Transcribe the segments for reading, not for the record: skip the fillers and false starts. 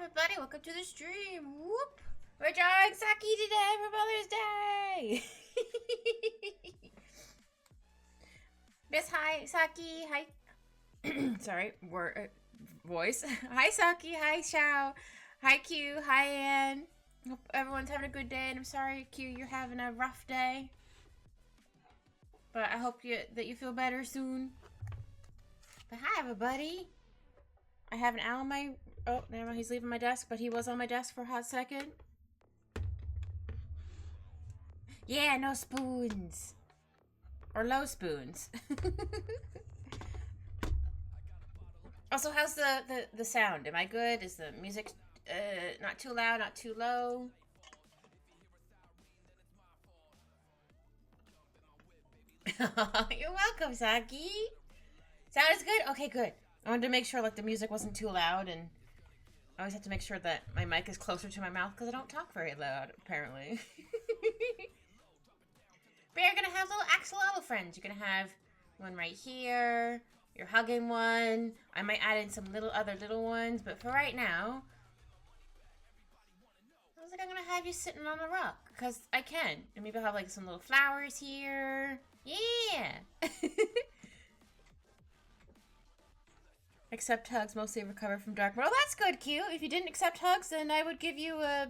everybody, welcome to the stream. Whoop! We're drawing Saki today for Mother's Day! Miss Hi, Saki, hi. Sorry, voice. Hi, Saki, hi, Xiao. Hi, Q, hi, Ann. Hope everyone's having a good day, and I'm sorry, Q, you're having a rough day. But I hope that you feel better soon. But hi, everybody. I have an owl on my... Oh, never mind, he's leaving my desk, but he was on my desk for a hot second. Yeah, no spoons. Or low spoons. Also, how's the sound? Am I good? Is the music not too loud, not too low? You're welcome, Saki. Sound is good? Okay, good. I wanted to make sure like the music wasn't too loud, and I always have to make sure that my mic is closer to my mouth because I don't talk very loud, apparently. But you're gonna have little axolotl friends. You're gonna have one right here. You're hugging one. I might add in some other little ones, but for right now, I was like, I'm gonna have you sitting on a rock because I can. And maybe I'll have like some little flowers here. Yeah. Accept hugs, mostly recover from dark. Well, that's good, Q. If you didn't accept hugs, then I would give you a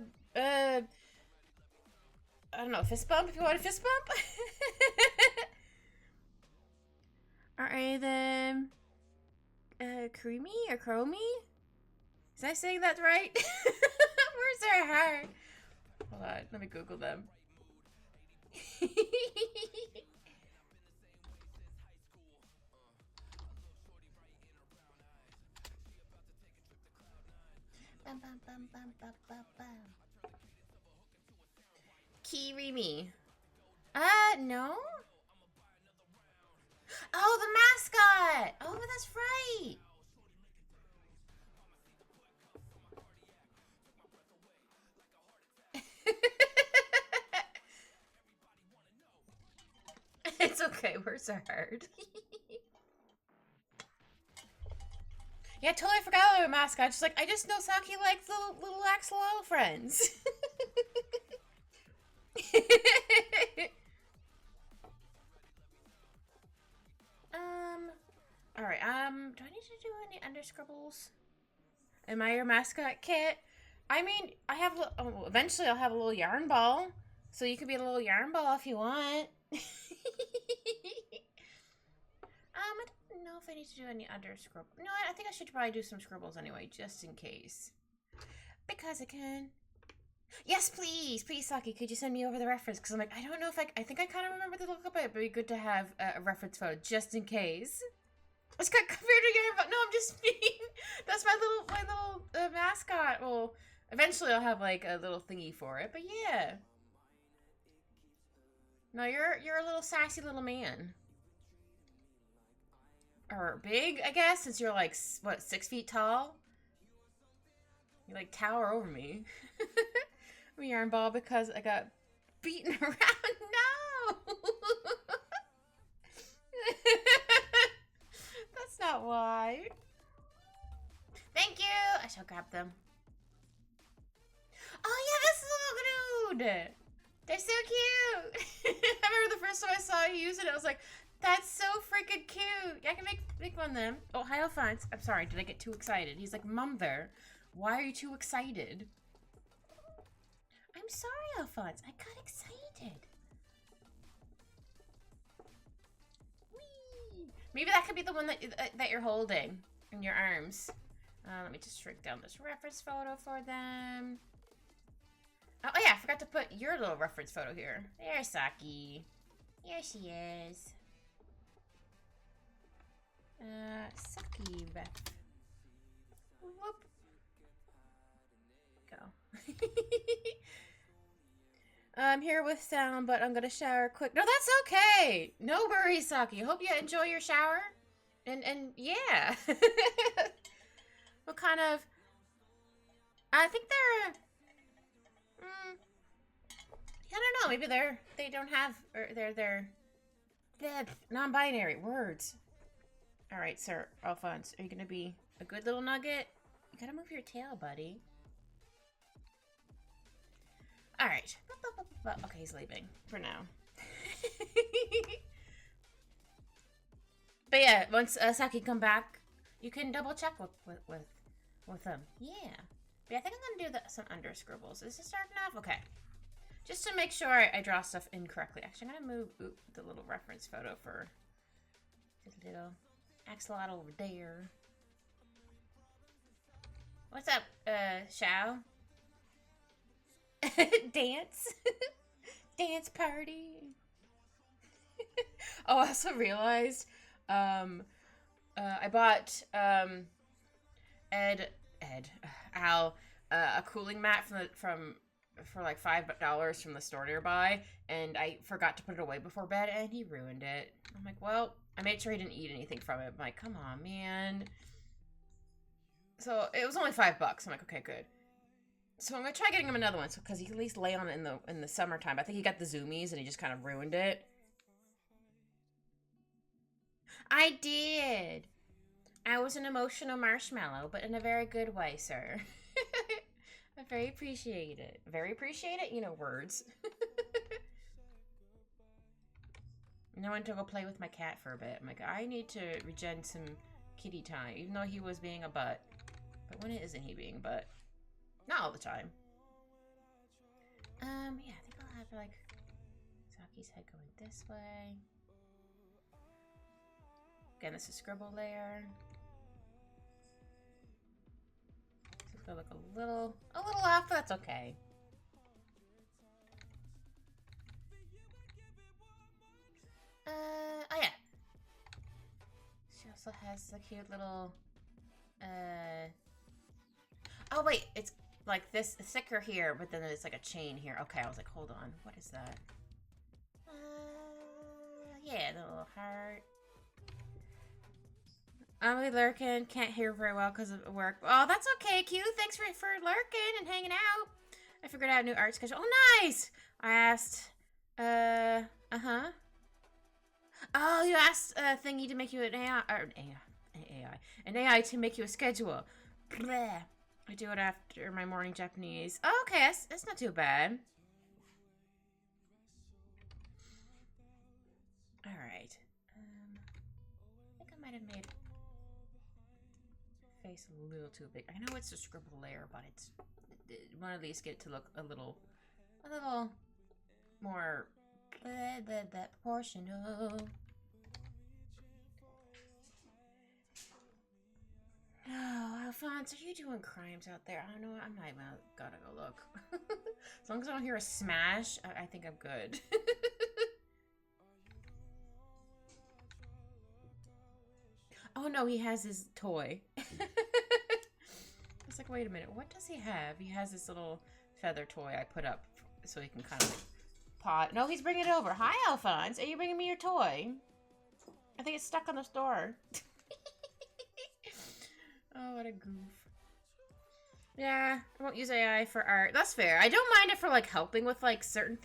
I don't know, fist bump if you want a fist bump. Are them creamy or chromy? Is I saying that right? Where's their heart? Hold on, let me Google them. Bum, bum, bum, bum, bum, bum, bum. Kirimi. No? Oh, the mascot! Oh, that's right! It's okay, words are hard. Yeah, totally forgot about a mascot. Just like, I just know Saki likes little axolotl friends. Alright, do I need to do any underscribbles? Am I your mascot, Kit? I mean, eventually I'll have a little yarn ball. So you could be a little yarn ball if you want. I don't know if I need to do any underscribbles. No, I think I should probably do some scribbles anyway, just in case. Because I can. Yes, please. Please, Saki, could you send me over the reference? Because I'm like, I don't know if I think I kind of remember the look up it, but it'd be good to have a reference photo, just in case. It's got compared to your, but no, I'm just being, that's my little mascot. Well, eventually I'll have like a little thingy for it, but yeah. No, you're a little sassy little man. Or big, I guess, since you're like, what, 6 feet tall? You like tower over me. I'm a yarn ball because I got beaten around. No! That's not why. Thank you! I shall grab them. Oh yeah, this little dude! They're so cute! I remember the first time I saw you use it, I was like, that's so freaking cute! I can make one of them. Oh, hi Alphonse. I'm sorry, did I get too excited? He's like, Mom there, why are you too excited? I'm sorry, Alphonse. I got excited. Whee! Maybe that could be the one that you're holding in your arms. Let me just shrink down this reference photo for them. Oh yeah, I forgot to put your little reference photo here. There's Saki. Here she is. Saki ref. Whoop. Go. I'm here with sound, but I'm gonna shower quick. No, that's okay. No worries, Saki. Hope you enjoy your shower. And yeah. What kind of? I think they're. I don't know. Maybe they don't have, or they're non-binary words. All right, Sir Alphonse, are you gonna be a good little nugget? You gotta move your tail, buddy. Alright. Okay, he's leaving. For now. But yeah, once Saki come back, you can double check with them. Yeah. But yeah, I think I'm gonna do some under scribbles. Is this starting off? Okay. Just to make sure I draw stuff incorrectly. Actually, I'm gonna move the little reference photo for this little axolotl over there. What's up, Xiao? Dance? Dance party. Oh, I also realized, I bought, Al, a cooling mat for like $5 from the store nearby, and I forgot to put it away before bed, and he ruined it. I'm like, well, I made sure he didn't eat anything from it. I'm like, come on, man. So it was only $5. I'm like, okay, good. So I'm gonna try getting him another one, because he can at least lay on it in the summertime. I think he got the zoomies, and he just kind of ruined it. I did. I was an emotional marshmallow, but in a very good way, sir. I very appreciate it. Very appreciate it? You know, words. And I went to go play with my cat for a bit. I'm like, I need to regen some kitty time, even though he was being a butt. But when isn't he being a butt? Not all the time. Yeah, I think I'll have, like, Saki's head going this way. Again, this is scribble layer. It's gonna look a little off, but that's okay. Oh yeah. She also has the cute little, oh wait, it's like this thicker here, but then it's like a chain here. Okay, I was like, hold on, what is that? Yeah, the little heart. I'm lurking. Can't hear very well because of work. Oh, that's okay, Q. Thanks for lurking and hanging out. I figured out a new art schedule. Oh, nice! I asked, uh-huh. Oh, you asked Thingy to make you an AI, or an AI to make you a schedule. Bleh. I do it after my morning Japanese. Oh, okay, that's not too bad. Alright. I think I might have made face a little too big. I know it's a scribble layer, but it's want to at least get it to look a little more proportional. Oh, Alphonse, are you doing crimes out there? I don't know. I might gotta go look. As long as I don't hear a smash, I think I'm good. Oh no, he has his toy. It's like, wait a minute, what does he have? He has this little feather toy I put up so he can kind of like pot. No, he's bringing it over. Hi, Alphonse. Are you bringing me your toy? I think it's stuck on the door. Oh, what a goof. Yeah, I won't use AI for art. That's fair. I don't mind it for like helping with like certain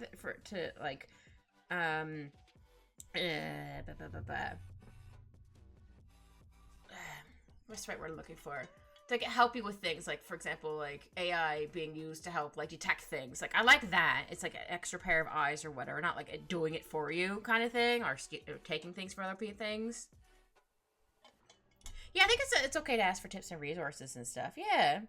what's the right word I'm looking for? To like, help you with things, like, for example, like, AI being used to help, like, detect things. Like, I like that. It's like an extra pair of eyes or whatever, not like doing it for you kind of thing, or taking things for other things. Yeah, I think it's okay to ask for tips and resources and stuff. Yeah.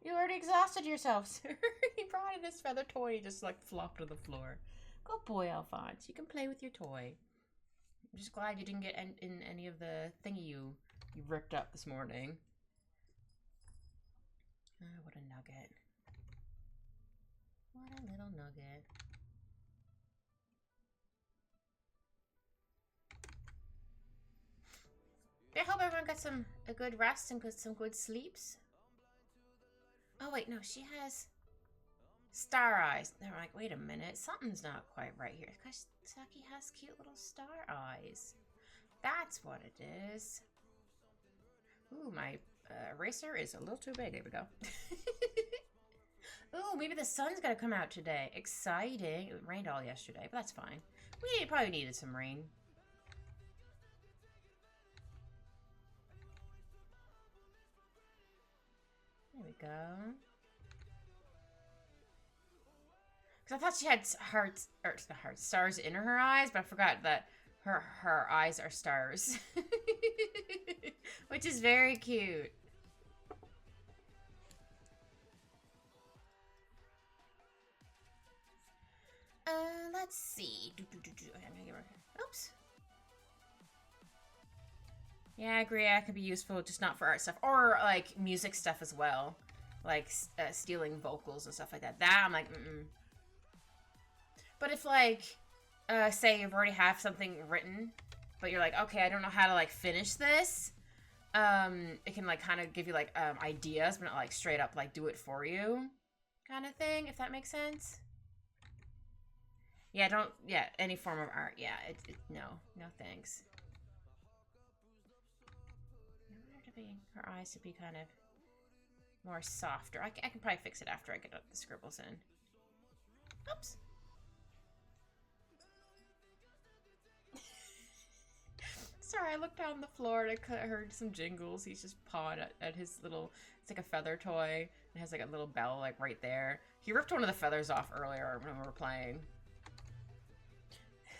You already exhausted yourself, sir. He brought in his feather toy and just, like, flopped to the floor. Good boy, Alphonse. You can play with your toy. I'm just glad you didn't get in any of the thingy you ripped up this morning. Oh, what a nugget. What a little nugget. I hope everyone got a good rest and some good sleeps. Oh wait, no, she has star eyes. They're like, wait a minute, something's not quite right here. Because Saki has cute little star eyes. That's what it is. Ooh, my eraser is a little too big. There we go. Ooh, maybe the sun's gonna come out today. Exciting. It rained all yesterday, but that's fine. We probably needed some rain. There we go. Because I thought she had hearts, or not hearts, stars in her eyes, but I forgot that her eyes are stars. Which is very cute. Let's see. Oops. Yeah, I agree. That could be useful, just not for art stuff. Or, like, music stuff as well. Like, stealing vocals and stuff like that. That, I'm like, But if, like, say you've already have something written, but you're like, okay, I don't know how to, like, finish this, it can, like, kind of give you, like, ideas, but not, like, straight up, like, do it for you kind of thing, if that makes sense. Yeah, any form of art, yeah, no thanks. Her eyes to be kind of more softer. I can probably fix it after I get the scribbles in. Oops. Sorry, I looked down the floor and I heard some jingles. He's just pawing at his little, it's like a feather toy. It has like a little bell like right there. He ripped one of the feathers off earlier when we were playing.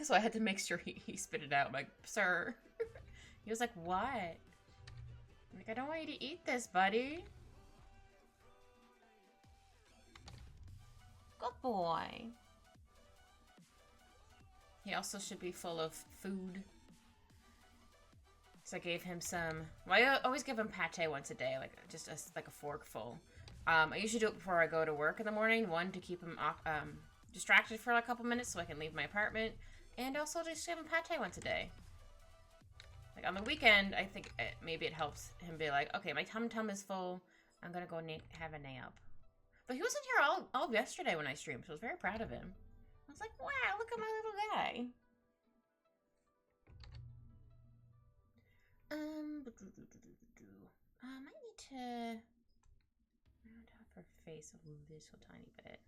So I had to make sure he spit it out. I'm like, sir. He was like, what? I'm like, I don't want you to eat this, buddy. Good boy. He also should be full of food. So I gave him some... Well, I always give him pate once a day, like just like a fork full. I usually do it before I go to work in the morning. One, to keep him off, distracted for like a couple minutes so I can leave my apartment. And also just give him pate once a day. Like on the weekend, I think maybe it helps him be like, okay, my tum-tum is full. I'm going to go have a nap. But he wasn't here all yesterday when I streamed, so I was very proud of him. I was like, wow, look at my little guy. I might need to round off her face a little tiny bit.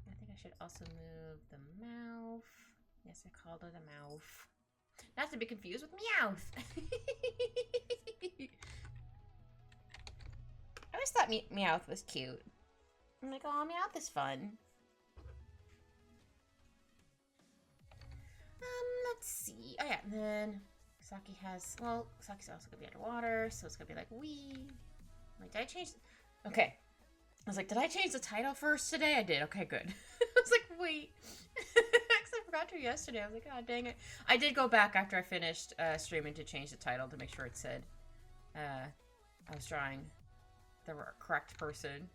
I think I should also move the mouth. Yes, I called her the mouth. Not to be confused with Meowth. I always thought Meowth was cute. I'm like, oh, Meowth is fun. Let's see. Oh yeah, and then Saki has, well, Saki's also gonna be underwater, so it's gonna be like, wee. Like, did I change? Okay. I was like, did I change the title first today? I did. Okay, good. I was like, wait. Because I forgot to yesterday. I was like, oh, dang it. I did go back after I finished streaming to change the title to make sure it said I was drawing the correct person.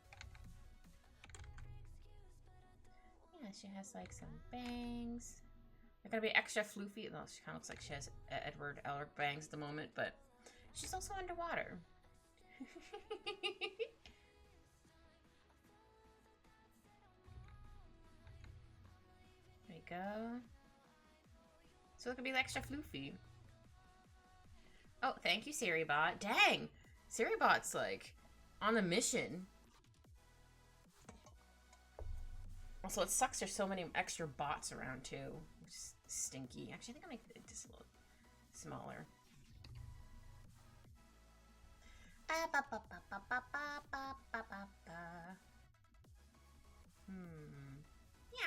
Yeah, she has like some bangs. They're gonna be extra floofy. Well, she kind of looks like she has Edward Elric bangs at the moment, but she's also underwater. There we go. So it could be extra floofy. Oh, thank you, SiriBot. Dang! SiriBot's like on a mission. Also, it sucks there's so many extra bots around too. Just stinky. Actually, I think I'll make it just a little smaller. Yeah,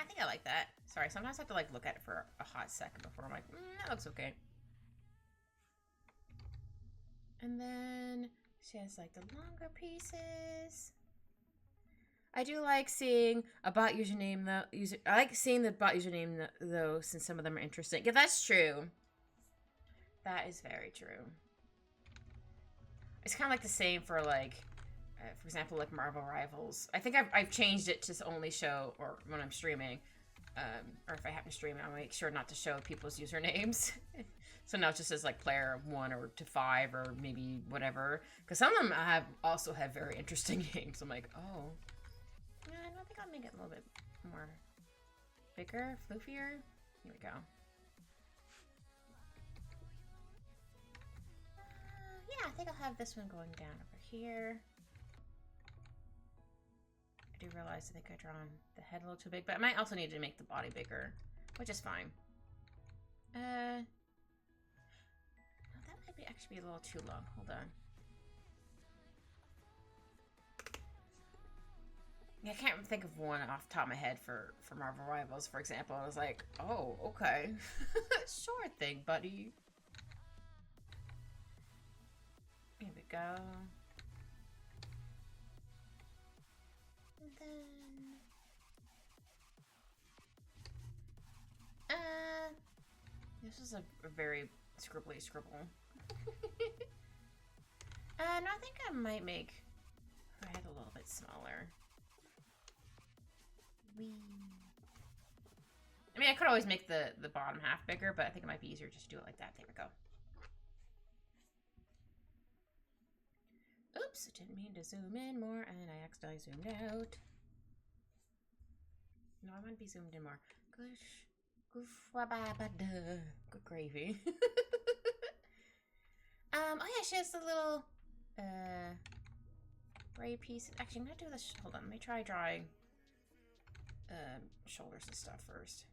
I think I like that. Sorry, sometimes I have to like look at it for a hot second before I'm like, that looks okay. And then she has like the longer pieces. I do like seeing a bot username though. I like seeing the bot username though, since some of them are interesting. Yeah, that's true. That is very true. It's kind of like the same for like, for example, like Marvel Rivals. I think I've changed it to only show, or when I'm streaming, or if I happen to stream it, I'll make sure not to show people's usernames. So now it just says like player 1 or to 5 or maybe whatever. Because some of them also have very interesting names. I'm like, oh. Yeah, I don't think I'll make it a little bit more bigger, floofier. Here we go. Yeah, I think I'll have this one going down over here. I do realize I think I've drawn the head a little too big, but I might also need to make the body bigger, which is fine. That might Might actually be a little too long. Hold on. Yeah, I can't think of one off the top of my head for Marvel Rivals, for example. I was like, oh, okay. Sure thing, buddy. Here we go. And then... this is a very scribbly scribble. No, I think I might make her head a little bit smaller. Whee. I mean, I could always make the bottom half bigger, but I think it might be easier just to do it like that. There we go. Oops, I didn't mean to zoom in more, and I accidentally zoomed out. No, I want to be zoomed in more. Good gravy. Oh yeah, she has the little braid piece. Actually, I'm gonna do this. Hold on, let me try drawing shoulders and stuff first.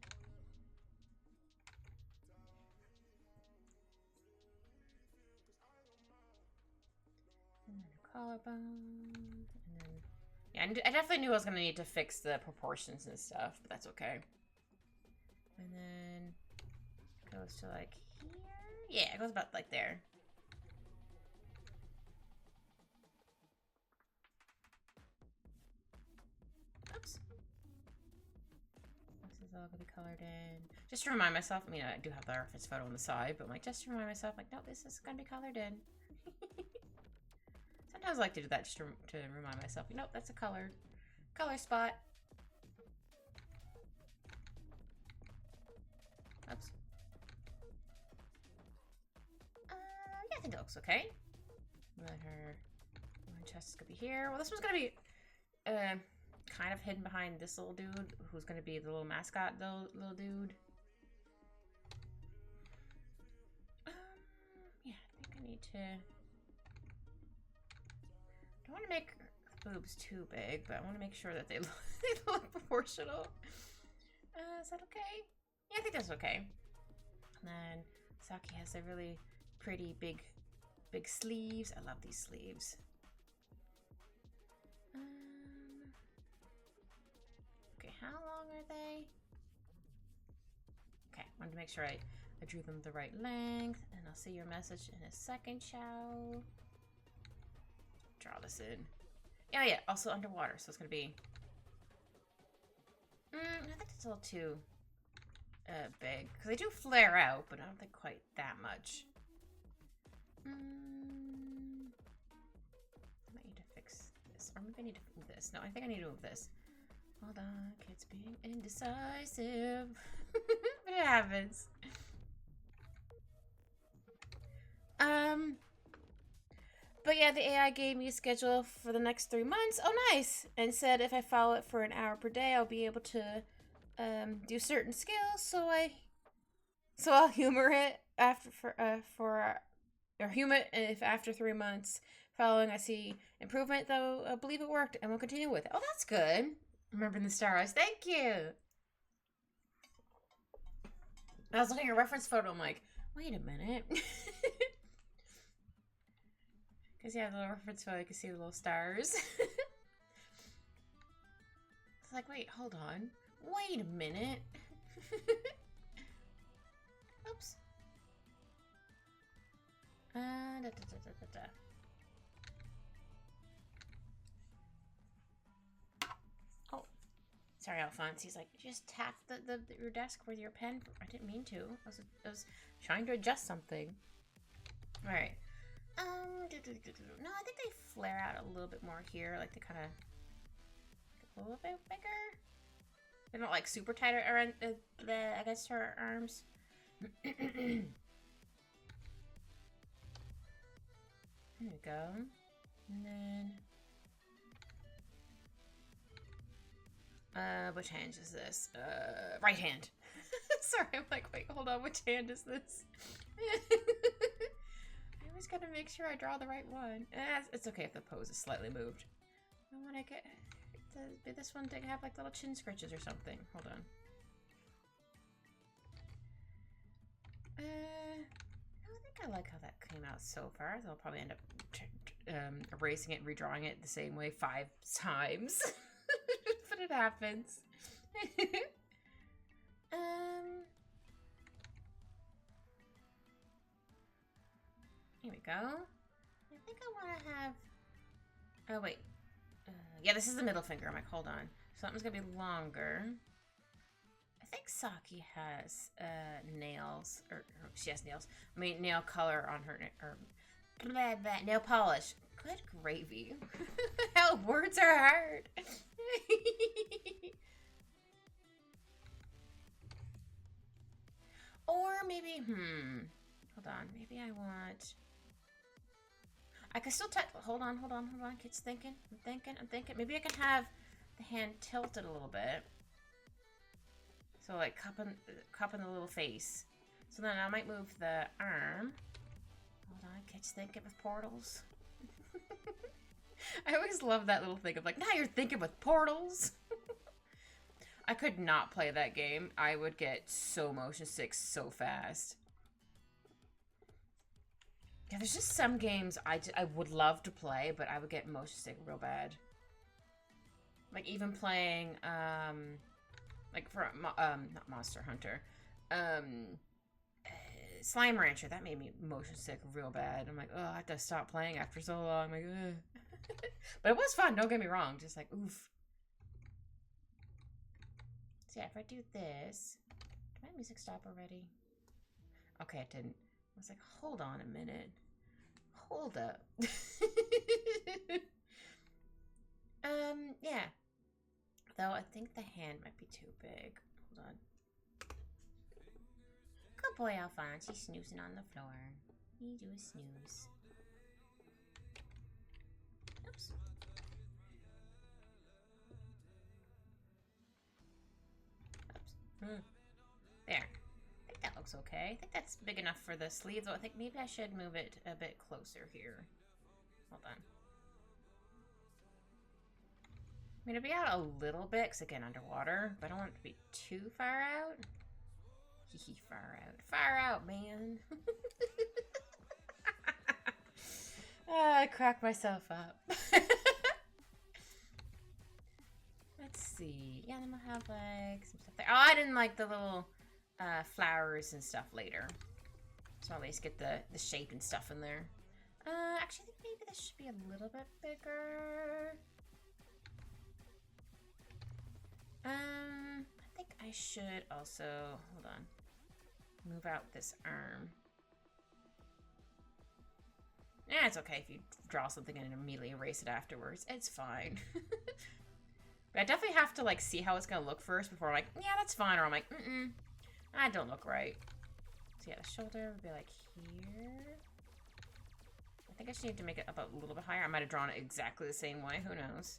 And then a collarbone, and then yeah, I definitely knew I was gonna need to fix the proportions and stuff, but that's okay. And then it goes to like here. Yeah, it goes about like there. Oops. This is all gonna be colored in. Just to remind myself, I mean, I do have the reference photo on the side, but like just to remind myself, like, no, this is gonna be colored in. Sometimes I like to do that just to remind myself, nope, that's a color spot. Oops. Yeah, I think it looks okay. Let her chest is gonna be here. Well, this one's gonna be kind of hidden behind this little dude, who's gonna be the little mascot, little dude. Yeah, I think I need to. I don't want to make the boobs too big, but I want to make sure that they look proportional. Is that okay? Yeah, I think that's okay. And then Saki has a really pretty big sleeves. I love these sleeves. Okay, how long are they? Okay, I wanted to make sure I drew them the right length, and I'll see your message in a second, Chow. Draw this in. Oh yeah, also underwater, so it's gonna be... I think it's a little too big, because they do flare out, but I don't think quite that much. I might need to fix this, or maybe I need to move this. No, I think I need to move this. Hold on, kids being indecisive. But it happens. But yeah, the AI gave me a schedule for the next 3 months. Oh, nice! And said if I follow it for an hour per day, I'll be able to do certain skills. So I'll humor it or humor it if after 3 months following I see improvement, though I believe it worked, and we'll continue with it. Oh, that's good. Remembering the stars. Thank you. I was looking at your reference photo. I'm like, wait a minute. Because yeah, the little reference photo, you can see the little stars. It's like, wait, hold on. Wait a minute. Oops. Oh, sorry, Alphonse. He's like, just tap your desk with your pen. I didn't mean to. I was trying to adjust something. All right. No, I think they flare out a little bit more here. Like they kind of a little bit bigger. They're not like super tight around against her arms. There we go. And then which hand is this? Right hand. Sorry, I'm like, wait, hold on, which hand is this? I always gotta make sure I draw the right one. It's okay if the pose is slightly moved. I want to get this one to have like little chin scratches or something. Hold on. I think I I like how that came out so far. So I'll probably end up erasing it and redrawing it the same way 5 times. But it happens. Here we go. I think I want to have... Oh, wait. Yeah, this is the middle finger. I'm like, hold on. Something's going to be longer. I think Saki has nails. Or she has nails. I mean, nail color on her... Blah, blah, nail polish. Good gravy. How words are hard. Or maybe... Hold on. Maybe I want... I can still touch. Hold on. Kids thinking. I'm thinking. Maybe I can have the hand tilted a little bit. So like cupping the little face. So then I might move the arm. Hold on. Kids thinking with portals. I always love that little thing of like, now you're thinking with portals. I could not play that game. I would get so motion sick so fast. Yeah, there's just some games I would love to play, but I would get motion sick real bad. Like even playing, like for not Monster Hunter, Slime Rancher. That made me motion sick real bad. I'm like, oh, I have to stop playing after so long. I'm like, ugh. But it was fun. Don't get me wrong. Just like, oof. So yeah, if I do this, did my music stop already? Okay, it didn't. I was like, hold on a minute. Hold up. Yeah. Though I think the hand might be too big. Hold on. Good boy, Alphonse. He's snoozing on the floor. He do a snooze. Oops. Oops. There. That looks okay. I think that's big enough for the sleeve, though I think maybe I should move it a bit closer here. Hold on. I'm going to be out a little bit, because again, underwater, but I don't want it to be too far out. Hee far out. Far out, man. I cracked myself up. Let's see. Yeah, then we'll have like some stuff there. Oh, I didn't like the little... flowers and stuff later. So I'll at least get the shape and stuff in there. Actually, I think maybe this should be a little bit bigger. I think I should also, hold on, move out this arm. Yeah, it's okay if you draw something and immediately erase it afterwards. It's fine. But I definitely have to like see how it's gonna look first before I'm like, yeah, that's fine. Or I'm like, I don't look right. So yeah, the shoulder would be like here. I think I just need to make it up a little bit higher. I might have drawn it exactly the same way. Who knows?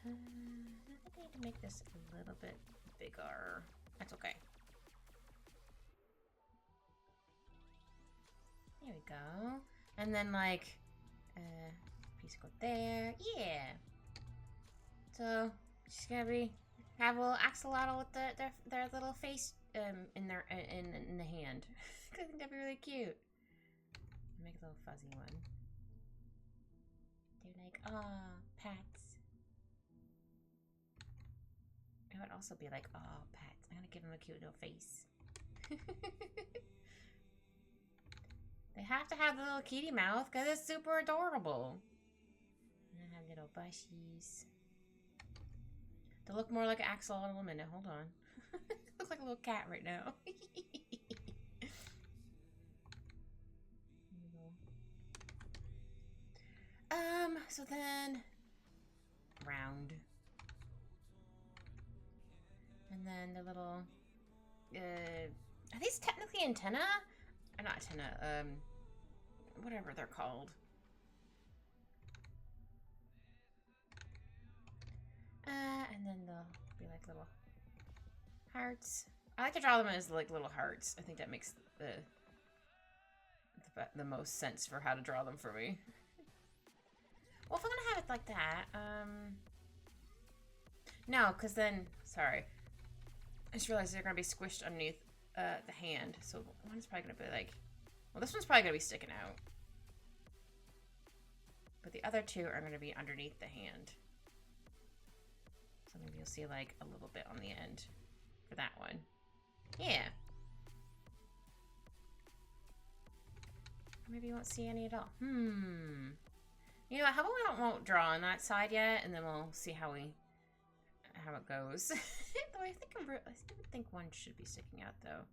I think I need to make this a little bit bigger. That's okay. There we go. And then like, piece go there. Yeah. So she's gonna be have a little axolotl with their little face in the hand. I think that'd be really cute. Make a little fuzzy one. They're like, aw, pats. It would also be like, aw, pats. I'm gonna give him a cute little face. They have to have the little kitty mouth because it's super adorable. And I have little bushies. They look more like an axolotl in a minute. Hold on. Look like a little cat right now. So then round. And then the little are these technically antenna? Or not antenna, whatever they're called. And then they'll be like little hearts. I like to draw them as like little hearts. I think that makes the most sense for how to draw them for me. Well, if I'm gonna have it like that, no, because then, sorry. I just realized they're gonna be squished underneath the hand. So one's probably gonna be like, well, this one's probably gonna be sticking out. But the other two are gonna be underneath the hand. So maybe you'll see like a little bit on the end for that one. Yeah. Or maybe you won't see any at all. You know what, how about we won't draw on that side yet, and then we'll see how it goes. Though I still think one should be sticking out though.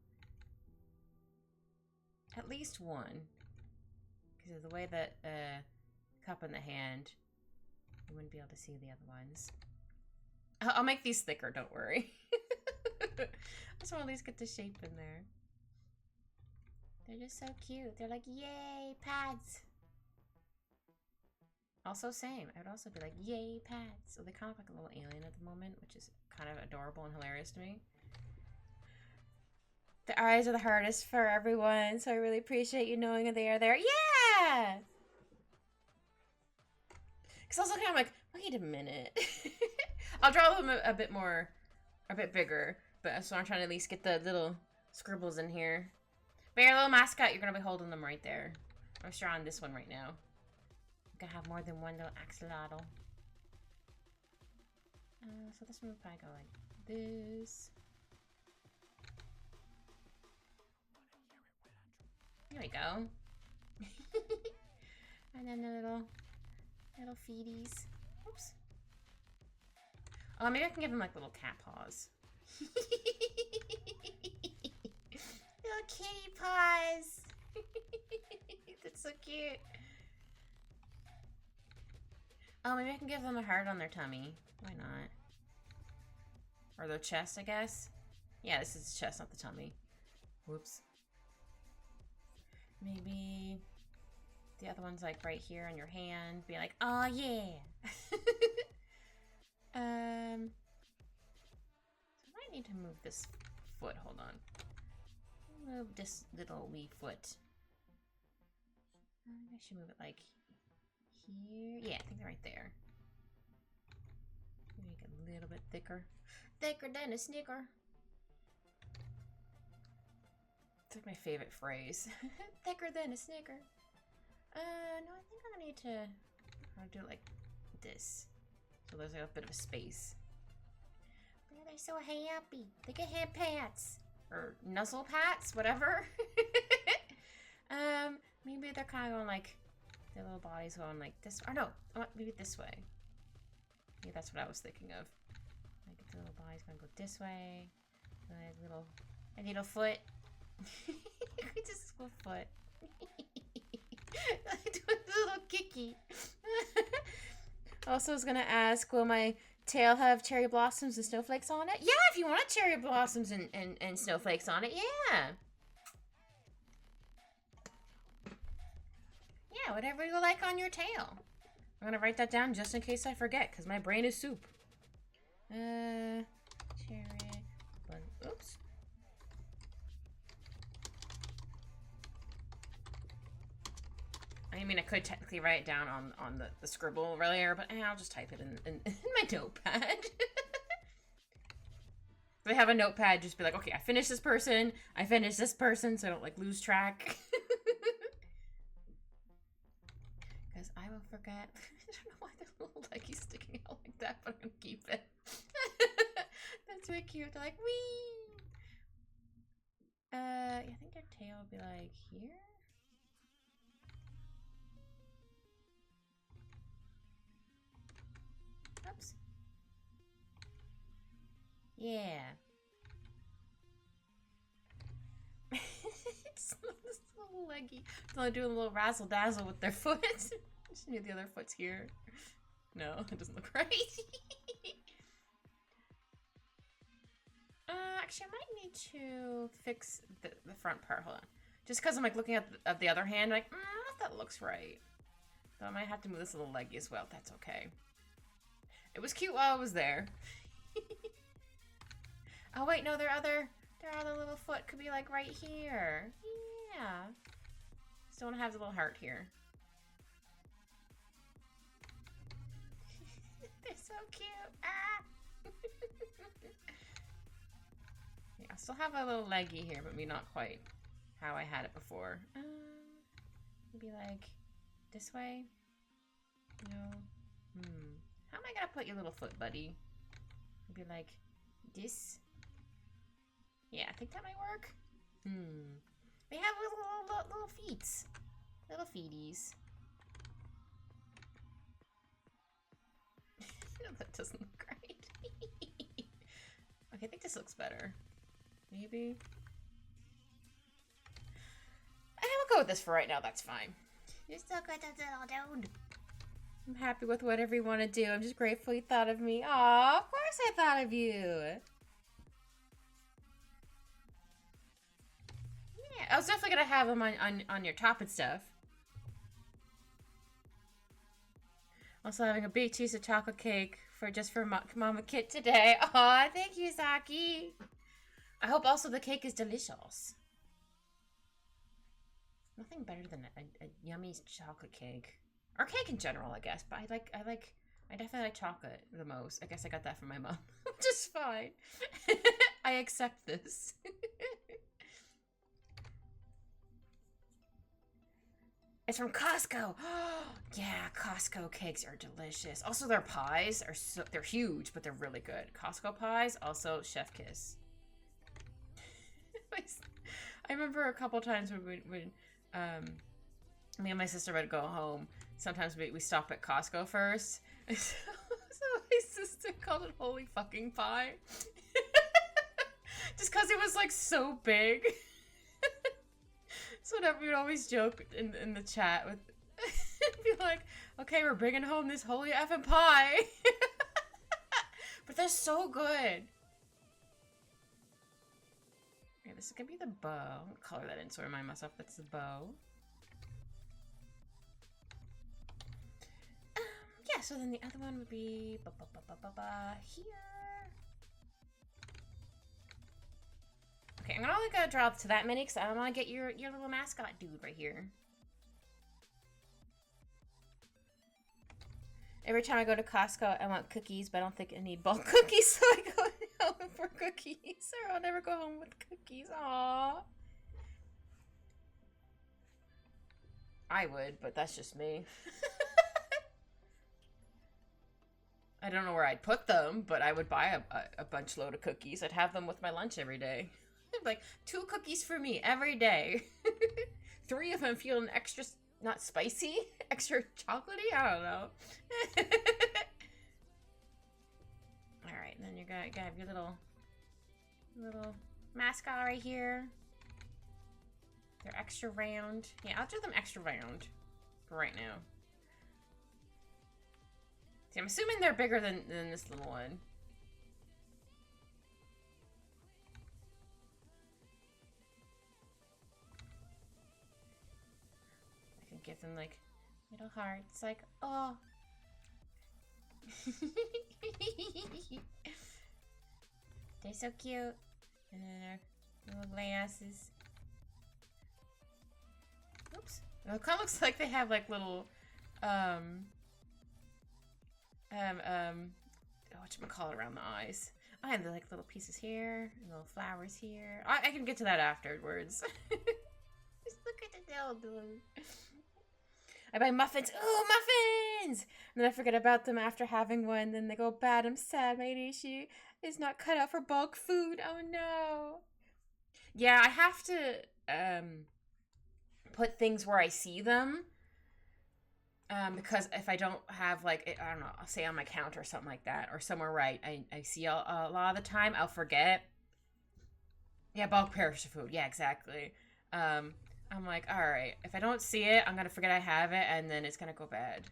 At least one. Because of the way that cup in the hand, you wouldn't be able to see the other ones. I'll make these thicker, don't worry. I just want to at least get the shape in there. They're just so cute. They're like, yay, pads. Also same. I would also be like, yay, pads. So they kind of look like a little alien at the moment, which is kind of adorable and hilarious to me. The eyes are the hardest for everyone, so I really appreciate you knowing that they are there. Yeah! Because I was looking, I'm like, wait a minute. I'll draw them a bit more, a bit bigger, but so I'm trying to at least get the little scribbles in here. But your little mascot, you're going to be holding them right there. I'm sure on this one right now. I'm going to have more than one little axolotl. So this one will probably go like this. There we go. And then the little feeties. Oops. Oh, maybe I can give them like little cat paws. Little kitty paws. That's so cute. Oh, maybe I can give them a heart on their tummy. Why not? Or their chest, I guess. Yeah, this is the chest, not the tummy. Whoops. Maybe the other one's like right here on your hand. Be like, oh yeah. So I might need to move this foot. Hold on. Move this little wee foot. I should move it like here. Yeah, I think they're right there. Make it a little bit thicker. Thicker than a snicker. It's like my favorite phrase. Thicker than a snicker. No, I think I'm gonna need to do it like this. So there's like a bit of a space. But they're so happy. They get hand pats. Or nuzzle pats, whatever. Maybe they're kind of going like, their little bodies going like this. Or no, maybe this way. Maybe that's what I was thinking of. Like the little body's gonna go this way. A little foot. Just a foot. Do a little kicky. Also, I was gonna ask, will my tail have cherry blossoms and snowflakes on it? Yeah, if you want cherry blossoms and snowflakes on it, yeah. Yeah, whatever you like on your tail. I'm gonna write that down just in case I forget, because my brain is soup. Cherry, oops. I mean, I could technically write it down on the scribble earlier, but I'll just type it in my notepad. If I have a notepad, just be like, okay, I finished this person, so I don't like lose track. Because I will forget. I don't know why their little leggies sticking out like that, but I'm gonna keep it. That's really cute. They're like, wee. I think their tail will be like here. Oops. Yeah. It's this little leggy. So they're doing a little razzle dazzle with their foot. Just need the other foot's here. No, it doesn't look right. Actually, I might need to fix the front part. Hold on. Just because I'm like looking at the other hand, like, I don't know if that looks right. So I might have to move this little leggy as well. That's okay. It was cute while I was there. Oh wait, no, their other little foot could be like right here. Yeah. Still want to have the little heart here. They're so cute. Ah. I still have a little leggy here, but maybe not quite how I had it before. Maybe like this way? No. How am I gonna put your little foot, buddy? Maybe like this? Yeah, I think that might work. They have little feet. Little feeties. No, that doesn't look great. Okay, I think this looks better. Maybe. We'll go with this for right now, that's fine. You're so good at it all, dude. I'm happy with whatever you want to do. I'm just grateful you thought of me. Aw, of course I thought of you. Yeah, I was definitely gonna have them on your top and stuff. Also having a big piece of chocolate cake for Mama Kit today. Aw, thank you, Saki. I hope also the cake is delicious. Nothing better than a yummy chocolate cake. Or cake in general, I guess. But I definitely like chocolate the most. I guess I got that from my mom. Which is fine. I accept this. It's from Costco. Yeah, Costco cakes are delicious. Also, their pies are they're huge, but they're really good. Costco pies, also chef kiss. I remember a couple times when me and my sister would go home. Sometimes we stop at Costco first. So my sister called it holy fucking pie. Just because it was like so big. So that we would always joke in the chat with be like, okay, we're bringing home this holy effing pie. But they're so good. Okay, this is gonna be the bow. I'm gonna color that in so I remind myself that's the bow. Yeah, so then the other one would be here. Okay, I'm only gonna draw to that many because I want to get your little mascot dude right here. Every time I go to Costco, I want cookies, but I don't think I need bulk cookies, so I go home for cookies, or I'll never go home with cookies. Aww. I would, but that's just me. I don't know where I'd put them, but I would buy a bunch load of cookies. I'd have them with my lunch every day. Like, 2 cookies for me every day. 3 of them feeling extra, not spicy, extra chocolatey? I don't know. Alright, then you're gonna have your little mascot right here. They're extra round. Yeah, I'll do them extra round for right now. See, I'm assuming they're bigger than this little one. I can give them like little hearts, like, oh. They're so cute. And then their little glasses. Oops. It kind of looks like they have like little whatchamacallit around the eyes. I have the like little pieces here, and little flowers here. I can get to that afterwards. Just look at the little dude. I buy muffins. Oh, muffins! And then I forget about them after having one. Then they go bad. I'm sad. My ADHD is not cut out for bulk food. Oh no. Yeah, I have to put things where I see them. Because if I don't have, like, I don't know, I'll say on my counter or something like that, or somewhere where I see a lot of the time, I'll forget. Yeah, bulk perishable food. Yeah, exactly. I'm like, all right, if I don't see it, I'm going to forget I have it, and then it's going to go bad.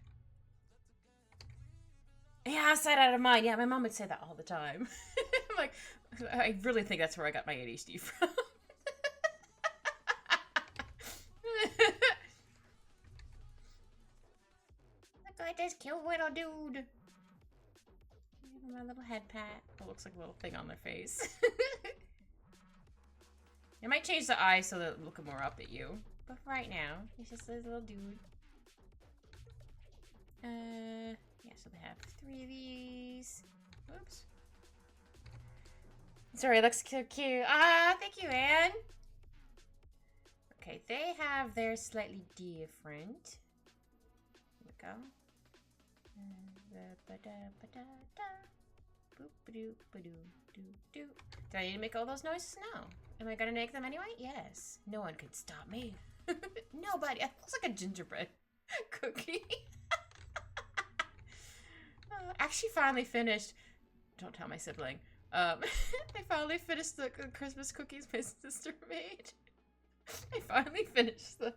Yeah, outside out of mind. Yeah, my mom would say that all the time. I'm like, I really think that's where I got my ADHD from. Look at this cute little dude. My little head pat. It looks like a little thing on their face. It might change the eyes so they're looking more up at you. But for right now, it's just this little dude. Yeah, so they have 3 of these. Oops. Sorry, it looks so cute. Ah, thank you, Anne. Okay, they have theirs slightly different. Here we go. Do I need to make all those noises? No. Am I gonna make them anyway? Yes. No one can stop me. Nobody. It looks like a gingerbread cookie. Actually finally finished. Don't tell my sibling. I finally finished the Christmas cookies my sister made. I finally finished them.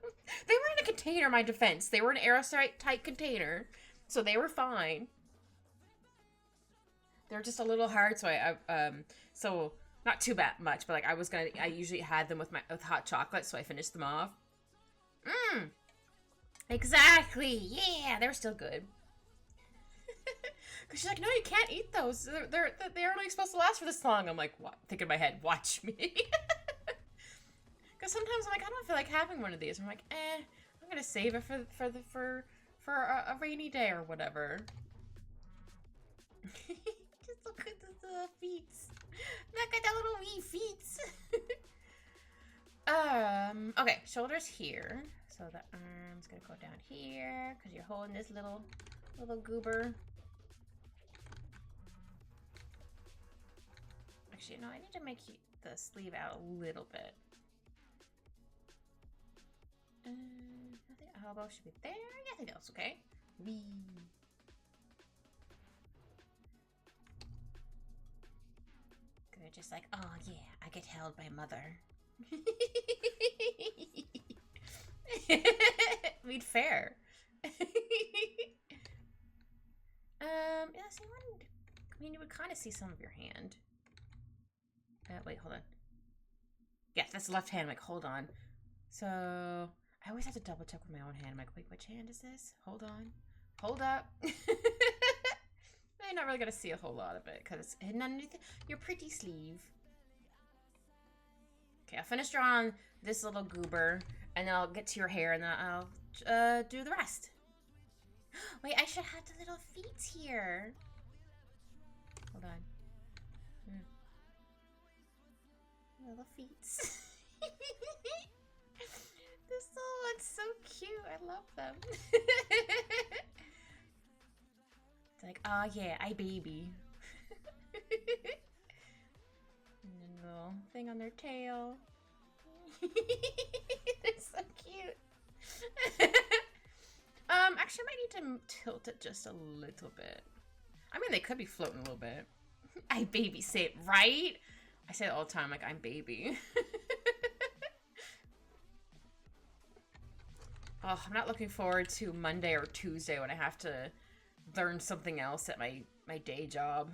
They were in a container, my defense. They were an aerosol-tight container, so they were fine. They were just a little hard, so so not too bad much, but like I usually had them with hot chocolate, so I finished them off. Exactly. Yeah, they were still good. Cause she's like, no, you can't eat those. They're only supposed to last for this long. I'm like, what? Thinking in my head, watch me. Because sometimes I'm like, I don't feel like having one of these. I'm like, I'm gonna save it for a rainy day or whatever. Just look at the little feet. Look at the little wee feet. Okay, shoulders here. So the arm's gonna go down here because you're holding this little goober. Actually, no, I need to make the sleeve out a little bit. I think elbow should be there. Yeah, I think that's okay. Wee. Good, just like, oh yeah, I get held by mother. I mean, fair. Yeah, see, I mean, you would kind of see some of your hand. Wait, hold on. Yeah, that's the left hand. I'm like, hold on. So, I always have to double check with my own hand. I'm like, wait, which hand is this? Hold on. Hold up. I'm not really going to see a whole lot of it because it's hidden underneath your pretty sleeve. Okay, I'll finish drawing this little goober, and then I'll get to your hair, and then I'll do the rest. Wait, I should have the little feet here. Hold on. Little feet. This little one's so cute. I love them. It's like, oh yeah, I baby. And then a little thing on their tail. They're so cute. Actually, I might need to tilt it just a little bit. I mean, they could be floating a little bit. I baby say it, right? I say it all the time, like, I'm baby. Oh, I'm not looking forward to Monday or Tuesday when I have to learn something else at my day job.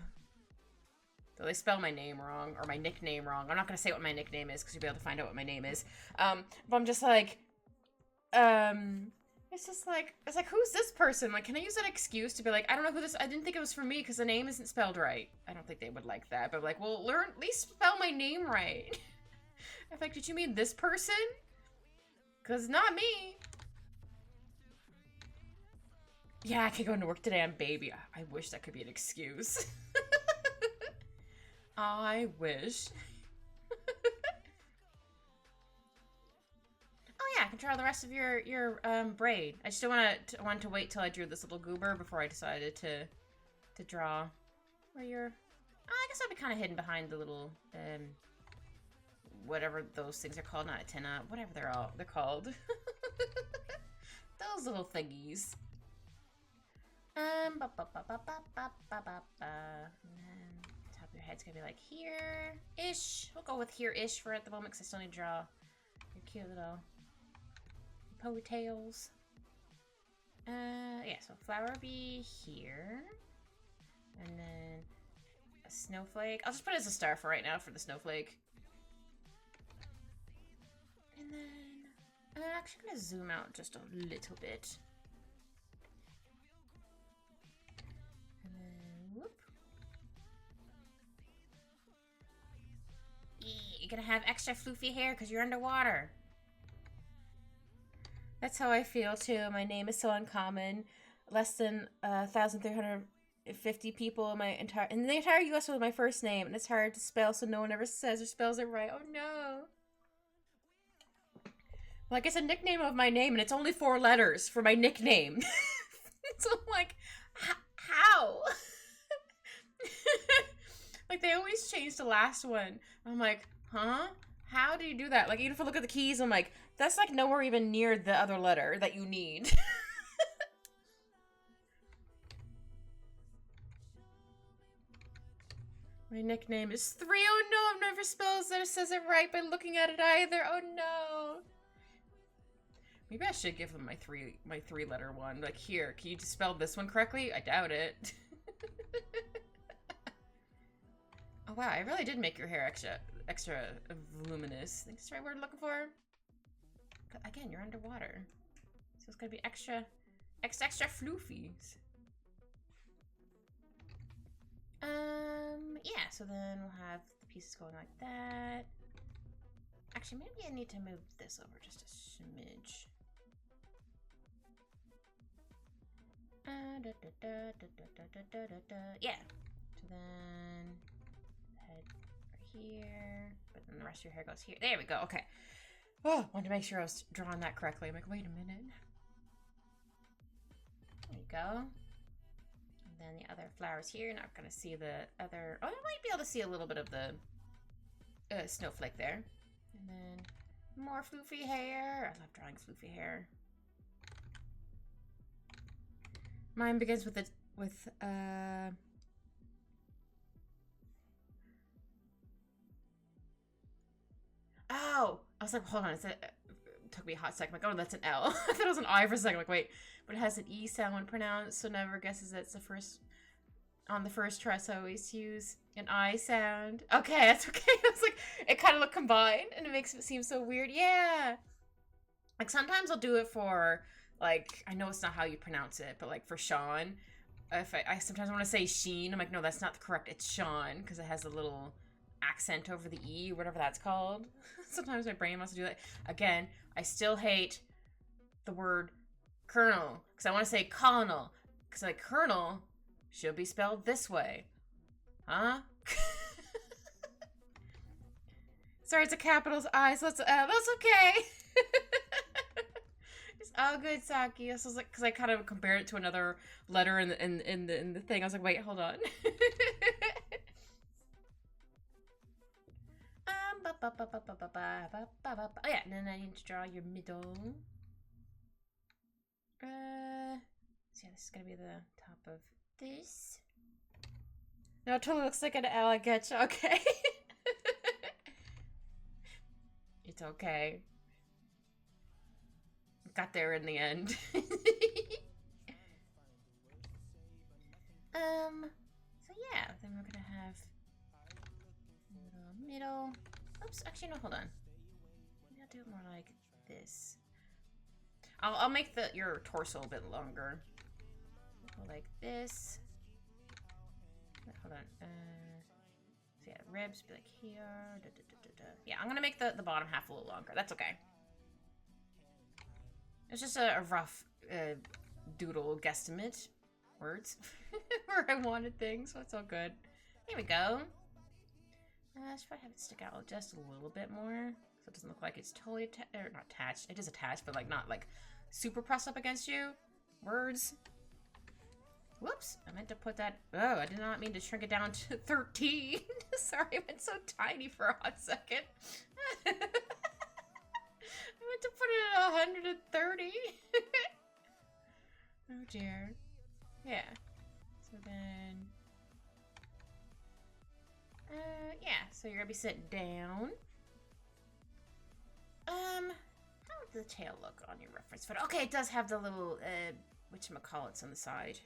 Though they spell my name wrong, or my nickname wrong. I'm not going to say what my nickname is, because you'll be able to find out what my name is. But I'm just like, it's like, who's this person? Like, can I use that excuse to be like, I don't know who this, I didn't think it was for me because the name isn't spelled right. I don't think they would like that, but like, well, at least spell my name right. I'm like, did you mean this person? Because not me. Yeah, I can't go into work today, I'm baby. I wish that could be an excuse. I wish. Oh yeah, I can draw the rest of your braid. I just wanted to wait till I drew this little goober before I decided to draw where your. I guess I'll be kind of hidden behind the little whatever those things are called, not antenna, whatever they're called. Those little thingies. And then top of your head's gonna be like here-ish. We'll go with here-ish for at the moment because I still need to draw your cute little ponytails. Yeah, so flower will be here. And then a snowflake. I'll just put it as a star for right now for the snowflake. And then I'm actually gonna zoom out just a little bit. You're gonna have extra floofy hair because you're underwater. That's how I feel too. My name is so uncommon. Less than 1,300 50 people in the entire US with my first name, and it's hard to spell, so no one ever says or spells it right. Oh no. Like, it's a nickname of my name, and it's only 4 letters for my nickname. So I'm like, how? Like, they always change the last one. I'm like, huh? How do you do that? Like, even if I look at the keys, I'm like, that's like nowhere even near the other letter that you need. My nickname is 3. Oh no, I've never spelled that it says it right by looking at it either. Oh no. Maybe I should give them my 3-letter one. Like, here, can you just spell this one correctly? I doubt it. Oh wow, I really did make your hair extra voluminous. I think that's the right word I'm looking for. But again, you're underwater. So it's gonna be extra floofies. Yeah, so then we'll have the pieces going like that. Actually, maybe I need to move this over just a smidge. Yeah. So then head right here, but then the rest of your hair goes here. There we go. Okay. Oh, wanted to make sure I was drawing that correctly. I'm like, wait a minute. There you go. And then the other flowers here. You're not gonna see the other. Oh, I might be able to see a little bit of the snowflake there. And then more floofy hair. I love drawing floofy hair. Mine begins with oh! I was like, hold on, it took me a hot second. I'm like, oh, that's an L. I thought it was an I for a second. I'm like, wait, but it has an E sound when pronounced, so never guesses it's the first. On the first try, so I always use an I sound. Okay, that's okay. I was like, it kind of look combined, and it makes it seem so weird. Yeah. Like, sometimes I'll do it for, like, I know it's not how you pronounce it, but, like, for Sean, if I sometimes want to say Sheen, I'm like, no, that's not correct. It's Sean, because it has a little accent over the E, whatever that's called. Sometimes my brain wants to do that. Again, I still hate the word colonel, because I want to say colonel, because, like, colonel should be spelled this way. Huh? Sorry, it's a capitals I, so that's okay. It's all good, Saki. This was like, because I kind of compared it to another letter in the thing. I was like, wait, hold on. Oh yeah, and then I need to draw your middle. So yeah, this is gonna be the top of this. No, it totally looks like an L. I get you. Okay. It's okay. Got there in the end. So yeah, then we're gonna have middle. Oops, actually no, hold on. Maybe I'll do it more like this. I'll make your torso a bit longer. Go like this. Wait, hold on. So yeah, ribs be like here. Yeah, I'm gonna make the bottom half a little longer. That's okay. It's just a rough doodle guesstimate. Words. Where I wanted things, so it's all good. Here we go. I should probably have it stick out just a little bit more, so it doesn't look like it's totally not attached. It is attached, but like not like super pressed up against you. Words. Whoops, I meant to put that. Oh, I did not mean to shrink it down to 13. Sorry, I went so tiny for a hot second. I meant to put it at 130. Oh dear. Yeah. So then. Yeah, so you're gonna be sitting down. How would the tail look on your reference photo? Okay, it does have the little, whatchamacallits on the side.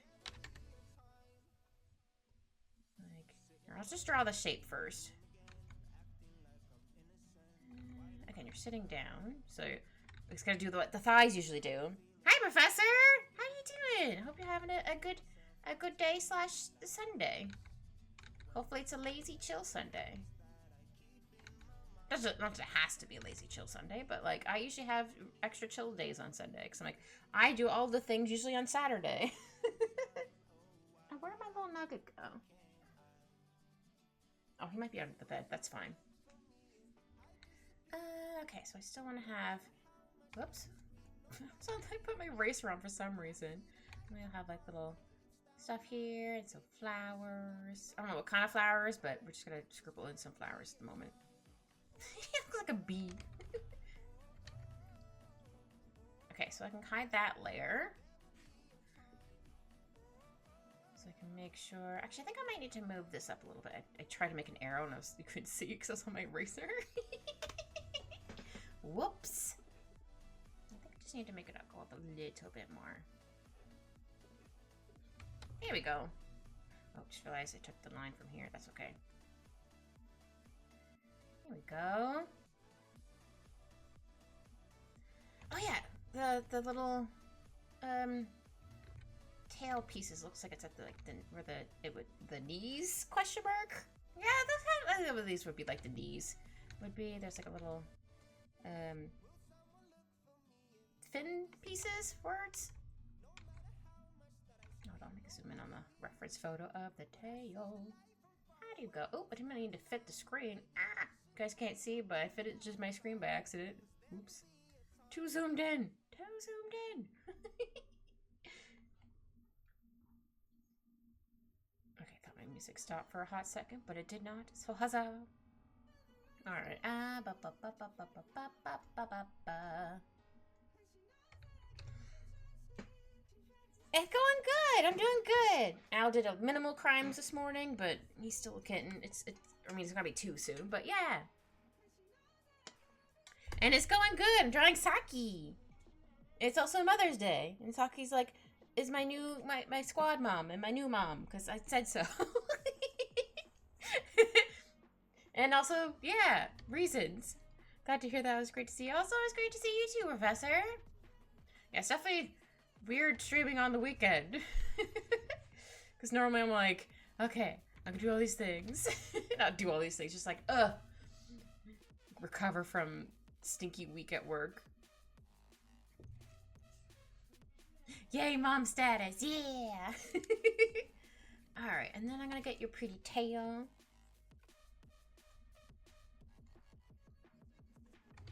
Like, here, I'll just draw the shape first. Again, you're sitting down, so it's gonna do what the thighs usually do. Hi, Professor! How you doing? Hope you're having a good day / Sunday. Hopefully it's a lazy chill Sunday. Not that it has to be a lazy chill Sunday, but like I usually have extra chill days on Sunday because I'm like I do all the things usually on Saturday. Where are my little could go. Oh, he might be under the bed. That's fine. Okay, so I still want to have... Whoops. So I put my eraser on for some reason. We'll have like little stuff here and some flowers. I don't know what kind of flowers, but we're just gonna scribble in some flowers at the moment. He looks like a bee. Okay, so I can hide that layer. So I can make sure... Actually, I think I might need to move this up a little bit. I tried to make an arrow and you couldn't see because I was on my eraser. Whoops. I think I just need to make it go up a little bit more. There we go. Oh, just realized I took the line from here. That's okay. Here we go. Oh yeah, the little tail pieces looks like it's at the the knees question mark. Yeah, that's kind of what these would be like. The knees would be there's like a little fin pieces words. Hold on, let me zoom in on the reference photo of the tail. How do you go? Oh, I didn't need to fit the screen. Ah, you guys can't see, but I fit it just my screen by accident. Oops. Too zoomed in. Too zoomed in. Okay, thought my music stopped for a hot second, but it did not. So huzzah. Alright. It's going good. I'm doing good. Al did a minimal crimes this morning, but he's still a kitten. I mean, it's gonna be too soon, but yeah. And it's going good. I'm drawing Saki. It's also Mother's Day, and Saki's like, is my squad mom and my new mom because I said so. And also, yeah, reasons. Glad to hear that. It was great to see you. Also, it was great to see you too, Professor. Yeah, it's definitely weird streaming on the weekend. Because normally I'm like, okay, I can do all these things. Not do all these things, just like, recover from stinky week at work. Yay, mom status, yeah! Alright, and then I'm gonna get your pretty tail.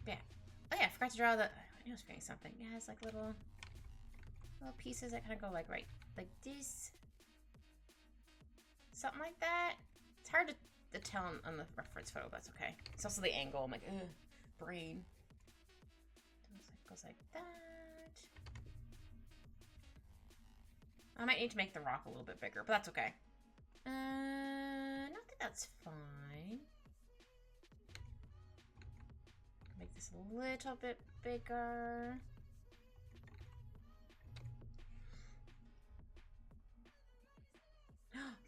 Yeah. Oh yeah, I forgot to draw the... I was forgetting something. Yeah, it's like little pieces that kind of go like right like this. Something like that. It's hard to tell on the reference photo, but that's okay. It's also the angle. I'm like, ugh, brain. Goes like that. I might need to make the rock a little bit bigger, but that's okay. I think that's fine. Make this a little bit bigger.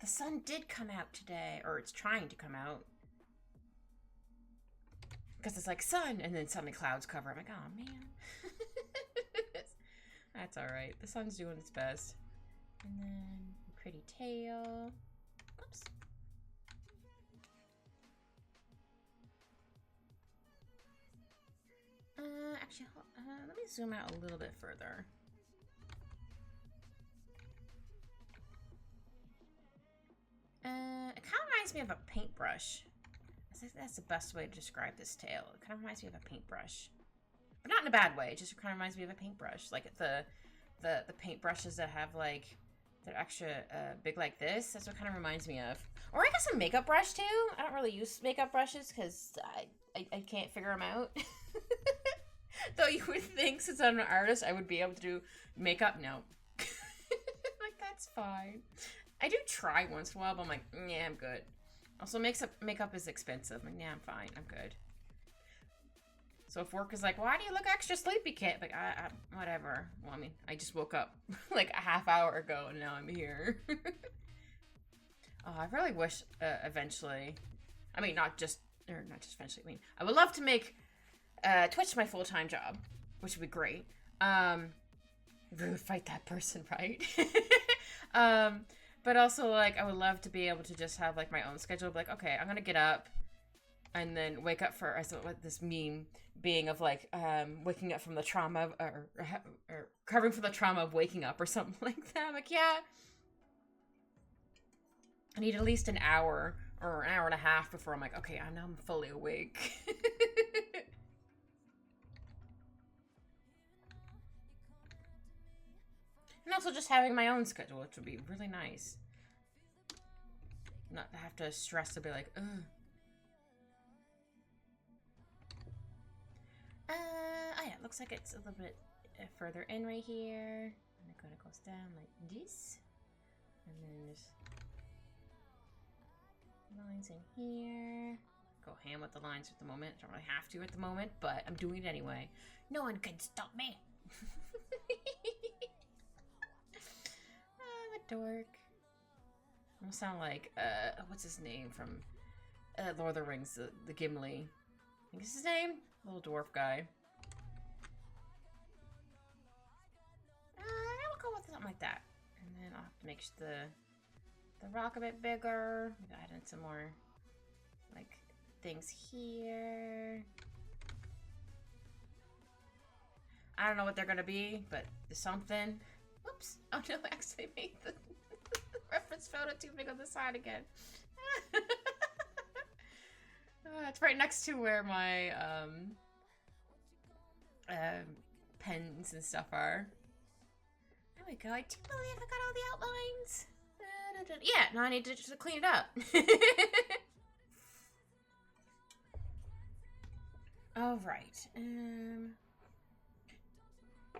The sun did come out today, or it's trying to come out. Because it's like sun, and then suddenly clouds cover. I'm like, oh man. That's alright. The sun's doing its best. And then pretty tail. Oops. Actually, let me zoom out a little bit further. It kind of reminds me of a paintbrush. I think that's the best way to describe this tail. It kind of reminds me of a paintbrush. But not in a bad way. It just kind of reminds me of a paintbrush. Like the paintbrushes that have like, they're extra big like this. That's what kind of reminds me of. Or I guess a makeup brush too. I don't really use makeup brushes because I can't figure them out. Though you would think since I'm an artist, I would be able to do makeup. No. Like, that's fine. I do try once in a while, but I'm like, yeah, I'm good. Also, makeup is expensive. I'm like, yeah, I'm fine. I'm good. So if work is like, why do you look extra sleepy, Kit? Like, whatever. Well, I mean, I just woke up like a half hour ago, and now I'm here. Oh, I really wish eventually. I mean, not just eventually. I mean, I would love to make Twitch my full-time job, which would be great. We would fight that person, right? But also, like, I would love to be able to just have, like, my own schedule. Like, okay, I'm gonna get up and then wake up for, I saw what this meme being of, like, waking up from the trauma, or recovering from the trauma of waking up or something like that. I'm like, yeah. I need at least an hour or an hour and a half before I'm like, okay, I'm fully awake. And also just having my own schedule, which would be really nice. Not to have to stress to be like, ugh. Oh yeah, it looks like it's a little bit further in right here. And it kind of goes down like this. And then there's lines in here. Go ham with the lines at the moment. Don't really have to at the moment, but I'm doing it anyway. No one can stop me. I'm a dork. I'm gonna sound like, what's his name from Lord of the Rings, the Gimli. I think it's his name? Little dwarf guy. We'll go with something like that. And then I'll have to make the rock a bit bigger. Maybe add in some more, like, things here. I don't know what they're gonna be, but there's something. Oops. Oh no, I actually made the reference photo too big on the side again. It's right next to where my pens and stuff are. There we go. I do believe I got all the outlines. Yeah, now I need to just clean it up. All right.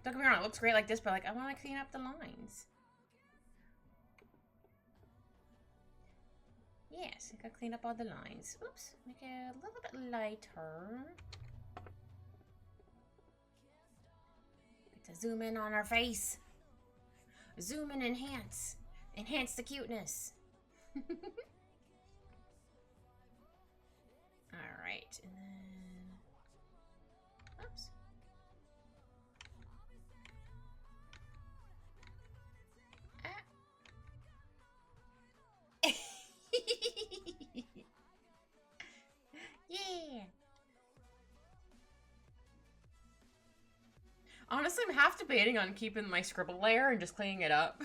Don't get me wrong, it looks great like this, but like I want to clean up the lines. Yes, I gotta clean up all the lines. Oops, make it a little bit lighter. Get to zoom in on our face. Zoom and enhance. Enhance the cuteness. Alright, and then... Oops. Yeah. Honestly, I'm half debating on keeping my scribble layer and just cleaning it up.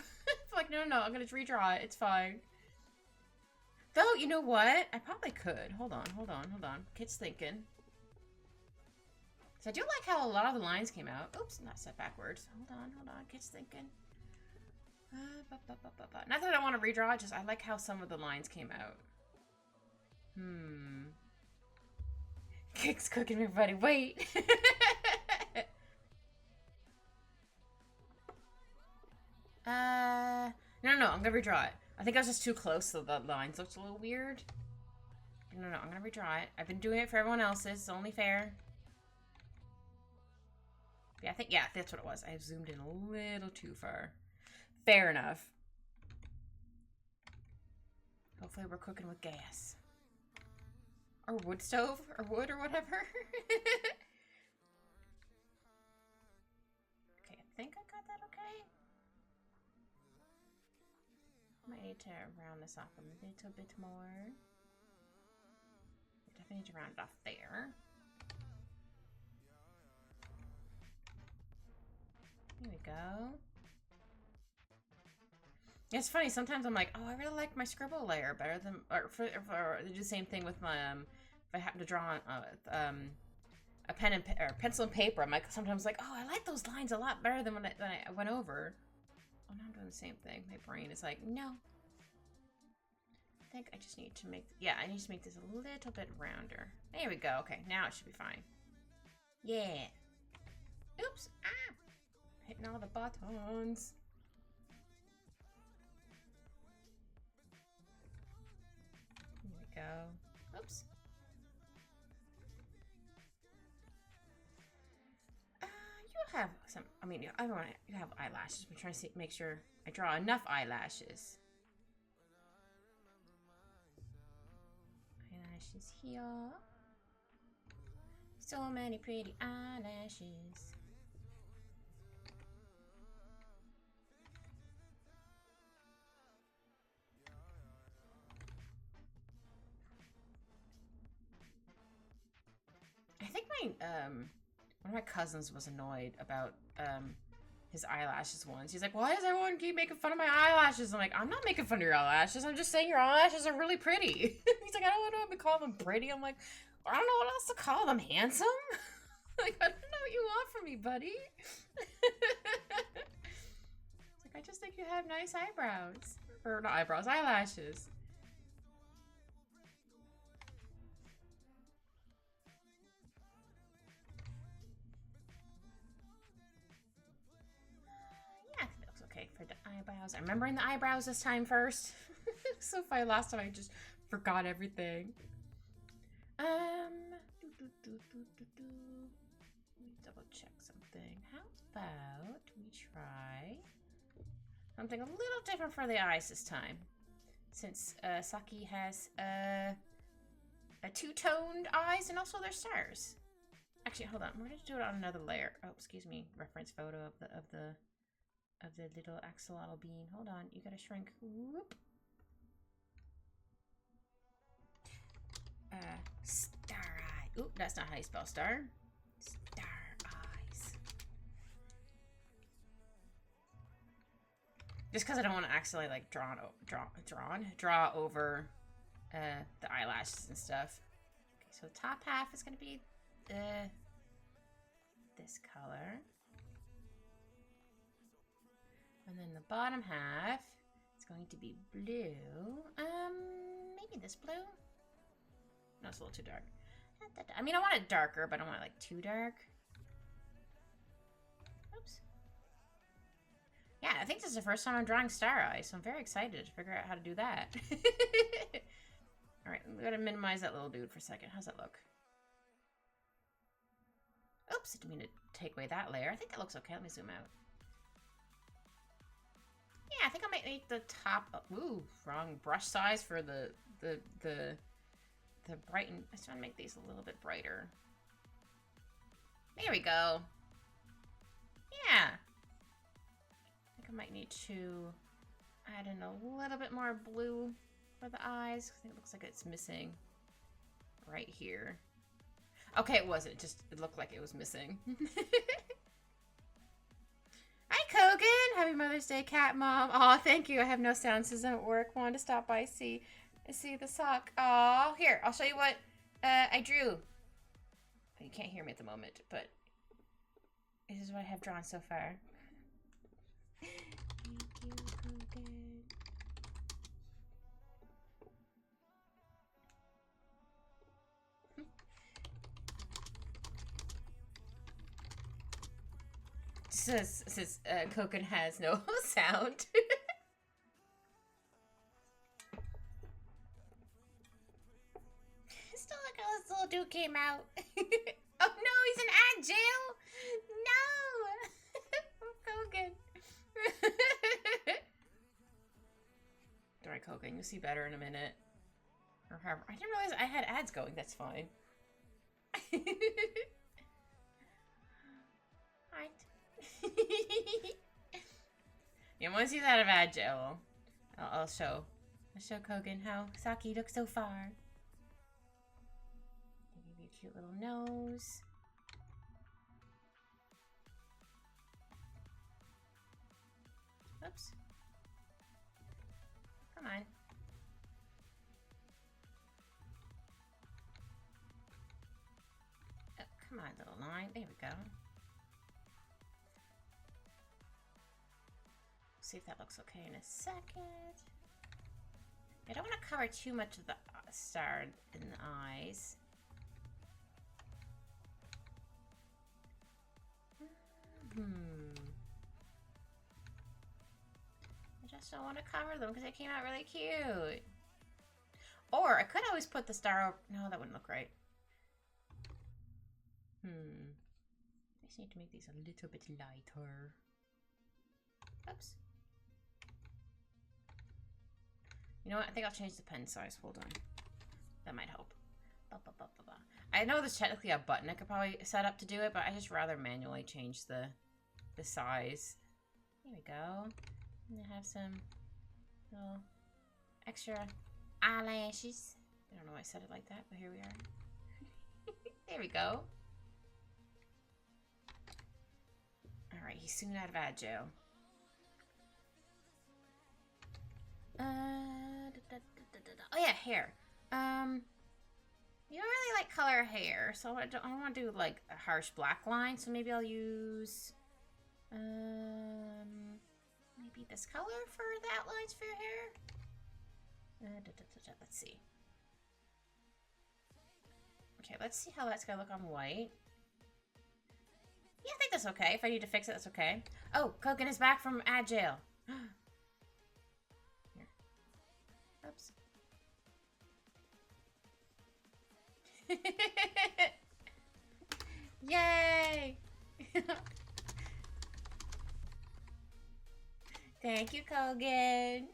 Like, no, I'm gonna redraw it. It's fine. Though, you know what? I probably could. Hold on. Kid's thinking. So I do like how a lot of the lines came out. Oops, not set backwards. Hold on. Kid's thinking. Not that I want to redraw it, just I like how some of the lines came out. Kid's cooking, everybody. Wait. No, I'm gonna redraw it. I think I was just too close, so the lines looked a little weird. No, I'm gonna redraw it. I've been doing it for everyone else's. It's only fair. Yeah, yeah, that's what it was. I zoomed in a little too far. Fair enough. Hopefully we're cooking with gas. Or wood stove, or wood, or whatever. Okay, I think I got that okay. Might need to round this off a little bit more. Definitely need to round it off there. Here we go. Yeah, it's funny. Sometimes I'm like, oh, I really like my scribble layer better than, or do the same thing with my if I happen to draw on a pen and or pencil and paper. I'm like sometimes like, oh, I like those lines a lot better than when I went over. Oh, now I'm doing the same thing. My brain is like, no. I think I just need to make, yeah, I need to make this a little bit rounder. There we go. Okay, now it should be fine. Yeah. Oops. Ah. Hitting all the buttons. Here we go. Oops. You have some, I mean, everyone, you have eyelashes. I'm trying to make sure I draw enough eyelashes. Eyelashes here. So many pretty eyelashes. I think my one of my cousins was annoyed about his eyelashes once. He's like, why does everyone keep making fun of my eyelashes? I'm like, I'm not making fun of your eyelashes. I'm just saying your eyelashes are really pretty. He's like, I don't know if we call them pretty. I'm like, I don't know what else to call them. Handsome? Like, I don't know what you want from me, buddy. It's like, I just think you have nice eyebrows. Or not eyebrows, eyelashes. Yeah, it looks okay for the eyebrows. I'm remembering the eyebrows this time first. So funny, last time I just forgot everything. Let me double check something. How about we try something a little different for the eyes this time? Since Saki has a two-toned eyes and also their stars. Actually, hold on. We're gonna do it on another layer. Oh, excuse me. Reference photo of the little axolotl bean. Hold on. You gotta shrink. Whoop. Star eye. Oop, that's not how you spell star. Star eyes. Just because I don't want to accidentally like draw over the eyelashes and stuff. Okay, so the top half is gonna be this color, and then the bottom half is going to be blue. Maybe this blue. No, it's a little too dark. I mean, I want it darker, but I don't want it like too dark. Oops. Yeah, I think this is the first time I'm drawing star eyes, so I'm very excited to figure out how to do that. Alright, we gotta minimize that little dude for a second. How's that look? Oops, I didn't mean to take away that layer. I think that looks okay. Let me zoom out. Yeah, I think I might make the top... Ooh, wrong brush size for the brighten. I just want to make these a little bit brighter. There we go. Yeah. I think I might need to add in a little bit more blue for the eyes. I think it looks like it's missing right here. Okay, it wasn't. It looked like it was missing. Hi, Kogan. Happy Mother's Day, Cat Mom. Aw, thank you. I have no sound system at work. Wanted to stop by, see the sock. Aw, here. I'll show you what I drew. You can't hear me at the moment, but this is what I have drawn so far. Thank you, Kogan. Says Kogan has no sound. Still look how this little dude came out. Oh no, he's in ad jail. No, Kogan. Alright, Kogan, you'll see better in a minute. Or however, I didn't realize I had ads going. That's fine. Right. Yeah, once he's out of ad jail, I'll show Kogan how Saki looks so far. Give you a cute little nose. Oops. Come on. Oh, come on, little line. There we go. See if that looks okay in a second. I don't want to cover too much of the star in the eyes. I just don't want to cover them because they came out really cute. Or I could always put the star over. No, that wouldn't look right. I just need to make these a little bit lighter. Oops. You know what? I think I'll change the pen size. Hold on. That might help. I know there's technically a button I could probably set up to do it, but I just rather manually change the size. Here we go. And I have some little extra eyelashes. I don't know why I said it like that, but here we are. There we go. Alright, soon out of agile. Oh yeah, hair. You don't really like color hair, so I don't want to do like a harsh black line. So maybe I'll use maybe this color for the outlines for your hair. Let's see. Okay, let's see how that's gonna look on white. Yeah, I think that's okay. If I need to fix it, that's okay. Oh, Kogan is back from agile. Here. Oops. Yay! Thank you, Kogan.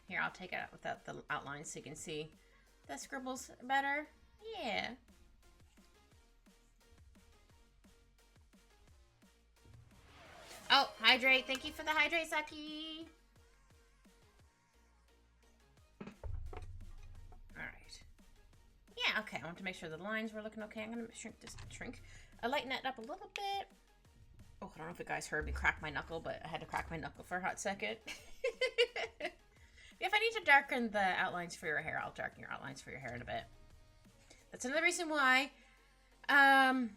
Here, I'll take it out without the outline so you can see the scribbles better. Yeah. Oh, hydrate. Thank you for the hydrate, Saki. Alright. Yeah, okay. I want to make sure the lines were looking okay. I'm going to shrink. I lighten it up a little bit. Oh, I don't know if you guys heard me crack my knuckle, but I had to crack my knuckle for a hot second. If I need to darken the outlines for your hair, I'll darken your outlines for your hair in a bit. That's another reason why I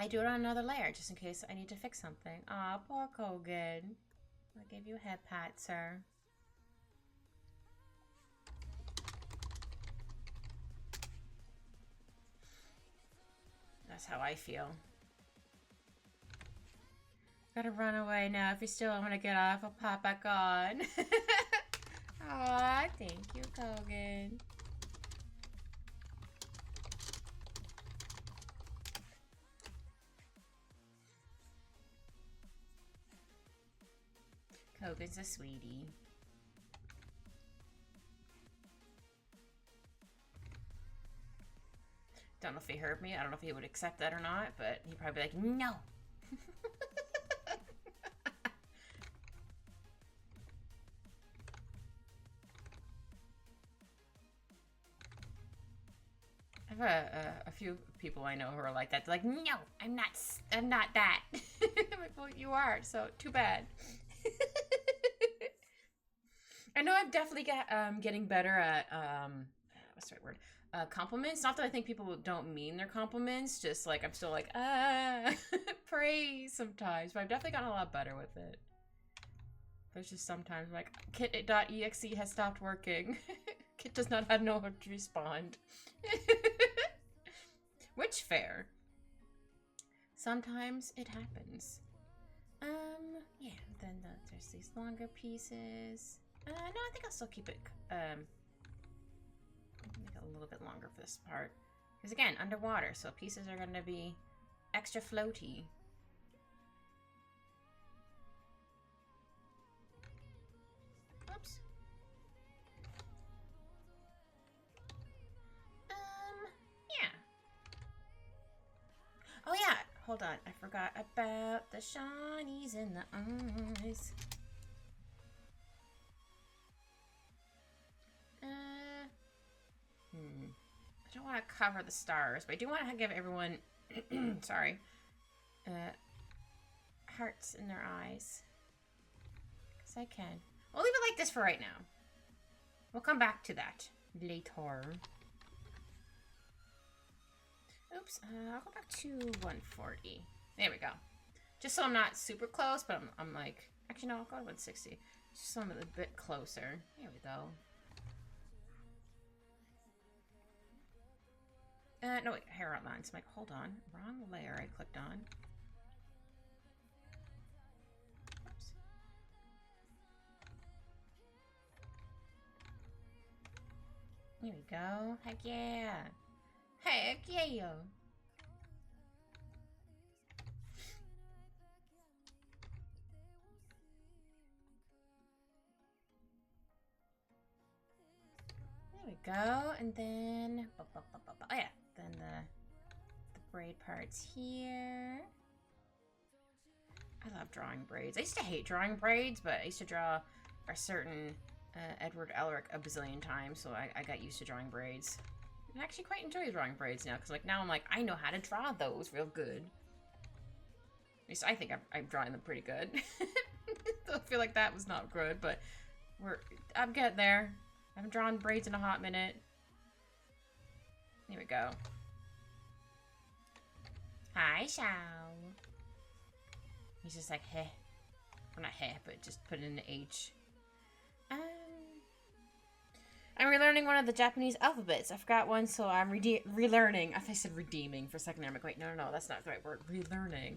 do it on another layer, just in case I need to fix something. Aw, poor Kogan. I'll give you a head pat, sir. That's how I feel. Gotta run away now. If you still want to get off, I'll pop back on. Aw, thank you, Kogan. Kogan's a sweetie. Don't know if he heard me. I don't know if he would accept that or not, but he'd probably be like, no. I have a few people I know who are like that. They're like, no, I'm not that. I'm like, well, you are, so too bad. I know I'm definitely getting better at, what's the right word? Compliments. Not that I think people don't mean their compliments, just like I'm still like, praise sometimes, but I've definitely gotten a lot better with it. There's just sometimes like, kit.exe has stopped working. Kit does not know how to respond. Which, fair. Sometimes it happens. Yeah, then there's these longer pieces. No, I think I'll still keep it, make it a little bit longer for this part. Because again, underwater, so pieces are going to be extra floaty. Oops. Yeah. Oh yeah, hold on. I forgot about the shinies in the eyes. I don't want to cover the stars, but I do want to give everyone, sorry, hearts in their eyes. Because I can. We'll leave it like this for right now. We'll come back to that later. Oops, I'll go back to 140. There we go. Just so I'm not super close, but I'm like, actually no, I'll go to 160. Just so I'm a bit closer. There we go. No, wait, hair outlines. I'm like, hold on. Wrong layer I clicked on. Oops. Here we go. Heck yeah. Heck yeah. There we go. And then, oh yeah. Then the braid parts here. I love drawing braids. I used to hate drawing braids, but I used to draw a certain Edward Elric a bazillion times, so I got used to drawing braids. I actually quite enjoy drawing braids now, because like now I'm like, I know how to draw those real good. At least I think I'm drawing them pretty good. I feel like that was not good, but I'm getting there. I haven't drawn braids in a hot minute. Here we go. Hi, Shao. He's just like, heh. Well, not heh, but just put in an H. I'm relearning one of the Japanese alphabets. I forgot one, so I'm relearning. I thought I said redeeming for a second there. I'm like, wait, no, that's not the right word. Relearning.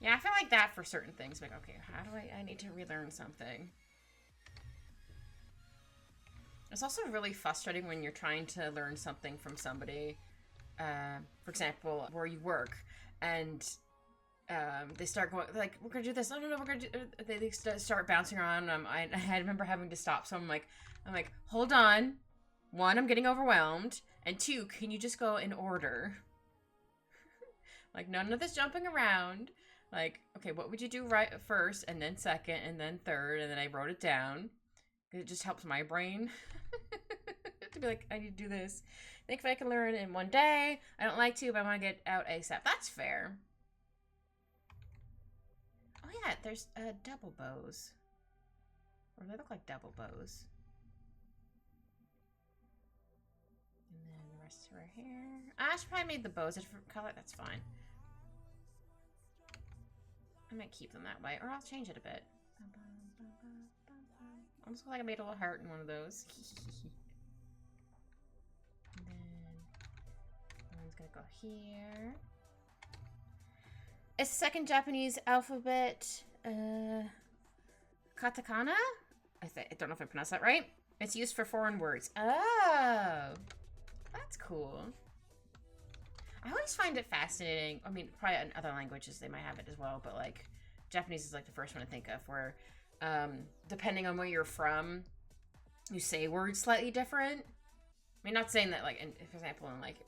Yeah, I feel like that for certain things. Like, okay, how do I need to relearn something? It's also really frustrating when you're trying to learn something from somebody. For example, where you work, and they start going like, we're gonna do this. No, we're gonna do. They start bouncing around. And I remember having to stop. So I'm like, hold on. One, I'm getting overwhelmed, and two, can you just go in order? Like, none of this jumping around. Like, okay, what would you do right first, and then second, and then third, and then I wrote it down. It just helps my brain to be like, I need to do this. I think if I can learn in one day, I don't like to, but I want to get out ASAP. That's fair. Oh yeah, there's double bows. Or they look like double bows. And then the rest of her hair. I should probably made the bows a different color. That's fine. I might keep them that way, or I'll change it a bit. Almost like I made a little heart in one of those. And then one's gonna go here. It's the second Japanese alphabet, katakana? I don't know if I pronounced that right. It's used for foreign words. Oh, that's cool. I always find it fascinating. I mean, probably in other languages they might have it as well, but like Japanese is like the first one to think of where depending on where you're from, you say words slightly different. I mean, not saying that like, for example, in like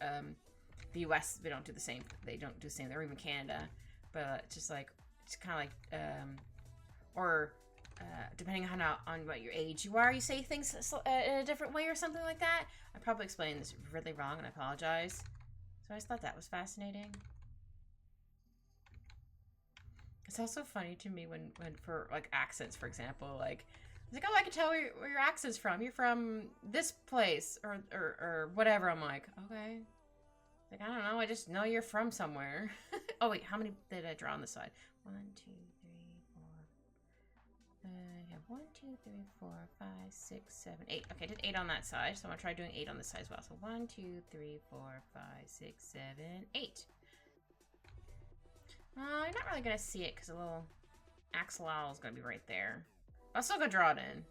the US, they don't do the same. They don't do the same. They're even Canada, but just like it's kind of like or depending on what your age you are, you say things in a different way or something like that. I probably explained this really wrong, and I apologize. So I just thought that was fascinating. It's also funny to me when for like accents, for example, like it's like, oh, I can tell where your accent's from. You're from this place or whatever. I'm like, okay. Like, I don't know. I just know you're from somewhere. Oh wait, how many did I draw on the side? 1, 2, 3, 4. Yeah, 1, 2, 3, 4, 5, 6, 7, 8. Okay, I did 8 on that side, so I'm gonna try doing 8 on this side as well. So 1, 2, 3, 4, 5, 6, 7, 8. You're not really gonna see it because the little axolotl is gonna be right there. I'll still go draw it in.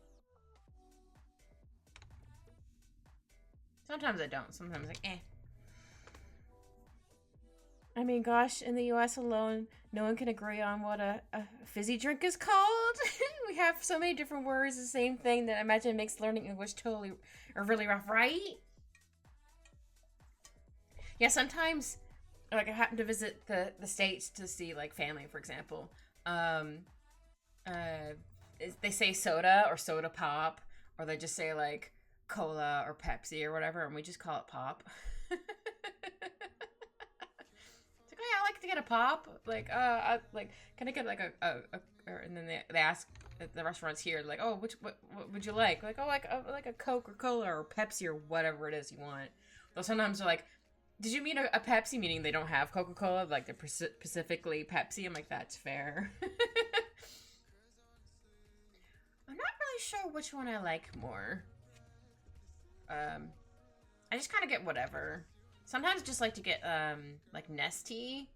Sometimes I don't. Sometimes like, eh. I mean, gosh, in the US alone, no one can agree on what a fizzy drink is called. We have so many different words, the same thing that I imagine makes learning English totally or really rough, right? Yeah, sometimes, like, I happen to visit the States to see, like, family, for example. They say soda or soda pop, or they just say, like, cola or Pepsi or whatever, and we just call it pop. Oh yeah, I like to get a pop. Like, can I get like and then they ask at the restaurants here, like, oh, what would you like? Like, oh, like a Coke or Cola or Pepsi or whatever it is you want. Though sometimes they're like, did you mean a Pepsi? Meaning they don't have Coca-Cola, like they're specifically Pepsi. I'm like, that's fair. I'm not really sure which one I like more. I just kind of get whatever. Sometimes just like to get, like Nestea.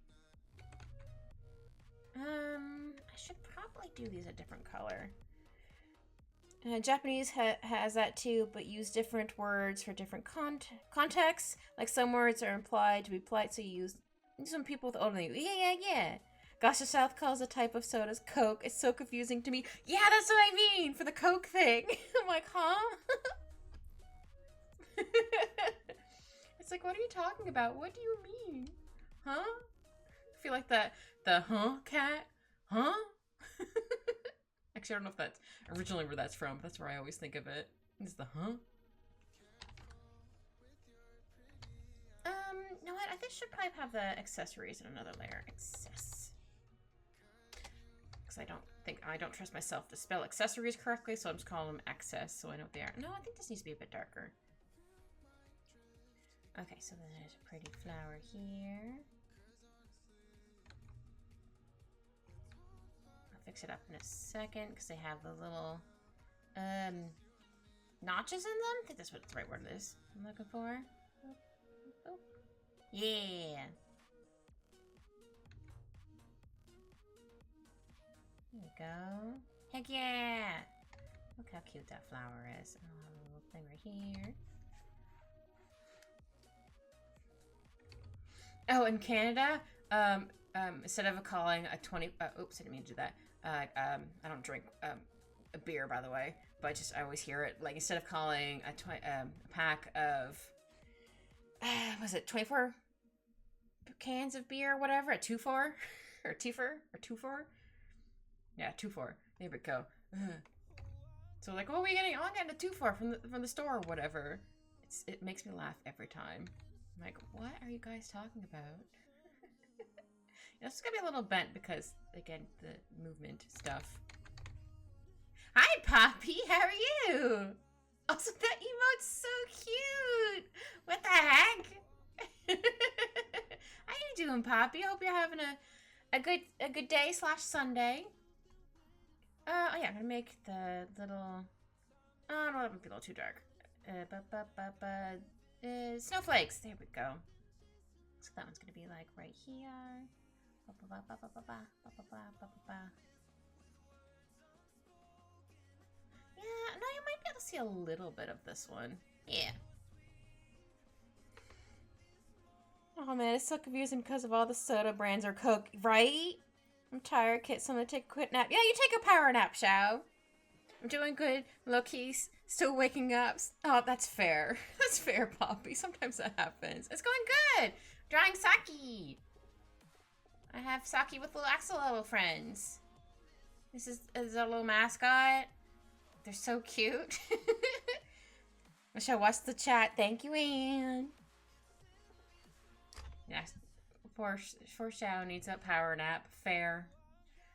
I should probably do these a different color. Japanese has that too, but use different words for different contexts. Like some words are implied to be polite, so you use some people with older than you. Yeah. Gosh, the South calls a type of sodas Coke. It's so confusing to me. Yeah, that's what I mean for the Coke thing. I'm like, huh? It's like, what are you talking about? What do you mean? Huh? I feel like the huh cat? Huh? Actually, I don't know if that's originally where that's from. That's where I always think of it. It's the huh? You know what? I think I should probably have the accessories in another layer. Access. Because I don't trust myself to spell accessories correctly, so I'm just calling them access so I know what they are. No, I think this needs to be a bit darker. Okay, so then there's a pretty flower here. I'll fix it up in a second because they have the little notches in them. I think that's what the right word is I'm looking for. Oh. Yeah. There we go. Heck yeah! Look how cute that flower is. And I'll have a little thing right here. Oh, in Canada, instead of calling a 20, oops, I didn't mean to do that. I don't drink a beer, by the way, but I always hear it. Like, instead of calling a pack of, was it 24 cans of beer or whatever, a 2-4 or a 2-4? Yeah, 2-4. There we go. So like, what are we getting? Oh, I'm getting a 2-4 from the store or whatever. It makes me laugh every time. I'm like, what are you guys talking about? It's gonna be a little bent because, again, the movement stuff. Hi, Poppy! How are you? Also, that emote's so cute! What the heck? How you doing, Poppy? I hope you're having a good day / Sunday. Oh yeah, I'm gonna make the little... Oh, no, that might be a little too dark. Snowflakes. There we go. So that one's gonna be like right here. Yeah, no, you might be able to see a little bit of this one. Yeah. Oh man, it's so confusing because of all the soda brands or Coke, right? I'm tired, Kit, so I'm gonna take a quick nap. Yeah, you take a power nap, Shao. I'm doing good. Low-key, still waking up. Oh, that's fair. That's fair, Poppy. Sometimes that happens. It's going good. Drawing sake. I have sake with little axolotl friends. This is a little mascot. They're so cute. Michelle, watch the chat. Thank you, Anne. Yes. For Shao needs a power nap. Fair.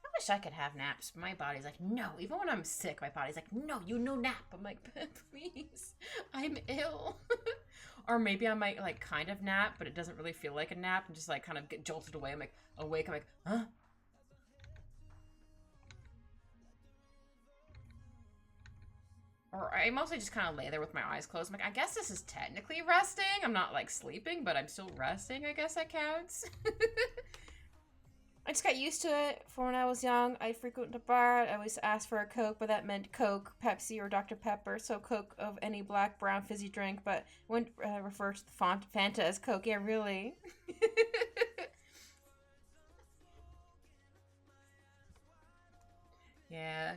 I wish I could have naps. My body's like, no. Even when I'm sick, my body's like, no, you no nap. I'm like, please. I'm ill. Or maybe I might, like, kind of nap, but it doesn't really feel like a nap. And just, like, kind of get jolted away. I'm like, awake. I'm like, huh? Or I mostly just kind of lay there with my eyes closed. I'm like, I guess this is technically resting. I'm not, like, sleeping, but I'm still resting. I guess that counts. I just got used to it. For when I was young, I'd frequent the bar. I always asked for a Coke, but that meant Coke, Pepsi, or Dr. Pepper. So Coke of any black, brown, fizzy drink, but wouldn't refer to the Fanta as Coke. Yeah, really? Yeah.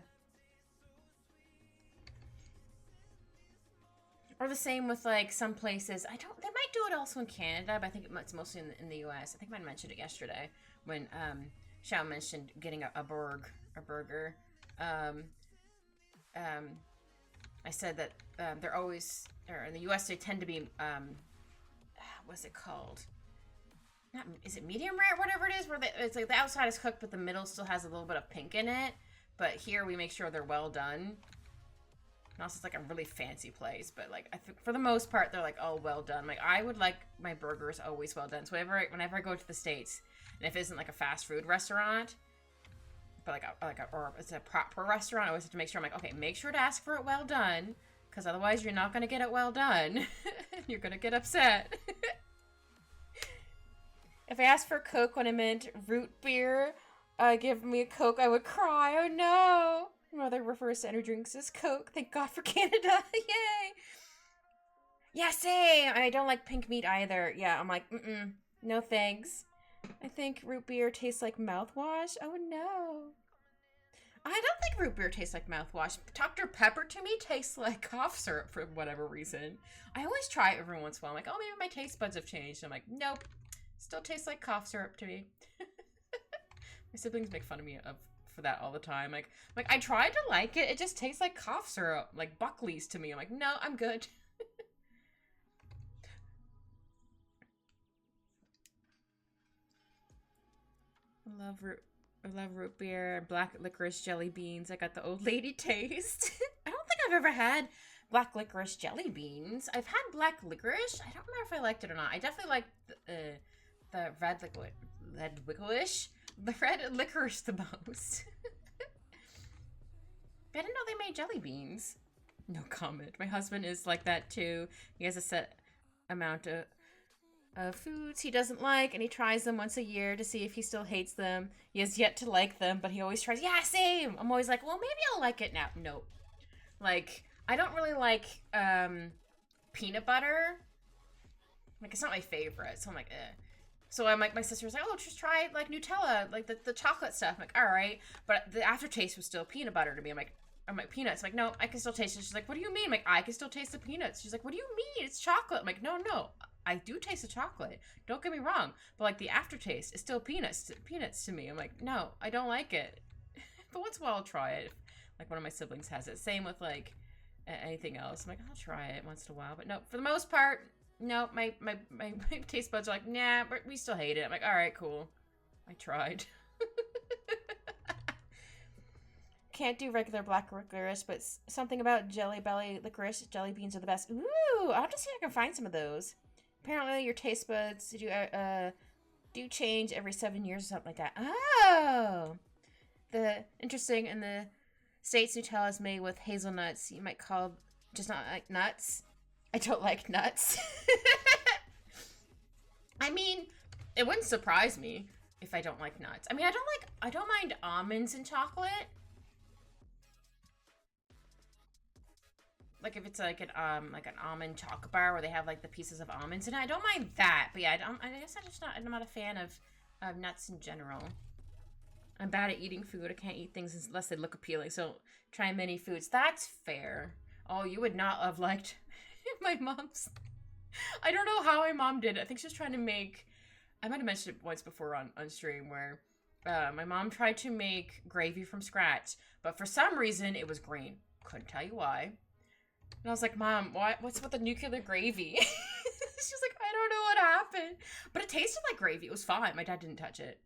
Or the same with, like, some places. They might do it also in Canada, but I think it's mostly in the US. I think I mentioned it yesterday when Xiao mentioned getting a burger. I said that they're always, or in the US, they tend to be, what's it called? Is it medium rare, whatever it is, where it's like the outside is cooked, but the middle still has a little bit of pink in it. But here we make sure they're well done. Also, it's like a really fancy place, but like I think for the most part they're like, oh, well done. Like I would like my burgers always well done. So whenever I go to the States, and if it isn't like a fast food restaurant, but or it's a proper restaurant, I always have to make sure I'm like, okay, make sure to ask for it well done, because otherwise you're not gonna get it well done. You're gonna get upset. If I asked for Coke when I meant root beer, give me a Coke, I would cry. Oh no. My mother refers to energy drinks as Coke. Thank God for Canada. Yay! Yeah, same! I don't like pink meat either. Yeah, I'm like, no thanks. I think root beer tastes like mouthwash. Oh no. I don't think root beer tastes like mouthwash. Dr. Pepper to me tastes like cough syrup for whatever reason. I always try it every once in a while. I'm like, oh, maybe my taste buds have changed. I'm like, nope. Still tastes like cough syrup to me. My siblings make fun of me for that all the time. Like I tried to like it. It just tastes like cough syrup, like Buckley's to me. I'm like, no, I'm good. I love root beer, black licorice jelly beans. I got the old lady taste. I don't think I've ever had black licorice jelly beans. I've had black licorice. I don't remember if I liked it or not. I definitely liked the red licorice the most. But I didn't know they made jelly beans. No comment. My husband is like that too. He has a set amount of foods he doesn't like, and he tries them once a year to see if he still hates them. He has yet to like them, but he always tries. Yeah, same. I'm always like, well, maybe I'll like it now. Nope. Like, I don't really like peanut butter. Like, it's not my favorite, so I'm like, eh. So I'm like, my sister was like, oh, just try like Nutella, like the chocolate stuff. I'm like, all right, but the aftertaste was still peanut butter to me. I'm like peanuts. I'm like, no, I can still taste it. She's like, what do you mean? I'm like, I can still taste the peanuts. She's like, what do you mean? It's chocolate. I'm like, no, I do taste the chocolate. Don't get me wrong, but like the aftertaste is still peanuts to me. I'm like, no, I don't like it. But once in a while I'll try it. Like one of my siblings has it. Same with like anything else. I'm like, I'll try it once in a while, but no, for the most part, no. My taste buds are like, nah, but we still hate it. I'm like, all right, cool. I tried. Can't do regular black licorice, but something about jelly belly licorice jelly beans are the best. Ooh, I'll have to see if I can find some of those. Apparently, your taste buds do change every 7 years or something like that. Oh, interesting. In the States, Nutella is made with hazelnuts. You might call just not like nuts. I don't like nuts. I mean, it wouldn't surprise me if I don't like nuts. I mean, I don't mind almonds in chocolate. Like if it's like an almond chocolate bar where they have like the pieces of almonds in it, I don't mind that. But yeah, I guess I'm not a fan of nuts in general. I'm bad at eating food. I can't eat things unless they look appealing. So try many foods. That's fair. Oh, you would not have liked my mom's. I don't know how my mom did it. I think she was trying to make. I might have mentioned it once before on stream where my mom tried to make gravy from scratch, but for some reason it was green. Couldn't tell you why. And I was like, Mom, what's with the nuclear gravy? She's like, I don't know what happened. But it tasted like gravy. It was fine. My dad didn't touch it.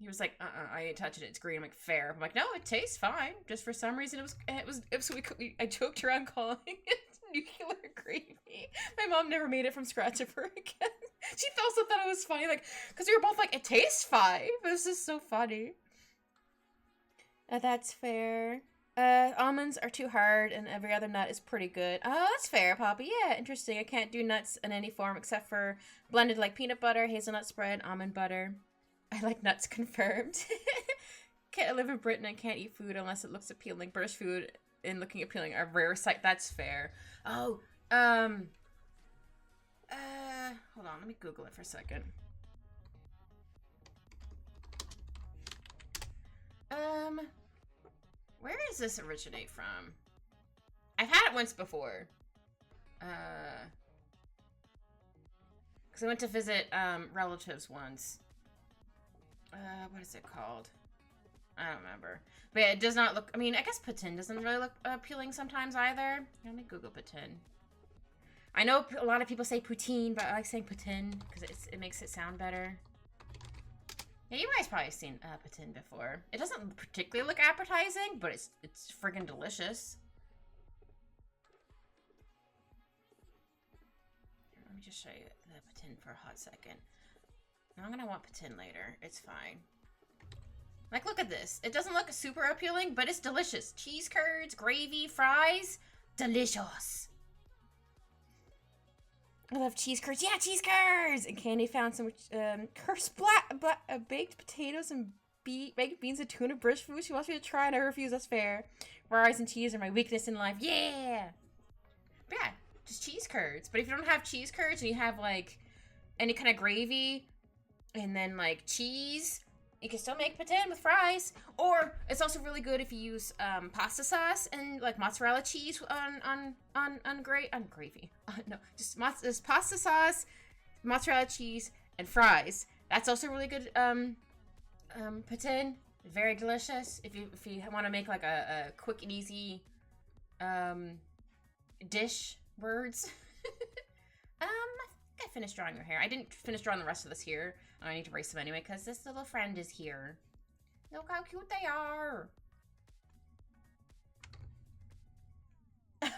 He was like, I ain't touching it. It's green. I'm like, fair. I'm like, no, it tastes fine. Just for some reason, I joked around calling it nuclear gravy. My mom never made it from scratch ever again. She also thought it was funny, like, because we were both like, it tastes fine. This is so funny. That's fair. Almonds are too hard, and every other nut is pretty good. Oh, that's fair, Poppy. Yeah, interesting. I can't do nuts in any form except for blended like peanut butter, hazelnut spread, almond butter. I like nuts confirmed. I live in Britain. I can't eat food unless it looks appealing. British food and looking appealing are rare sight. That's fair. Oh, hold on. Let me Google it for a second. Where does this originate from? I've had it once before. Because I went to visit relatives once. What is it called? I don't remember. But yeah, it does not look... I mean, I guess patin doesn't really look appealing sometimes either. Let me Google patin. I know a lot of people say poutine, but I like saying patin because it makes it sound better. Yeah, you guys probably seen patin before. It doesn't particularly look appetizing, but it's friggin' delicious. Here, let me just show you the patin for a hot second. Now I'm gonna want patin later. It's fine. Like, look at this. It doesn't look super appealing, but it's delicious. Cheese curds, gravy, fries. Delicious. I love cheese curds. Yeah, cheese curds! And Candy found some cursed baked potatoes and baked beans and tuna British food. She wants me to try and I refuse. That's fair. Fries and cheese are my weakness in life. Yeah! But yeah, just cheese curds. But if you don't have cheese curds and you have, like, any kind of gravy and then, like, cheese... You can still make patin with fries, or it's also really good if you use pasta sauce and like mozzarella cheese on gravy. No, just pasta sauce, mozzarella cheese, and fries. That's also really good patin. Very delicious. If you want to make like a quick and easy dish. Words. I think I finish drawing your hair. I didn't finish drawing the rest of this here. I need to erase them anyway, because this little friend is here. Look how cute they are.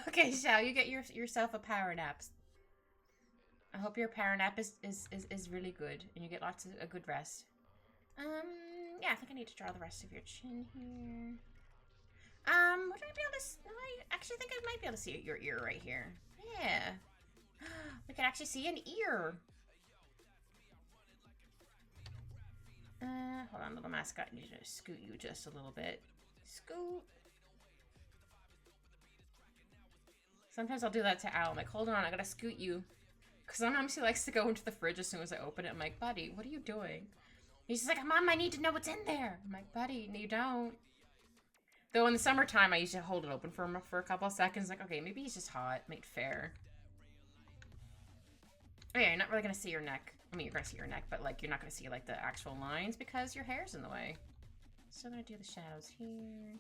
Okay, Shao, you get yourself a power nap. I hope your power nap is really good, and you get lots of a good rest. Yeah, I think I need to draw the rest of your chin here. Would I be able to... No, I actually think I might be able to see your ear right here. Yeah. We can actually see an ear. Hold on, little mascot. I need to scoot you just a little bit. Scoot. Sometimes I'll do that to Al. I'm like, hold on, I gotta scoot you. Because sometimes he likes to go into the fridge as soon as I open it. I'm like, buddy, what are you doing? He's just like, Mom, I need to know what's in there. I'm like, buddy, no, you don't. Though in the summertime, I used to hold it open for him for a couple of seconds. Like, okay, maybe he's just hot. Make it fair. Oh yeah, you're not really gonna see your neck. I mean, you're gonna see your neck, but like, you're not gonna see like the actual lines because your hair's in the way. So I'm gonna do the shadows here.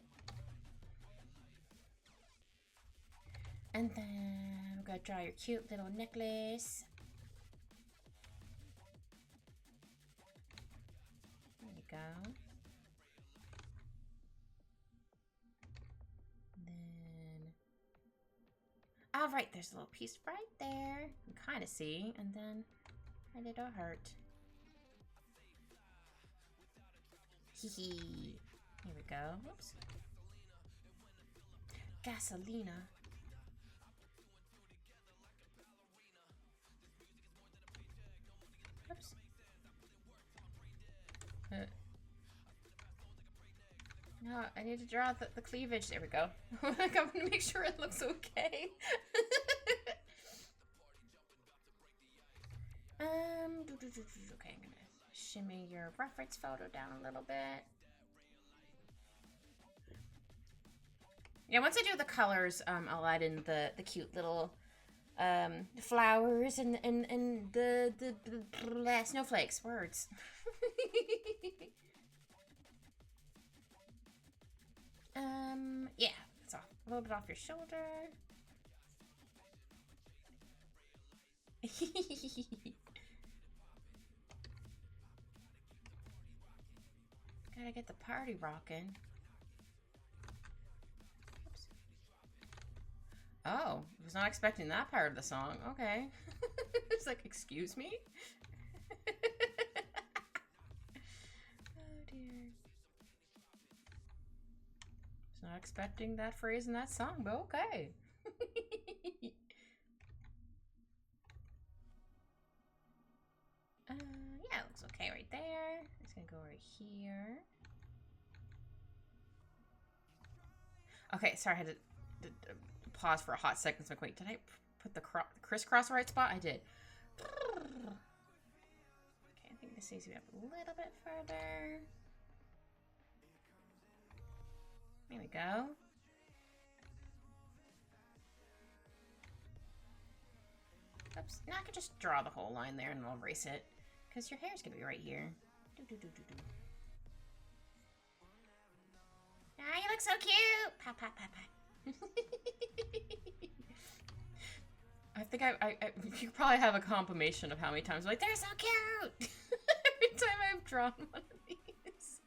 And then we're gonna draw your cute little necklace. There you go. Then, all right, there's a little piece right there. You can kind of see, and then a little heart. Hee hee. Here we go. Whoops. Gasolina. Oops. No, I need to draw the cleavage. There we go. I'm gonna make sure it looks okay. Okay, I'm gonna shimmy your reference photo down a little bit. Yeah, once I do the colors, I'll add in the cute little flowers and the snowflakes. Words. Yeah, it's off a little bit off your shoulder. Gotta get the party rocking. Oops. Oh, I was not expecting that part of the song. Okay. It's like, excuse me? Oh dear. Was not expecting that phrase in that song, but okay. Yeah, it looks okay right there. It's gonna go right here. Okay, sorry, I had to pause for a hot second. So, like, wait, did I put the crisscross right spot? I did. Okay, I think this needs to be up a little bit further. There we go. Oops. Now I can just draw the whole line there and I'll erase it. Because your hair's gonna be right here. Ah, you look so cute! Pat, pat, pat, pat. I think you probably have a compilation of how many times I'm like, they're so cute! Every time I've drawn one of these.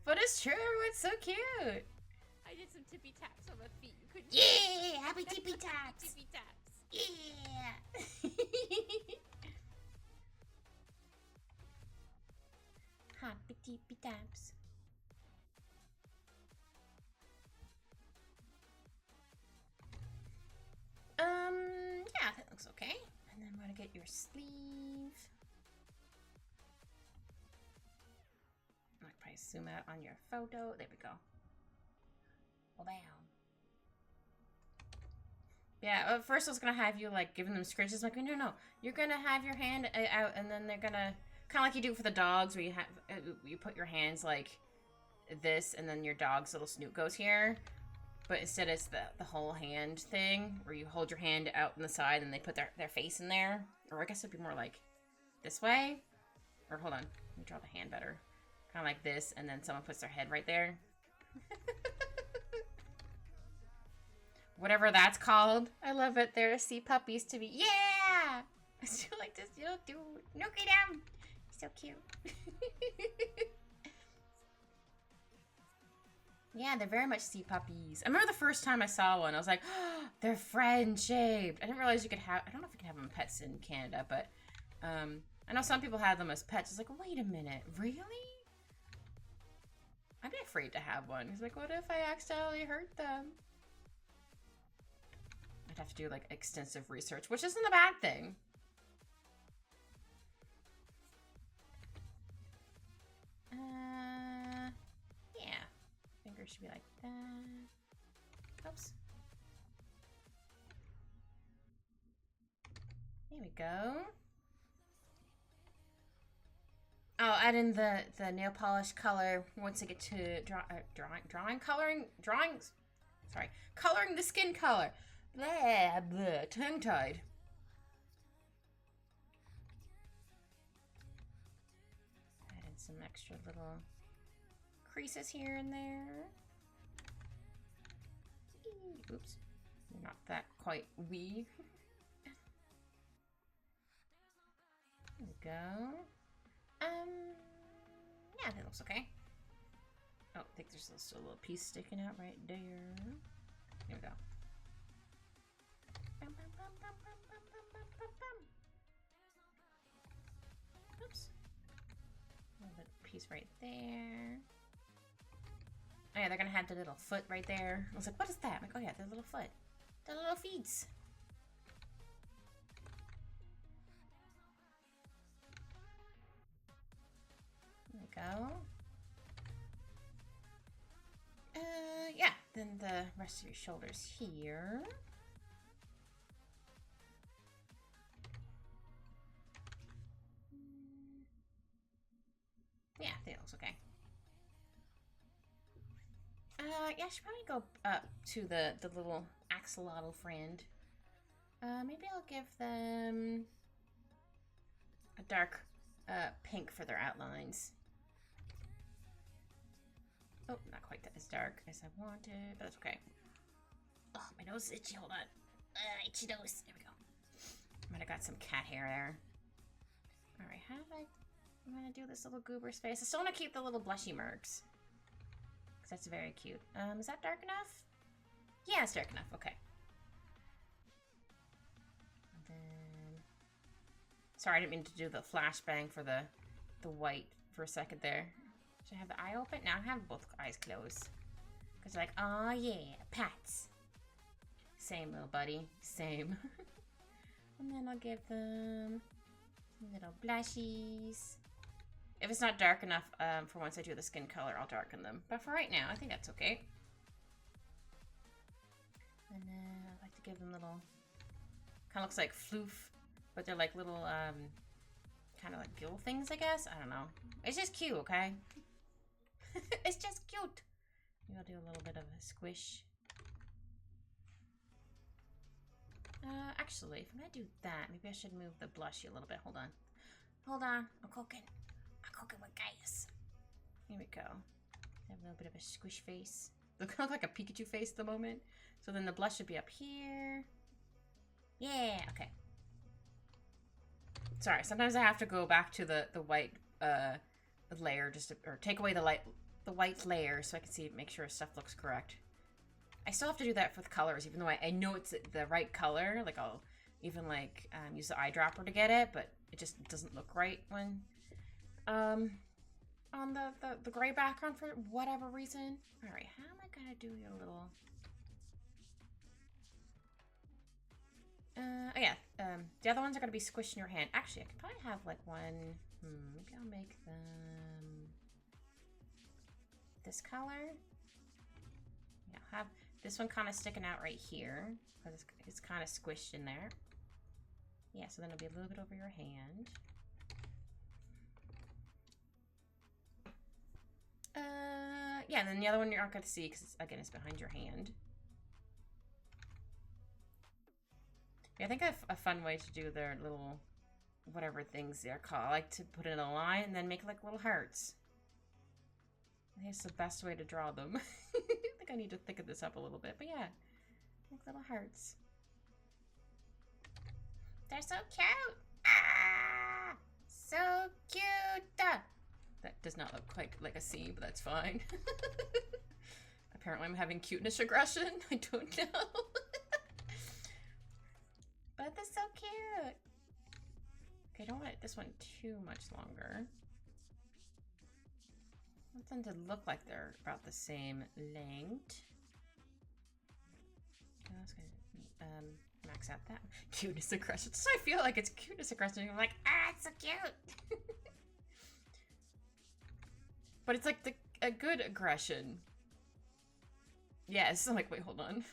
But it's true, everyone's so cute! I did some tippy taps on my feet. You couldn't. Yeah! Happy tippy taps! Tippy taps. Yeah! Happy tippy taps. Yeah, that looks okay. And then I'm gonna get your sleeve. I can probably zoom out on your photo. There we go. Well, bam. Yeah, at first I was gonna have you like giving them scratches. Like, no, you're gonna have your hand out, and then they're gonna kind of like you do for the dogs, where you have you put your hands like this, and then your dog's little snoot goes here. But instead, it's the whole hand thing, where you hold your hand out on the side, and they put their face in there. Or I guess it'd be more like this way. Or hold on, let me draw the hand better. Kind of like this, and then someone puts their head right there. Whatever that's called. I love it. There to see puppies to be. Yeah! I still like this little dude. Look at him. He's so cute. Yeah, they're very much sea puppies. I remember the first time I saw one, I was like, oh, they're friend-shaped. I didn't realize you could have, I don't know if you can have them pets in Canada, but I know some people have them as pets. It's like, wait a minute, really? I'd be afraid to have one. He's like, what if I accidentally hurt them? I'd have to do like extensive research, which isn't a bad thing. Yeah. Fingers should be like that. Oops. There we go. Oh, add in the nail polish color once I get to coloring the skin color. Blah, blah, tongue-tied. Add in some extra little creases here and there. Oops, not that quite wee. There we go. Yeah, that looks okay. Oh, I think there's still a little piece sticking out right there. Here we go. Oops. A little bit piece right there. Oh yeah, they're gonna have the little foot right there. I was like, what is that? I'm like, oh yeah, the little foot. The little feet. There we go. Yeah, then the rest of your shoulders here. Yeah, I think it looks okay. Yeah, I should probably go up to the little axolotl friend. Maybe I'll give them a dark pink for their outlines. Oh, not quite as dark as I wanted, but that's okay. Oh, my nose is itchy. Hold on. Itchy nose. There we go. Might have got some cat hair there. Alright, how do I'm gonna do this little goober space. I still want to keep the little blushy marks. Because that's very cute. Is that dark enough? Yeah, it's dark enough. Okay. And then... Sorry, I didn't mean to do the flashbang for the white for a second there. Should I have the eye open? Now I have both eyes closed. Because like, oh yeah, pats. Same, little buddy. Same. And then I'll give them little blushies. If it's not dark enough for once I do the skin color, I'll darken them. But for right now, I think that's okay. And then I like to give them little, kind of looks like floof, but they're like little, kind of like gill things, I guess. I don't know. It's just cute, okay? It's just cute. Maybe I'll do a little bit of a squish. Actually, if I'm gonna do that, maybe I should move the blushy a little bit. Hold on. Hold on. I'm cooking. I'm cooking with gas. Here we go. Have a little bit of a squish face. Look like a Pikachu face at the moment. So then the blush should be up here. Yeah, okay. Sorry, sometimes I have to go back to the white layer just to, or take away the white layer so I can see, make sure stuff looks correct. I still have to do that for the colors, even though I know it's the right color. Like I'll even like use the eyedropper to get it, but it just doesn't look right when on the gray background for whatever reason. All right, how am I gonna do your little? Oh yeah, the other ones are gonna be squished in your hand. Actually, I could probably have like one. Maybe I'll make them this color. Yeah, I'll have this one kind of sticking out right here because it's kind of squished in there. Yeah, so then it'll be a little bit over your hand. Yeah, and then the other one you're not going to see because, again, it's behind your hand. Yeah, I think a fun way to do their little, whatever things they're called, I like to put in a line and then make like little hearts. I think it's the best way to draw them. I think I need to thicken this up a little bit, but yeah, like little hearts. They're so cute. Ah, so cute. That does not look quite like a C, but that's fine. Apparently I'm having cuteness aggression. I don't know. But they're so cute. Okay, I don't want this one too much longer. I want them to look like they're about the same length. Okay, that's gonna max out that cuteness aggression. So I feel like it's cuteness aggression. I'm like, ah, it's so cute. But it's like a good aggression. Yes, I'm like, wait, hold on.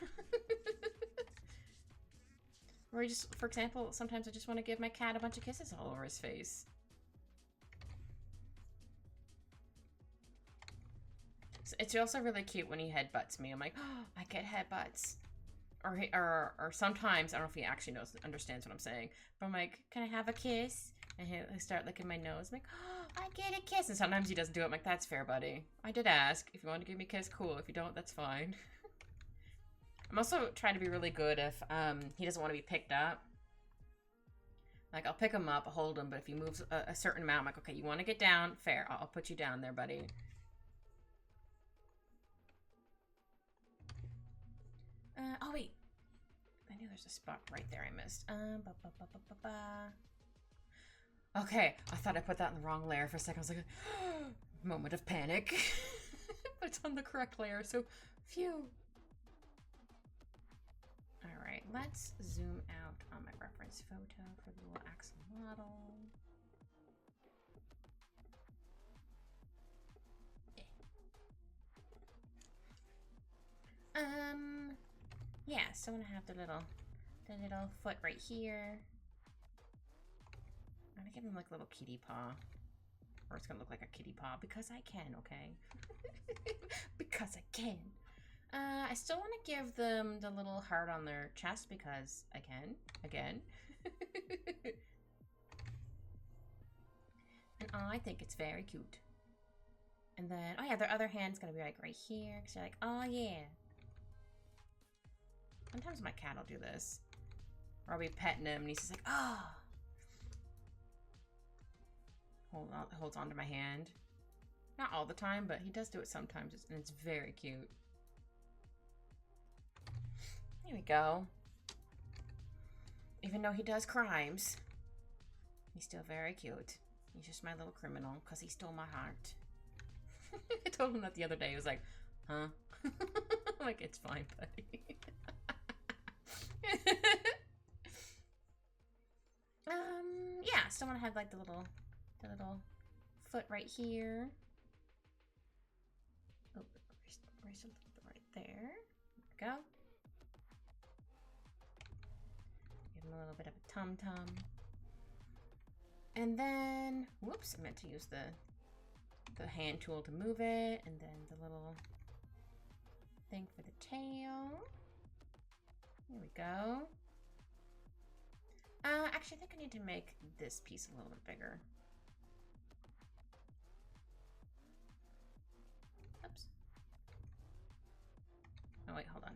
Or I just, for example, sometimes I just want to give my cat a bunch of kisses all over his face. It's also really cute when he headbutts me. I'm like, oh, I get headbutts. Or sometimes, I don't know if he actually understands what I'm saying, but I'm like, can I have a kiss? And he'll start licking my nose. I'm like, oh, I get a kiss. And sometimes he doesn't do it. I'm like, that's fair, buddy. I did ask. If you want to give me a kiss, cool. If you don't, that's fine. I'm also trying to be really good if he doesn't want to be picked up. Like, I'll pick him up, I'll hold him, but if he moves a certain amount, I'm like, okay, you want to get down? Fair. I'll put you down there, buddy. Oh, wait. I knew there's a spot right there I missed. Okay, I thought I put that in the wrong layer for a second. I was like, moment of panic. But it's on the correct layer, so phew. Alright, let's zoom out on my reference photo for the little axle model. Yeah, so I'm gonna have the little foot right here. I'm gonna give him like a little kitty paw. Or it's gonna look like a kitty paw because I can, okay? Because I can. I still want to give them the little heart on their chest because I can. Again. And I think it's very cute. And then, oh yeah, their other hand's gonna be like right here. Because you're like, oh yeah. Sometimes my cat will do this. Or I'll be petting him and he's just like, oh. Holds on to my hand. Not all the time, but he does do it sometimes. And it's very cute. There we go. Even though he does crimes, he's still very cute. He's just my little criminal because he stole my heart. I told him that the other day. He was like, huh? I'm like, it's fine, buddy. Yeah, still want to have like the little foot right here. Oh, where's the right there? There we go. Give him a little bit of a tum-tum. And then, whoops, I meant to use the hand tool to move it, and then the little thing for the tail. There we go. Actually, I think I need to make this piece a little bit bigger. Oops. Oh, wait, hold on.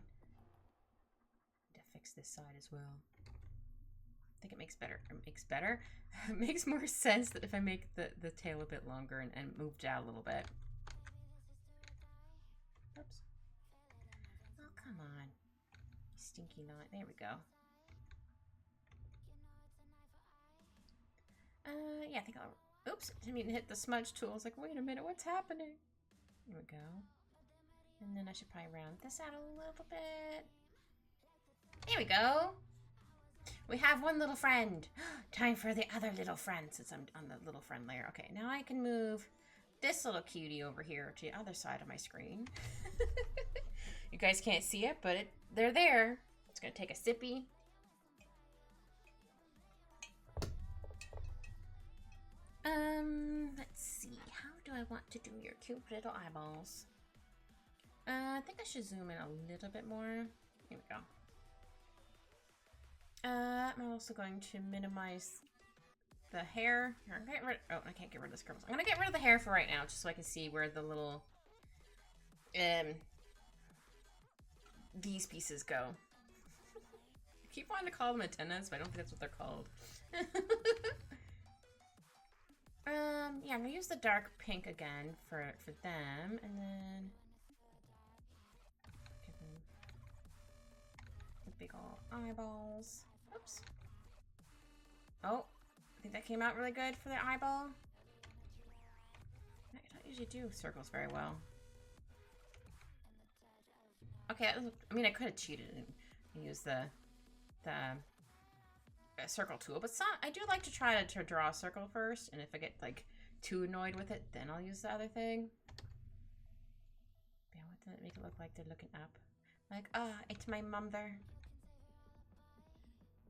Need to fix this side as well. I think it makes better. It makes more sense that if I make the tail a bit longer and moved out a little bit. Oops. Oh, come on. Stinky knot. There we go. Yeah, I think I'll... Oops, didn't mean to hit the smudge tool. I was like, wait a minute, what's happening? There we go. And then I should probably round this out a little bit. There we go. We have one little friend. Time for the other little friend since I'm on the little friend layer. Okay, now I can move this little cutie over here to the other side of my screen. You guys can't see it, but they're there. It's gonna take a sippy. Let's see. How do I want to do your cute little eyeballs? I think I should zoom in a little bit more. Here we go. I'm also going to minimize the hair. Here, I'm getting rid oh, I can't get rid of the scribbles. I'm gonna get rid of the hair for right now, just so I can see where the little these pieces go. keep wanting to call them antennas, but I don't think that's what they're called. Yeah, I'm gonna use the dark pink again for them, and then give them the big ol' eyeballs. Oops. Oh, I think that came out really good for the eyeball. I don't usually do circles very well. Okay, I mean, I could have cheated and used the circle tool, but I do like to try to draw a circle first, and if I get like too annoyed with it, then I'll use the other thing. Yeah, what to make it look like they're looking up, like, ah, oh, it's my mother.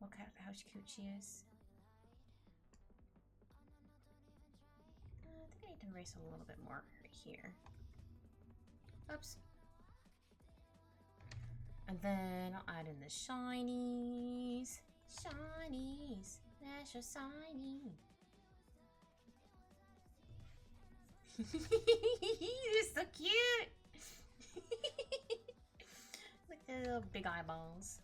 Look at how cute she is. I think I need to erase a little bit more right here. Oops. And then I'll add in the shinies. Shinies. That's your shiny. You're so cute. Look at the little big eyeballs.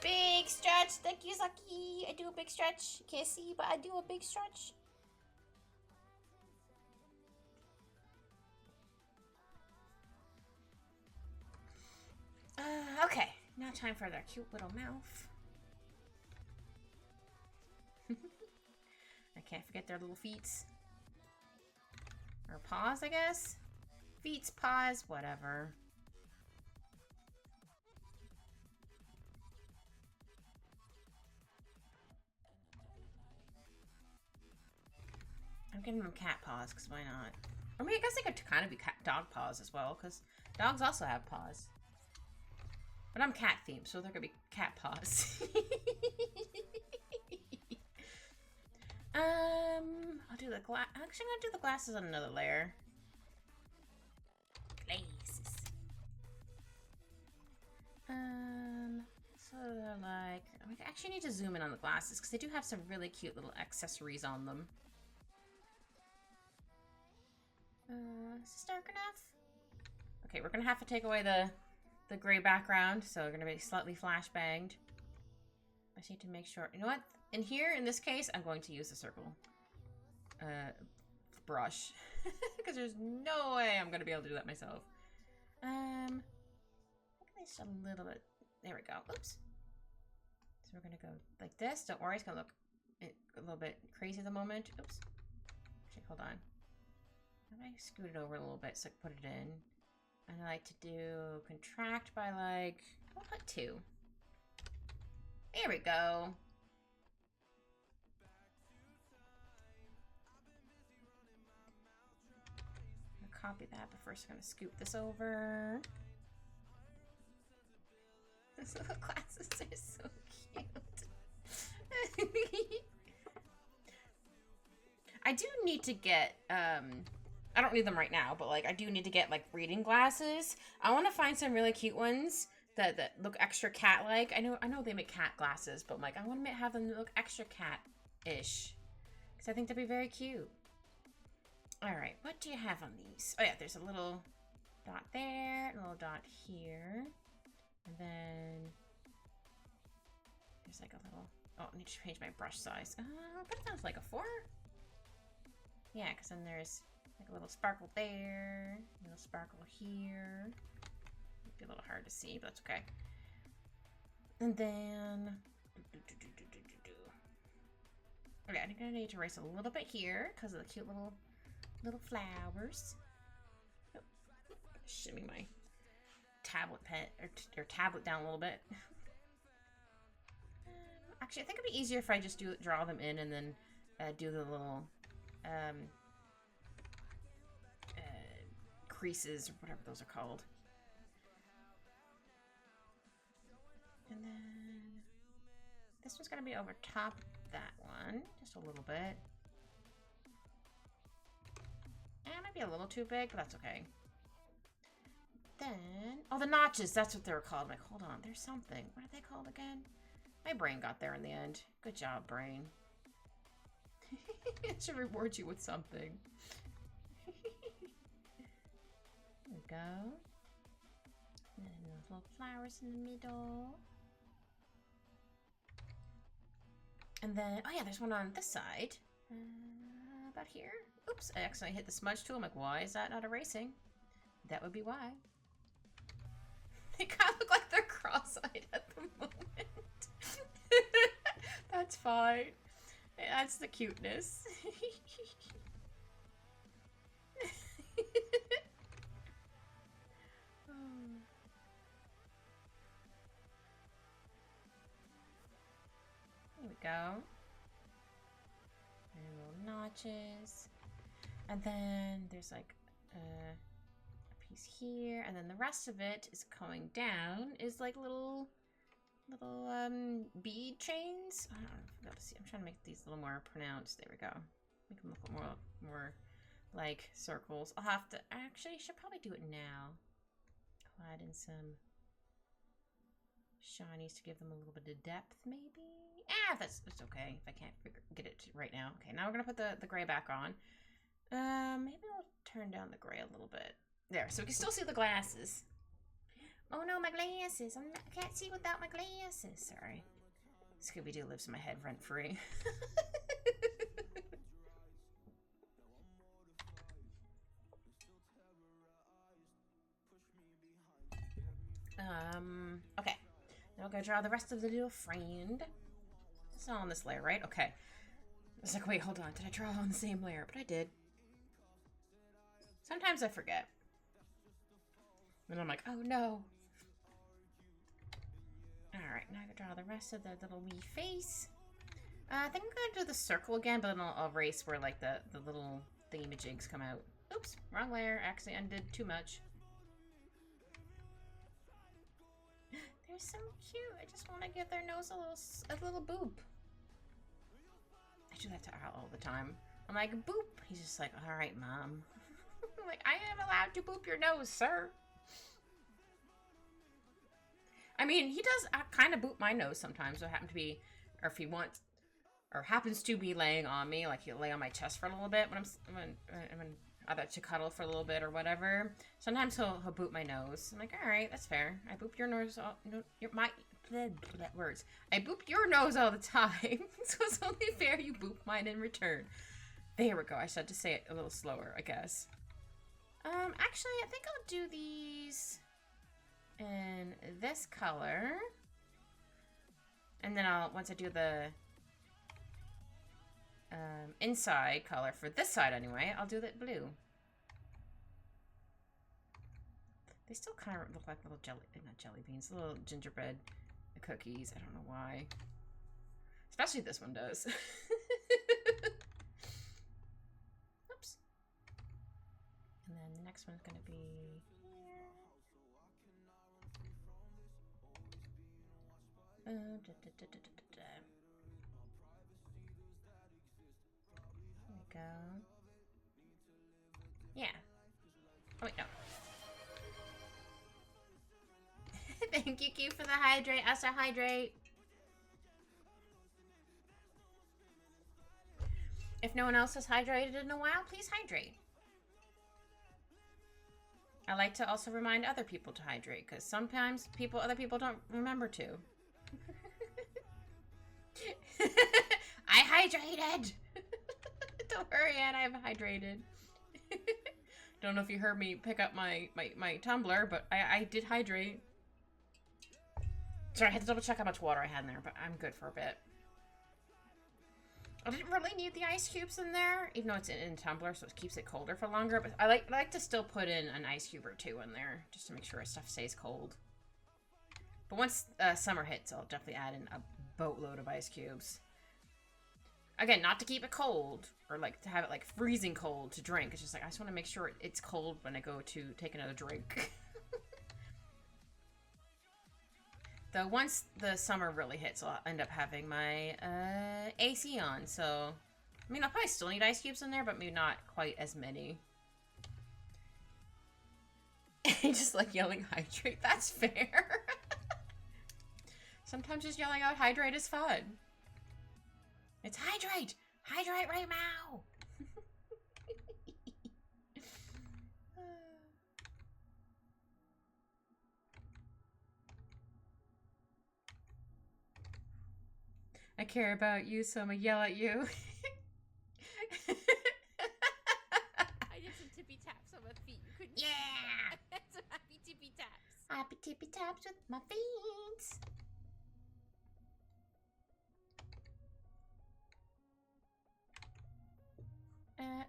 Big stretch. Thank you, Saki. I do a big stretch. Can't see, but I do a big stretch. Okay, now time for their cute little mouth. I can't forget their little feet. Or paws, I guess? Feet, paws, whatever. I'm giving them cat paws, because why not? I mean, I guess they could kind of be dog paws as well, because dogs also have paws. But I'm cat themed, so they're gonna be cat paws. I'll do the glass. Actually, I'm gonna do the glasses on another layer. Glasses. So they're like, I actually need to zoom in on the glasses because they do have some really cute little accessories on them. Is this dark enough? Okay, we're gonna have to take away the gray background, so we're gonna be slightly flashbanged. I just need to make sure. You know what? In here, in this case, I'm going to use the circle brush because there's no way I'm gonna be able to do that myself. Just a little bit. There we go. Oops. So we're gonna go like this. Don't worry, it's gonna look a little bit crazy at the moment. Oops. Actually, hold on. I might scoot it over a little bit so I can put it in. And I like to do contract by like, I'll put 2. There we go. I'm gonna copy that, but first I'm gonna scoot this over. Those little glasses are so cute. I do need to get, I don't need them right now, but like I do need to get like reading glasses. I want to find some really cute ones that look extra cat-like. I know they make cat glasses, but like I want to have them look extra cat-ish because I think they'd be very cute. All right, what do you have on these? Oh yeah, there's a little dot there, and a little dot here, and then there's like a little. Oh, I need to change my brush size. I'll put it down to like a 4. Yeah, because then there's like a little sparkle there, a little sparkle here. Might be a little hard to see, but that's okay. And then, okay, I'm gonna need to erase a little bit here because of the cute little flowers. Oh, shimmy my tablet pen or tablet down a little bit. Actually, I think it'd be easier if I just draw them in and then do the little creases or whatever those are called. And then this one's gonna be over top of that one, just a little bit. And it might be a little too big, but that's okay. Then, oh, the notches, that's what they were called. I'm like, hold on, there's something. What are they called again? My brain got there in the end. Good job, brain. It should reward you with something. There we go. And then those little flowers in the middle. And then, oh yeah, there's one on this side. About here. Oops, I accidentally hit the smudge tool. I'm like, why is that not erasing? That would be why. They kind of look like they're cross-eyed at the moment. That's fine. That's the cuteness. There we go. And little notches. And then there's like a piece here, and then the rest of it is coming down is like little bead chains. I don't know if you'll be able to see. I'm trying to make these a little more pronounced. There we go. Make them look more like circles. I'll have to actually should probably do it now. I'll add in some shinies to give them a little bit of depth, maybe. That's okay if I can't get it right now. Okay, now we're gonna put the gray back on. Maybe I'll turn down the gray a little bit. There, so we can still see the glasses. Oh no, my glasses! I can't see without my glasses. Sorry. Scooby-Doo lives in my head rent-free. Okay. Now we're gonna draw the rest of the little friend. It's not on this layer, right? Okay. I was like, wait, hold on. Did I draw on the same layer? But I did. Sometimes I forget. And I'm like, oh no. Alright, now I can draw the rest of the little wee face. I think I'm gonna do the circle again, but then I'll erase where like the little thingamajigs come out. Oops, wrong layer. Actually undid too much. They're so cute. I just want to give their nose a little boop. I do that to Al all the time. I'm like, boop. He's just like, all right, Mom. I'm like, I am allowed to boop your nose, sir. I mean, he does kind of boop my nose sometimes. So I happen to be, or if he wants, or happens to be laying on me, like he'll lay on my chest for a little bit when I'm either to cuddle for a little bit or whatever. Sometimes he'll boop my nose. I'm like, all right, that's fair. I boop your nose. Words. I boop your nose all the time, so it's only fair you boop mine in return. There we go. I just had to say it a little slower, I guess. Actually, I think I'll do these in this color, and then once I do the inside color for this side anyway, I'll do that blue. They still kind of look like little not jelly beans, little gingerbread cookies. I don't know why. Especially this one does. Oops. And then the next one's gonna be here. There we go. Yeah. Oh wait, no. Thank you, Q, for the hydrate. Us to hydrate. If no one else has hydrated in a while, please hydrate. I like to also remind other people to hydrate, because sometimes other people don't remember to. I hydrated! Don't worry, Anne, I've hydrated. Don't know if you heard me pick up my tumbler, but I did hydrate. Sorry, I had to double check how much water I had in there, but I'm good for a bit. I didn't really need the ice cubes in there, even though it's in tumbler, so it keeps it colder for longer. But I like to still put in an ice cube or two in there, just to make sure stuff stays cold. But once summer hits, I'll definitely add in a boatload of ice cubes. Again, not to keep it cold, or like to have it like freezing cold to drink. It's just like, I just want to make sure it's cold when I go to take another drink. Though once the summer really hits, I'll end up having my AC on. So, I mean, I'll probably still need ice cubes in there, but maybe not quite as many. Just like yelling hydrate, that's fair. Sometimes just yelling out hydrate is fun. It's hydrate! Hydrate right now! I care about you, so I'm gonna yell at you. I did some tippy taps on my feet. You couldn't. Yeah! Some happy tippy taps. Happy tippy taps with my feet.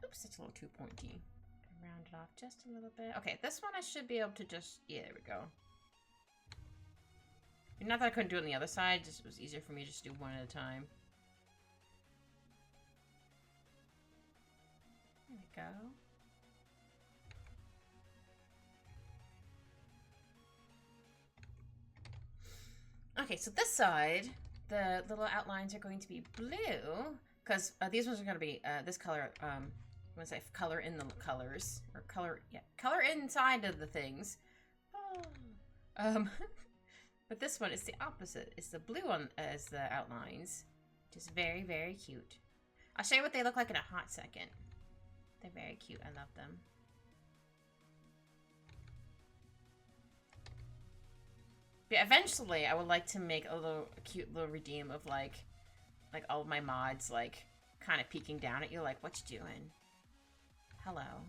Oops, it's a little too pointy. Round it off just a little bit. Okay, this one I should be able to just... Yeah, there we go. Not that I couldn't do it on the other side, just it was easier for me to just do one at a time. There we go. Okay, so this side, the little outlines are going to be blue, because these ones are going to be this color, I'm going to say color in the colors, or color, yeah, color inside of the things. But this one is the opposite. It's the blue one as the outlines, which is very, very cute. I'll show you what they look like in a hot second. They're very cute. I love them. Yeah, eventually I would like to make a cute little redeem of like all of my mods like kind of peeking down at you like, what you doing? Hello.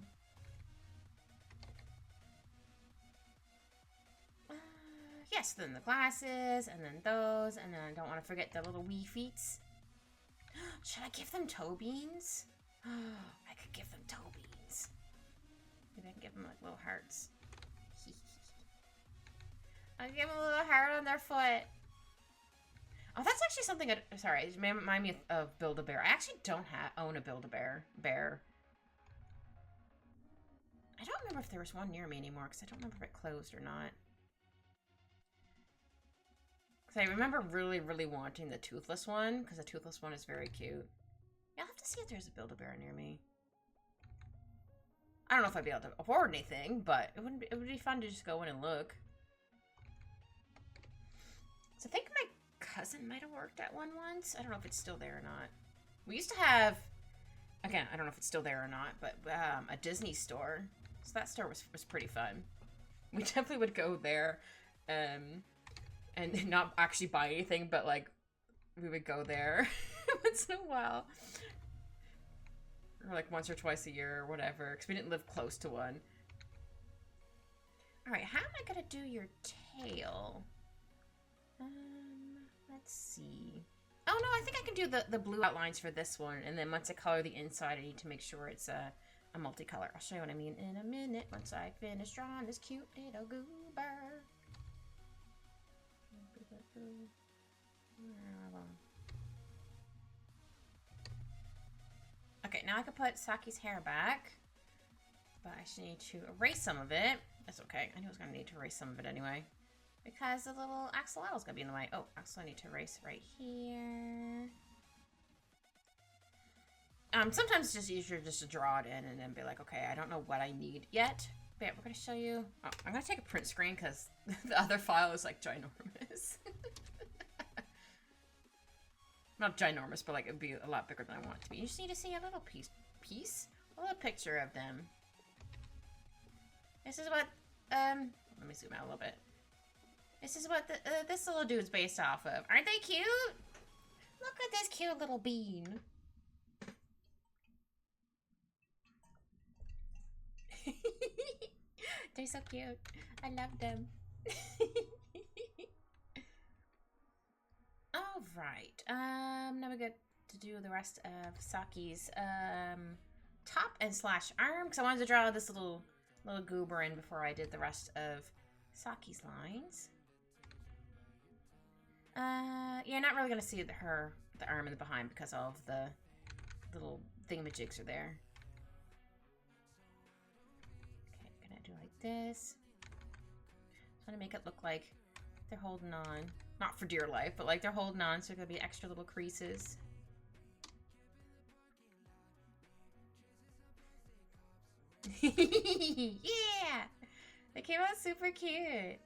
Yes, then the glasses, and then those, and then I don't want to forget the little wee feets. Should I give them toe beans? I could give them toe beans. Maybe I can give them like little hearts. I'll give them a little heart on their foot. Oh, that's actually something. Sorry, it remind me of Build-A-Bear. I actually don't own a Build-A-Bear. I don't remember if there was one near me anymore because I don't remember if it closed or not. I remember really, really wanting the toothless one, because the toothless one is very cute. Yeah, I'll have to see if there's a Build-A-Bear near me. I don't know if I'd be able to afford anything, but it would be fun to just go in and look. So I think my cousin might have worked at one once. I don't know if it's still there or not. We used to have, again, I don't know if it's still there or not, but a Disney store. So that store was pretty fun. We definitely would go there, and not actually buy anything, but like we would go there once in a while, or like once or twice a year or whatever, because we didn't live close to one. All right, how am I gonna do your tail? Let's see. Oh no, I think I can do the blue outlines for this one, and then once I color the inside, I need to make sure it's a multicolor. I'll show you what I mean in a minute once I finish drawing this cute little goober. Okay, now I can put Saki's hair back, but I should need to erase some of it. That's okay. I knew I was going to need to erase some of it anyway, because the little axolotl is going to be in the way. Oh, actually I need to erase right here. Sometimes it's just easier just to draw it in and then be like, okay, I don't know what I need yet. But yeah, we're going to show you. Oh, I'm going to take a print screen because the other file is like ginormous. Not ginormous, but like it'd be a lot bigger than I want it to be. You just need to see a little piece, a little picture of them. This is what, let me zoom out a little bit. This is what this little dude's based off of. Aren't they cute? Look at this cute little bean. They're so cute. I love them. All right. Now we get to do the rest of Saki's top and slash arm, because I wanted to draw this little goober in before I did the rest of Saki's lines. You're not really gonna see the arm in the behind because all of the little thingamajigs are there. Okay, I'm gonna do like this. Trying to make it look like they're holding on. Not for dear life, but like they're holding on, so there's gonna be extra little creases. Yeah! They came out super cute.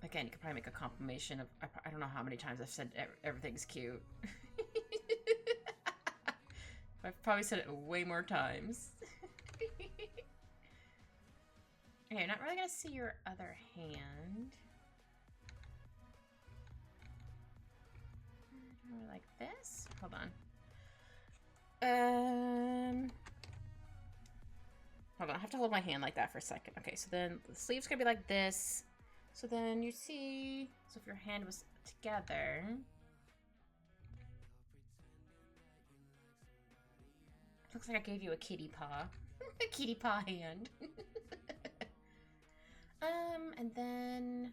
Again, you could probably make a compilation of, I don't know how many times I've said everything's cute. I've probably said it way more times. Okay, I'm not really gonna see your other hand. like this. Hold on. Hold on, I have to hold my hand like that for a second. Okay, so then the sleeve's gonna be like this. So then you see, so if your hand was together. Looks like I gave you a kitty paw. A kitty paw hand. And then,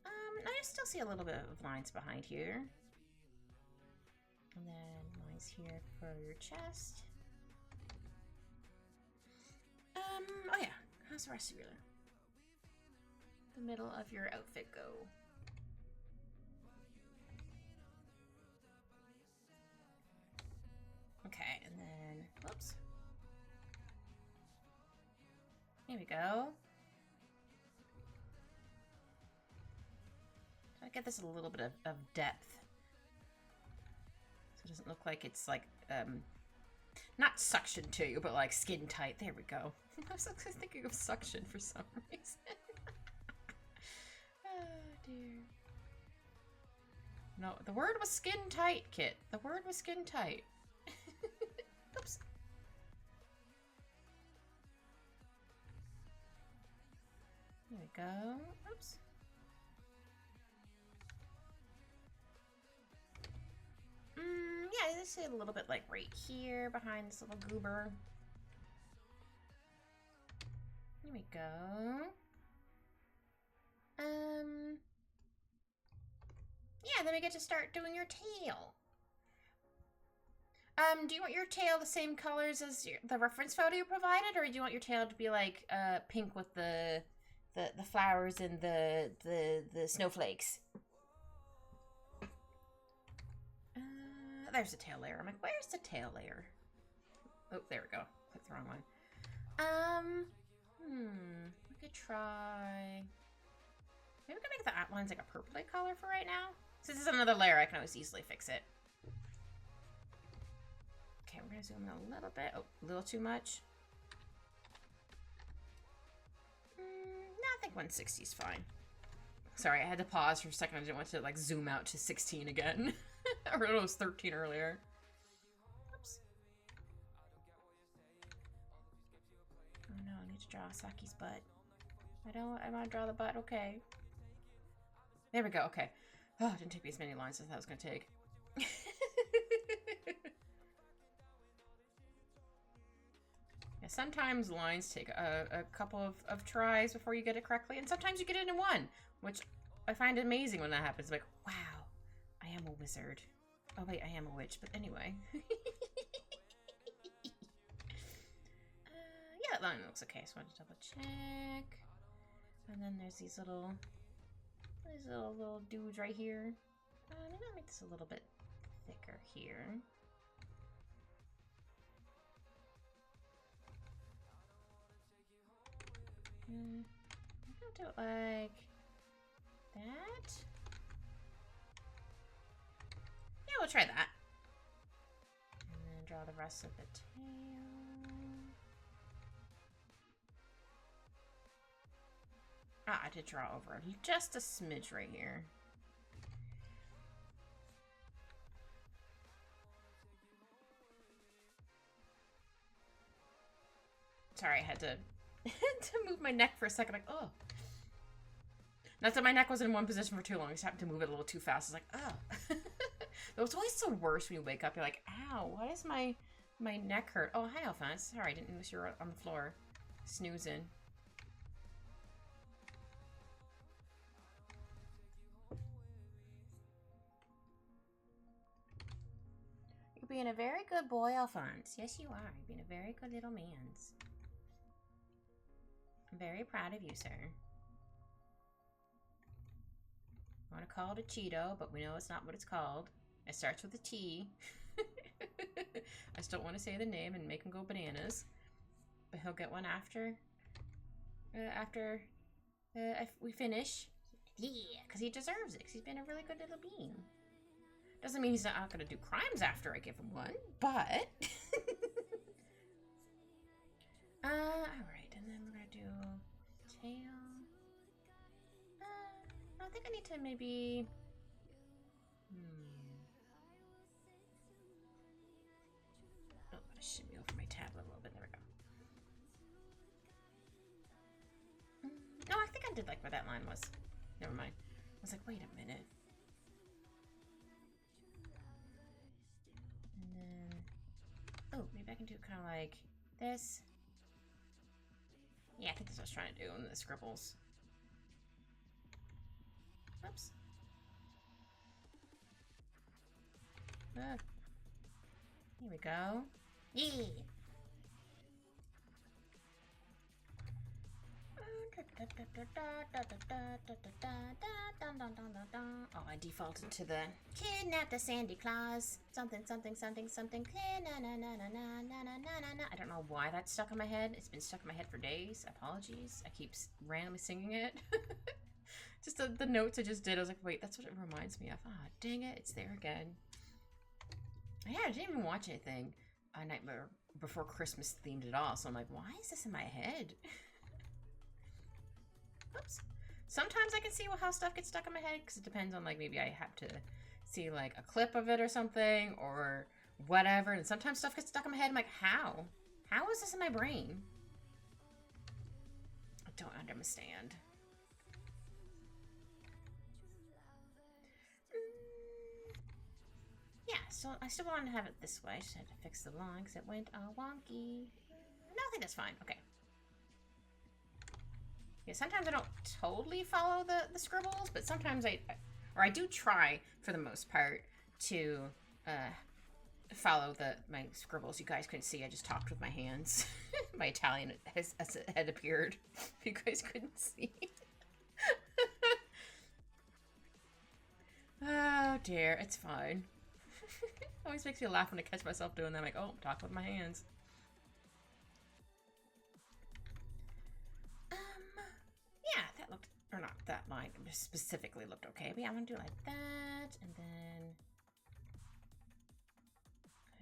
I still see a little bit of lines behind here. And then lines here for your chest. Oh yeah, how's the rest of the middle of your outfit go? Okay, and then, whoops. Here we go. Try to get this a little bit of depth. So it doesn't look like it's like, not suction to you, but like skin tight. There we go. I was thinking of suction for some reason. Oh dear. No, the word was skin tight, Kit. The word was skin tight. Oops. There we go. Oops. Yeah, this is a little bit like right here behind this little goober. Here we go. Yeah, then we get to start doing your tail. Do you want your tail the same colors as the reference photo you provided, or do you want your tail to be like pink with the flowers and the snowflakes? There's the tail layer. I'm like, where's the tail layer? Oh, there we go. Clicked the wrong one. We could try. Maybe we can make the outlines like a purpley color for right now. Since this is another layer, I can always easily fix it. Okay, we're gonna zoom in a little bit. Oh, a little too much. No, I think 160 is fine. Sorry, I had to pause for a second. I didn't want to like zoom out to 16 again. Or it was 13 earlier. Oops. Oh no, I need to draw Saki's butt. I want to draw the butt. Okay. There we go. Okay. Oh, it didn't take me as many lines as I thought it was going to take. Yeah, sometimes lines take a couple of tries before you get it correctly, and sometimes you get it in one, which I find amazing when that happens. Like, wow, I am a wizard. Oh wait, I am a witch, but anyway. Yeah, that line looks okay, so I want to double check. And then there's these little dudes right here. Maybe I'll make this a little bit thicker here. I'll do it like that. Yeah, we'll try that. And then draw the rest of the tail. Ah, I did draw over just a smidge right here. Sorry, I had to to move my neck for a second. Like, oh. Not that my neck was in one position for too long. I just happened to move it a little too fast. It's like, oh. It's always the worst when you wake up. You're like, ow, why does my neck hurt? Oh, hi, Alphonse. Sorry, I didn't notice you were on the floor. Snoozing. You're being a very good boy, Alphonse. Yes, you are. You're being a very good little mans. I'm very proud of you, sir. I want to call it a Cheeto, but we know it's not what it's called. It starts with a T. I just don't want to say the name and make him go bananas. But he'll get one after if we finish. Yeah, because he deserves it. Because he's been a really good little bean. Doesn't mean he's not going to do crimes after I give him one, but... Alright, and then we're going to do tail. I think I need to maybe... shimmy over my tablet a little bit. There we go. No, I think I did like where that line was. Never mind. I was like, wait a minute. And then... Oh, maybe I can do kind of like this. Yeah, I think that's what I was trying to do in the scribbles. Oops. Here we go. Yeah! Oh, I defaulted to the kidnap the Sandy Claus. Something, something, something, something. Na na na na na na na na na. I don't know why that's stuck in my head. It's been stuck in my head for days. Apologies. I keep randomly singing it. Just the notes I just did. I was like, wait, that's what it reminds me of. Ah, oh, dang it. It's there again. Yeah, I didn't even watch anything A Nightmare Before Christmas themed at all. So I'm like, why is this in my head? Oops. Sometimes I can see how stuff gets stuck in my head because it depends on, like, maybe I have to see, like, a clip of it or something or whatever. And sometimes stuff gets stuck in my head. I'm like, how? How is this in my brain? I don't understand. Yeah, so I still wanted to have it this way. I just had to fix the line because it went all wonky. No, I think that's fine. Okay. Yeah, sometimes I don't totally follow the scribbles, but sometimes I do try, for the most part, to follow my scribbles. You guys couldn't see, I just talked with my hands. My Italian had appeared. You guys couldn't see. Oh dear, it's fine. Always makes me laugh when I catch myself doing that. I'm like, oh, I'm talking with my hands. Yeah, that looked, or not that line specifically looked okay. But yeah, I'm gonna do it like that, and then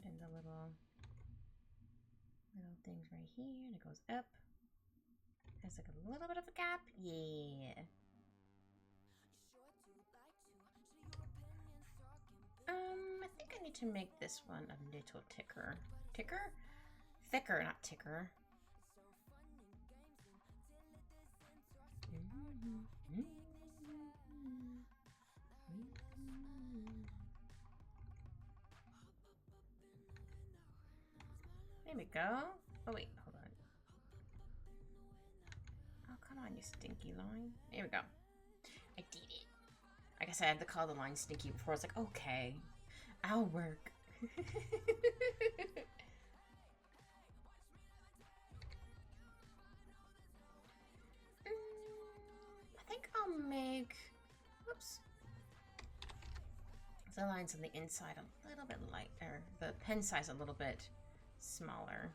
cut in the little things right here, and it goes up. Has like a little bit of a gap. Yeah. I think I need to make this one a little thicker. Thicker, not ticker. There we go. Oh wait, hold on. Oh, come on, you stinky line. There we go. I did it. I guess I had to call the line stinky before. I was like, okay, I'll work. I think I'll make, whoops, the lines on the inside a little bit lighter, the pen size a little bit smaller.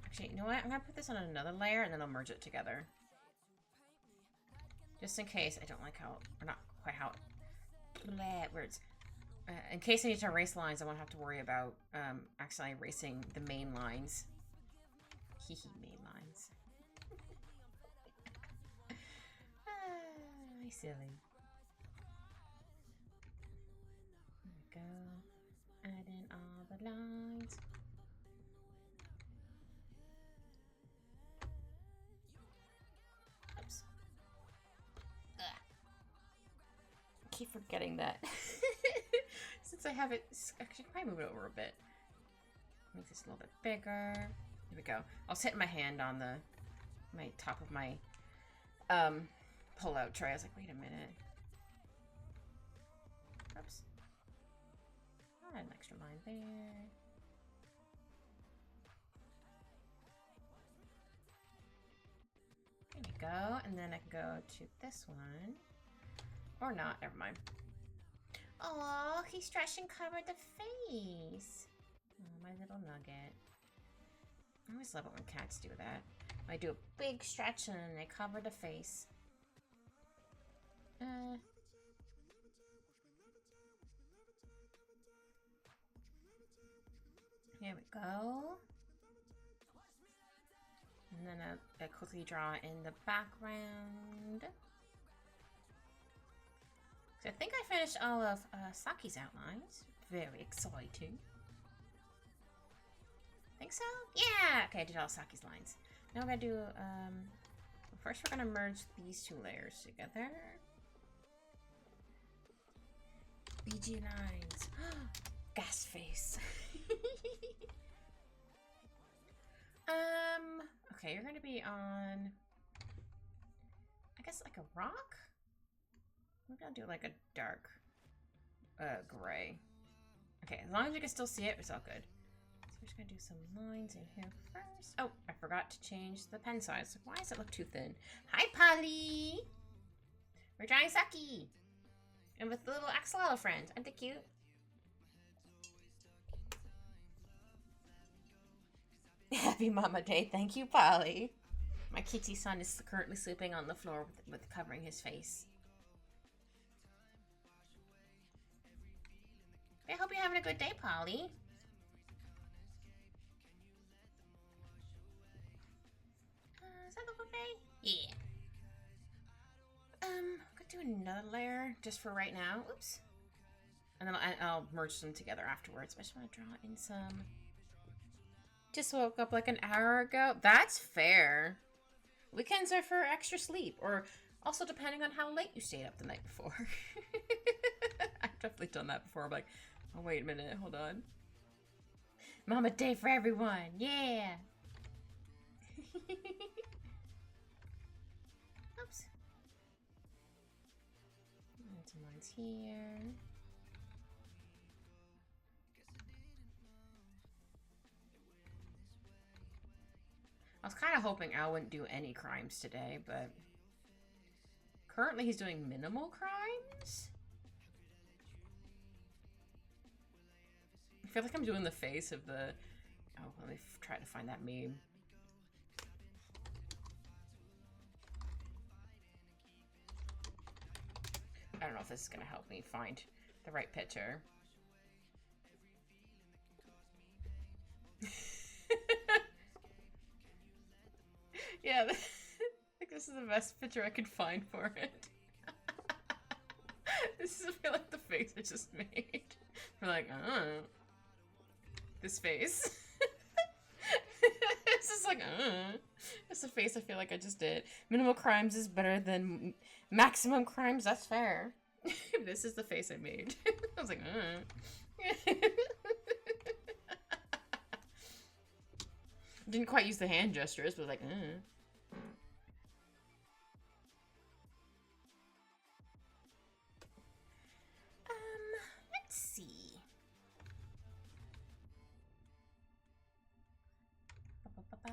Actually, you know what? I'm gonna put this on another layer and then I'll merge it together. Just in case I don't like how, or not quite how, words. In case I need to erase lines, I won't have to worry about accidentally erasing the main lines. Hehe, main lines. Ah, silly. There we go. Add in all the lines. Oops. Ugh. I keep forgetting that. Since I have it, actually, probably move it over a bit. Make this a little bit bigger. There we go. I was hitting my hand on my top of my pull-out tray. I was like, wait a minute. Oops. Add an extra line there. There we go. And then I can go to this one. Or not, never mind. Oh, he stretched and covered the face. Oh, my little nugget. I always love it when cats do that. I do a big stretch and they cover the face. Here we go. And then I quickly draw in the background. So I think I finished all of Saki's outlines. Very exciting. so. Yeah. Okay, I did all Saki's lines. Now we're gonna do, first we're gonna merge these two layers together. BG lines. Gas face. Okay, you're gonna be on, I guess, like a rock? Maybe I'll do like a dark, gray. Okay, as long as you can still see it, it's all good. So we're just gonna do some lines in here first. Oh, I forgot to change the pen size. Why does it look too thin? Hi, Polly! We're drawing Saki! And with the little axolotl friend. Aren't they cute? Happy Mama Day. Thank you, Polly. My kitty son is currently sleeping on the floor with covering his face. I hope you're having a good day, Polly. Does that look okay? Yeah. I'm gonna do another layer just for right now. Oops. And then I'll merge them together afterwards. I just want to draw in some. Just woke up like an hour ago. That's fair. Weekends are for extra sleep, or also depending on how late you stayed up the night before. I've definitely done that before. I'm like, oh, wait a minute, hold on. Mama Day for everyone, yeah! Oops. And some lines here. I was kind of hoping Al wouldn't do any crimes today, but currently he's doing minimal crimes? I feel like I'm doing the face of the... Oh, let me try to find that meme. I don't know if this is going to help me find the right picture. Yeah, I think this is the best picture I could find for it. This is, I feel like the face I just made. We're like, oh. This face. This is like, that's the face I feel like I just did. Minimal crimes is better than maximum crimes, that's fair. This is the face I made. I was like, Didn't quite use the hand gestures, but like, let's see. Can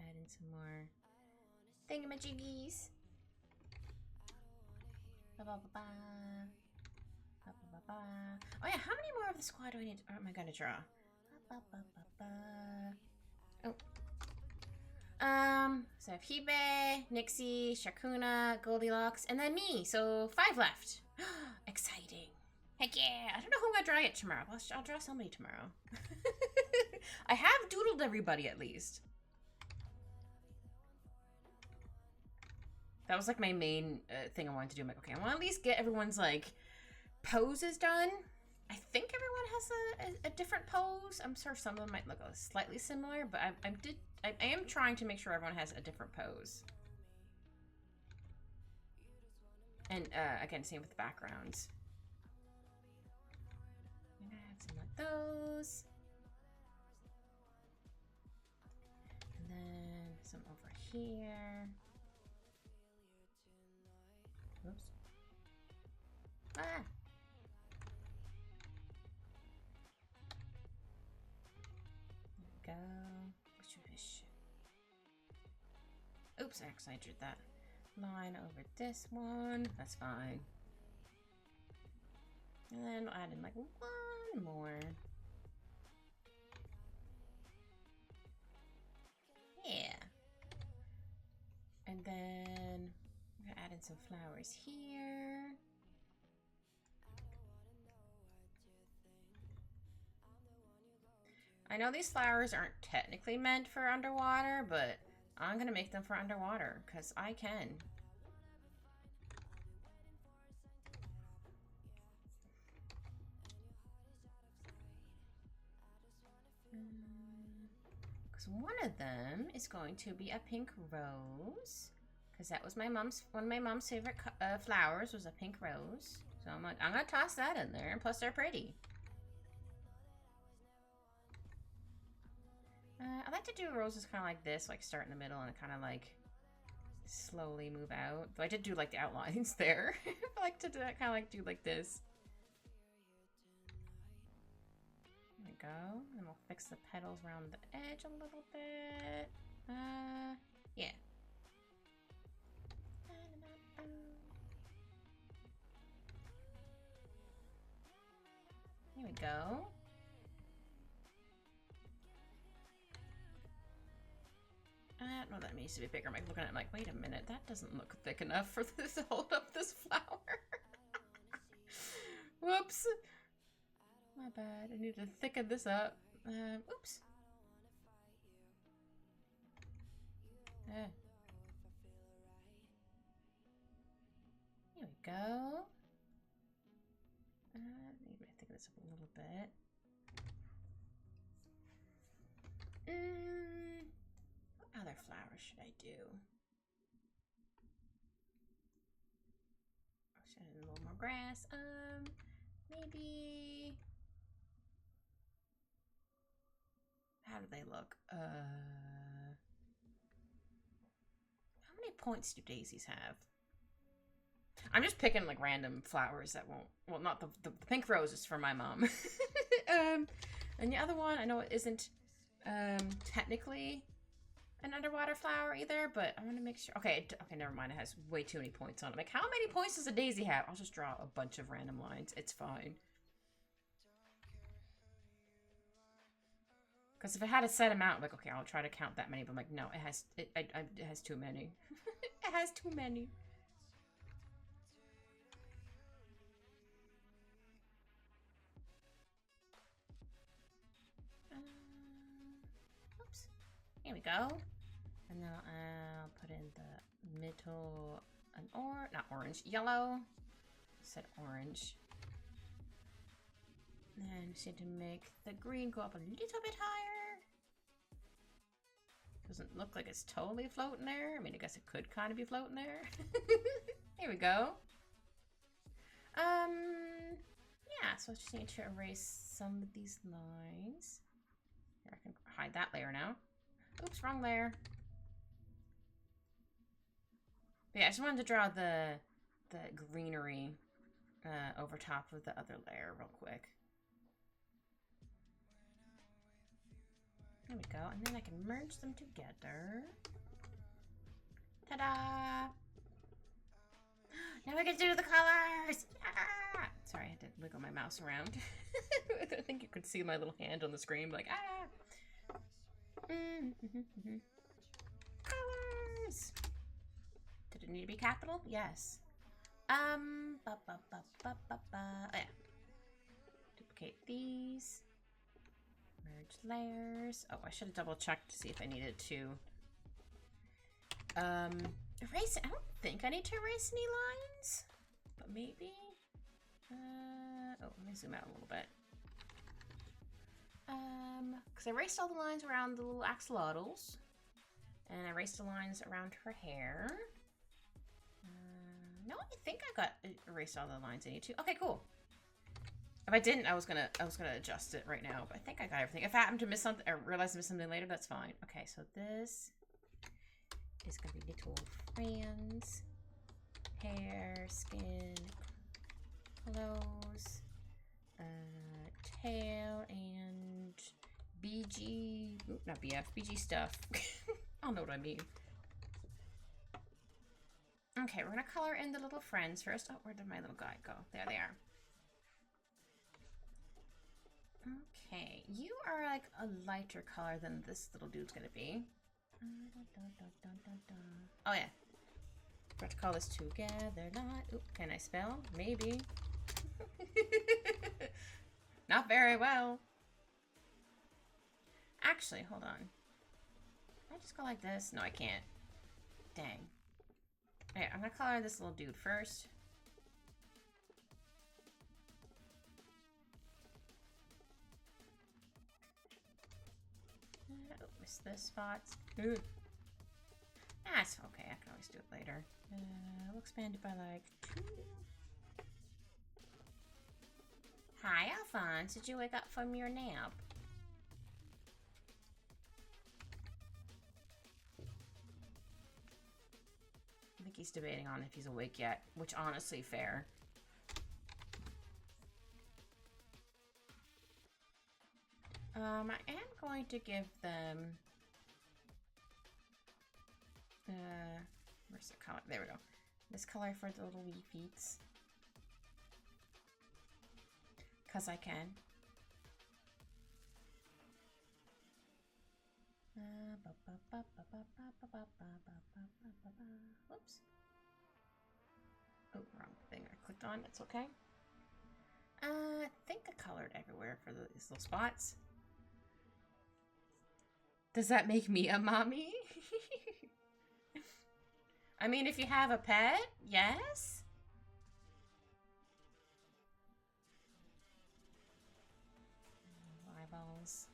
add in some more thingamajiggies. Oh yeah, how many more of the squad do I need? Or am I gonna draw? Oh. So I have Hibe, Nixie, Shakuna, Goldilocks, and then me. So 5 left. Exciting. Heck yeah. I don't know who I'm gonna draw yet tomorrow. I'll draw somebody tomorrow. I have doodled everybody at least. That was like my main thing I wanted to do. I'm like, okay, I want to at least get everyone's like poses done. I think everyone has a different pose. I'm sure some of them might look slightly similar, but I am trying to make sure everyone has a different pose. And again, same with the backgrounds. I'm gonna add some of those. And then some over here. Oops. Ah! There we go. Oops, I actually drew that line over this one. That's fine. And then we'll add in like one more. Yeah. And then I'm gonna add in some flowers here. I know these flowers aren't technically meant for underwater, but I'm gonna make them for underwater, because I can. So one of them is going to be a pink rose, because that was one of my mom's favorite flowers was a pink rose. So I'm like, I'm gonna toss that in there, and plus they're pretty. I like to do roses kind of like this, like start in the middle and kind of like slowly move out. Though I did do like the outlines there. I like to do that, kind of like do like this. There we go. And we'll fix the petals around the edge a little bit. Yeah. Here we go. I don't know, that needs to be bigger. I'm like looking at it like, wait a minute, that doesn't look thick enough for this to hold up this flower. Whoops. My bad. I need to thicken this up. Oops. There we go. Maybe I thicken this up a little bit. What other flowers should I do? Should I add a little more grass? Maybe. How do they look? How many points do daisies have? I'm just picking like random flowers that won't. Well, not the pink rose is for my mom. And the other one, I know it isn't technically an underwater flower either, but I want to make sure. Okay, never mind. It has way too many points on it. Like, how many points does a daisy have? I'll just draw a bunch of random lines. It's fine. Because if it had a set amount, like, okay, I'll try to count that many. But I'm like, no, it has too many. It has too many. Oops. Here we go. And then I'll put in the middle, not orange, yellow. I said orange. And just need to make the green go up a little bit higher. Doesn't look like it's totally floating there. I mean, I guess it could kind of be floating there. Here we go. Yeah, so I just need to erase some of these lines. Here, I can hide that layer now. Oops, wrong layer. But yeah, I just wanted to draw the greenery over top of the other layer real quick. There we go, and then I can merge them together. Ta-da! Now we can do the colors! Yeah! Sorry, I had to wiggle my mouse around. I think you could see my little hand on the screen, like, ah! Colors! Did it need to be capital? Yes. Oh yeah. Duplicate these. Merge layers. Oh, I should have double checked to see if I needed to erase it. I don't think I need to erase any lines, but maybe. Oh, let me zoom out a little bit. Because I erased all the lines around the little axolotls, and I erased the lines around her hair. No, I think I got erased all the lines I need to. Okay, cool. If I didn't, I was gonna adjust it right now, but I think I got everything. If I happen to miss something or realize I missed something later, that's fine. Okay, so this is gonna be little friends, hair, skin, clothes, tail, and BG. Not BF. BG stuff. I'll know what I mean. Okay, we're gonna color in the little friends first. Oh, where did my little guy go? There they are. Okay, you are like a lighter color than this little dude's gonna be. Oh yeah. Forgot to call this together. Oop, can I spell? Maybe. Not very well. Actually, hold on. Can I just go like this? No, I can't. Dang. Okay, I'm gonna color this little dude first. Twist this spots. Ugh. That's okay. I can always do it later. We'll expand it by like 2. Hi, Alphonse. Did you wake up from your nap? I think he's debating on if he's awake yet, which honestly fair. I am going to give them where's the color? There we go. This color for the little wee feets. Cause I can. Whoops. Oh, wrong thing I clicked on. That's okay. I think I colored everywhere for these little spots. Does that make me a mommy? I mean, if you have a pet, yes. Eyeballs.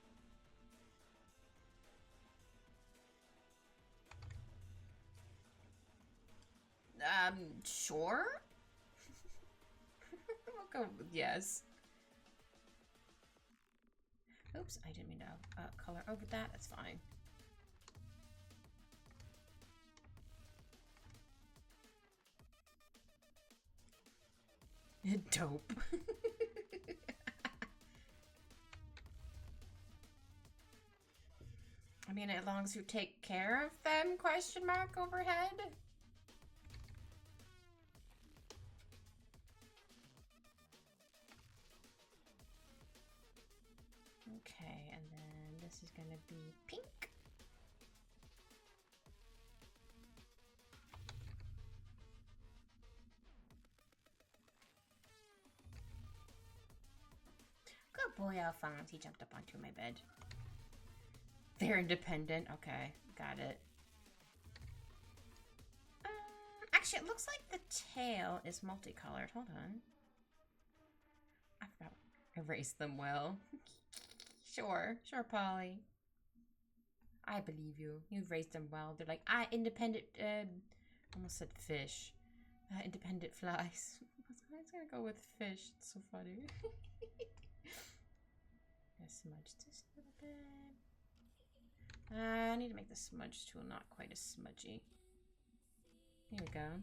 Sure. We'll go with yes. Oops, I didn't mean to color over that. That's fine. Dope. I mean, as long as you take care of them, question mark overhead. Okay, and then this is gonna be pink. Good boy, Alphonse. He jumped up onto my bed. They're independent. Okay, got it. Actually, it looks like the tail is multicolored. Hold on. I forgot. Erase them well. Sure, Polly. I believe you. You've raised them well. They're like, independent, almost said fish. Independent flies. I was gonna go with fish. It's so funny. Gonna smudge this a little bit. I need to make the smudge tool not quite as smudgy. Here we go.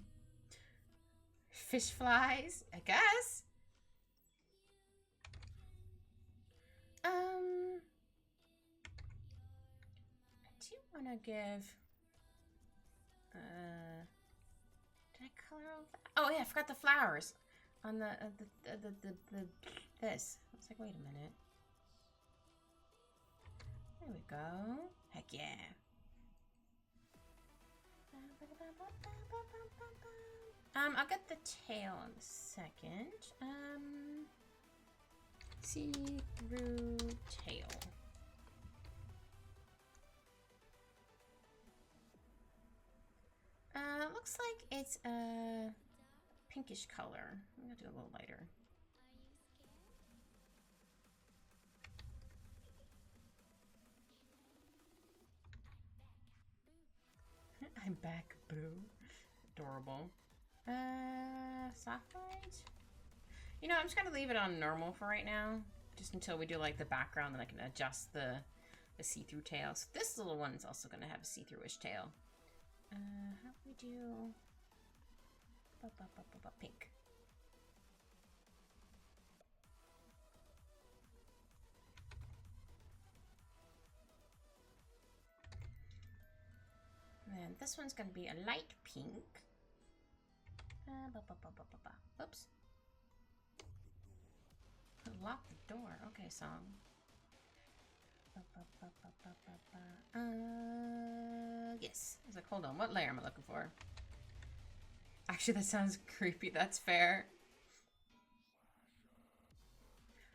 Fish flies, I guess. I do want to give. Did I color over? Oh yeah, I forgot the flowers on the this. I was like, wait a minute. There we go. Heck yeah. I'll get the tail in a second. See-through tail. Looks like it's a pinkish color. I'm gonna do a little lighter. I'm back, boo. Adorable. Soft light? You know, I'm just gonna leave it on normal for right now. Just until we do like the background, then I can adjust the see-through tail. So this little one is also gonna have a see-through-ish tail. How do we do pink? And then this one's gonna be a light pink. Oops. Lock the door. Okay, song. Yes. I was like, hold on, what layer am I looking for? Actually, that sounds creepy. That's fair.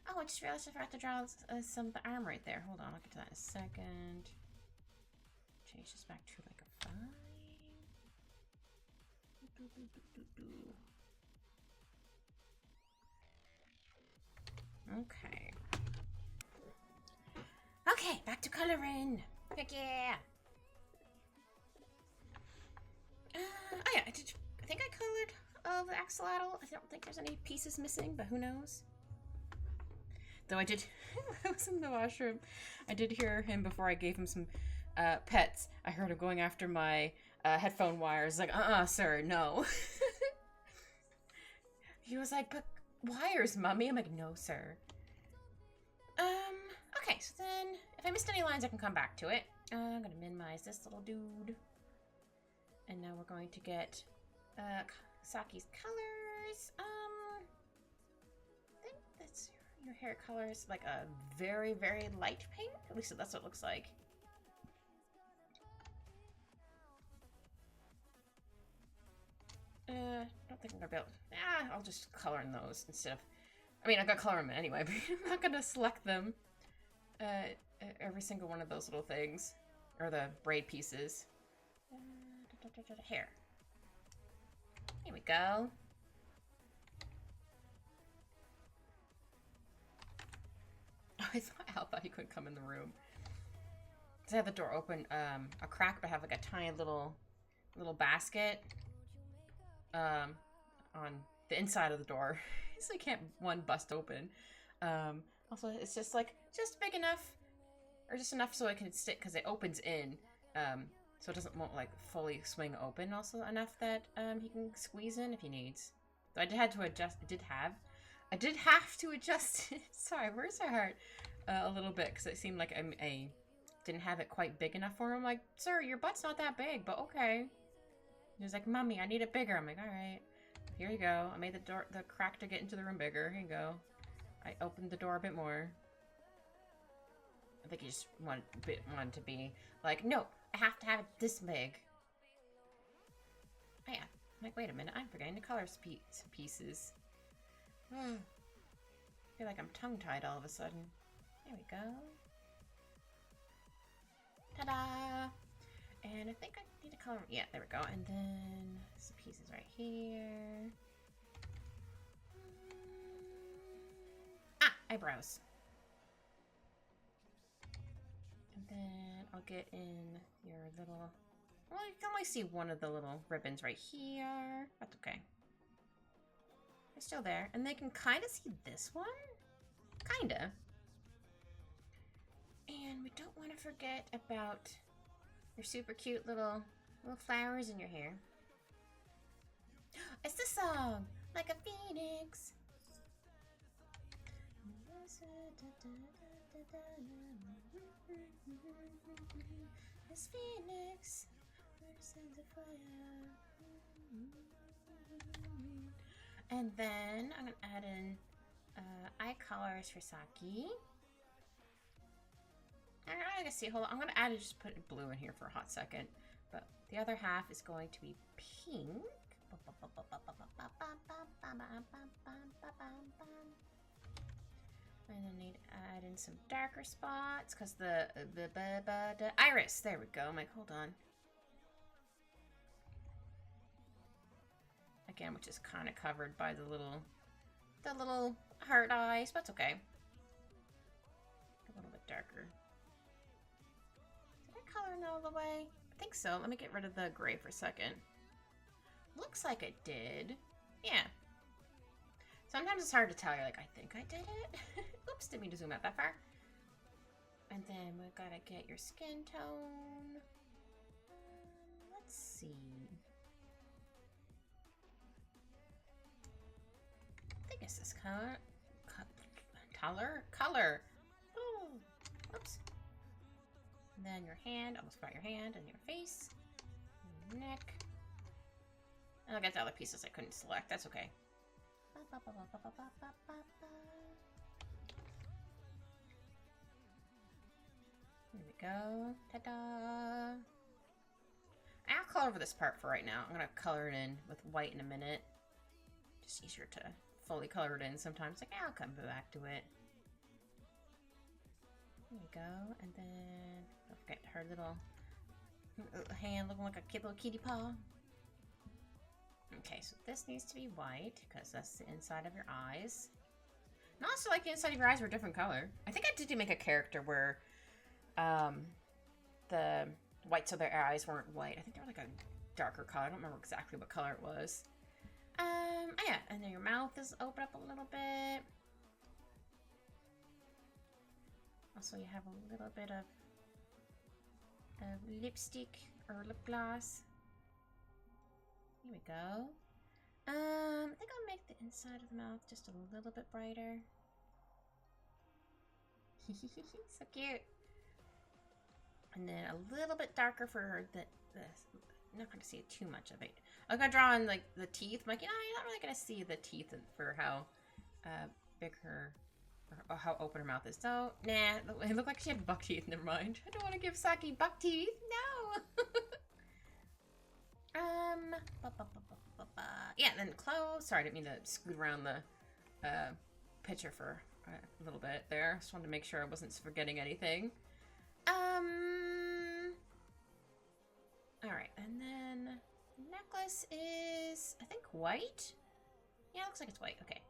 Oh, I just realized I forgot to draw some of the arm right there. Hold on, I'll get to that in a second. Change this back to like a 5. Okay. Okay, back to coloring. Heck yeah! Oh yeah, I think I colored the axolotl. I don't think there's any pieces missing, but who knows? Though I did, I was in the washroom. I did hear him before I gave him some pets. I heard him going after my headphone wires. Like, sir, no. He was like, but wires, mummy. I'm like, no, sir. Okay, so then if I missed any lines, I can come back to it. I'm gonna minimize this little dude. And now we're going to get Saki's colors. I think that's your hair color is like a very, very light pink. At least that's what it looks like. Don't think I'm gonna be able. I'll just color in those instead of. I mean, I gotta color them anyway, but I'm not gonna select them. Every single one of those little things, or the braid pieces. Hair. Here we go. I thought he couldn't come in the room. Cause I have the door open, a crack, but I have like a tiny little basket, on the inside of the door, so I can't bust open. Also, it's just big enough, or just enough so it can stick, because it opens in, so it won't like fully swing open. Also enough that he can squeeze in if he needs. So I had to adjust. I did have to adjust it. Sorry, where's my heart? A little bit, because it seemed like I didn't have it quite big enough for him. I'm like, sir, your butt's not that big, but okay. He was like, mommy, I need it bigger. I'm like, all right, here you go. I made the crack to get into the room bigger. Here you go. I opened the door a bit more. I think he just wanted to be like, no, I have to have it this big. Oh yeah. I'm like, wait a minute, I'm forgetting to color some pieces. I feel like I'm tongue-tied all of a sudden. There we go. Ta-da! And I think I need to color. Yeah, there we go. And then some pieces right here. Eyebrows. And then I'll get in your little. Well, you can only see one of the little ribbons right here. That's okay. They're still there. And they can kind of see this one. Kinda. And we don't want to forget about your super cute little flowers in your hair. It's the song! Like a phoenix. This phoenix. And then I'm going to add in eye colors for Saki. I gotta see, hold on. I'm going to add just put blue in here for a hot second. But the other half is going to be pink. And I need to add in some darker spots because the iris. There we go. I'm like, hold on. Again, which is kind of covered by the little heart eyes, but it's okay. A little bit darker. Did I color it all the way? I think so. Let me get rid of the gray for a second. Looks like it did. Yeah. Sometimes it's hard to tell. You're like, I think I did it. Oops, didn't mean to zoom out that far. And then we've got to get your skin tone. Let's see. I think it's this color. Color. Oh, oops. And then your hand. Almost got your hand and your face. And your neck. And I'll get the other pieces I couldn't select. That's okay. Here we go. Ta-da! I'll color over this part for right now. I'm going to color it in with white in a minute. Just easier to fully color it in sometimes. Like, I'll come back to it. There we go. And then, don't forget her little hand looking like a cute little kitty paw. Okay, so this needs to be white because that's the inside of your eyes. And also, like, the inside of your eyes were a different color. I think I did make a character where the whites of their eyes weren't white. I think they were like a darker color. I don't remember exactly what color it was. Oh yeah, and then your mouth is open up a little bit. Also, you have a little bit of lipstick or lip gloss. Here we go. I think I'll make the inside of the mouth just a little bit brighter. So cute. And then a little bit darker for the I'm not going to see too much of it. I'm going to draw in like the teeth. I'm like, you know, you're not really going to see the teeth for how big her or how open her mouth is. So, nah, it looked like she had buck teeth. Never mind. I don't want to give Saki buck teeth. No. Yeah, then close. Sorry, I didn't mean to scoot around the picture for a little bit there. Just wanted to make sure I wasn't forgetting anything. Alright, and then the necklace is, I think, white? Yeah, it looks like it's white. Okay.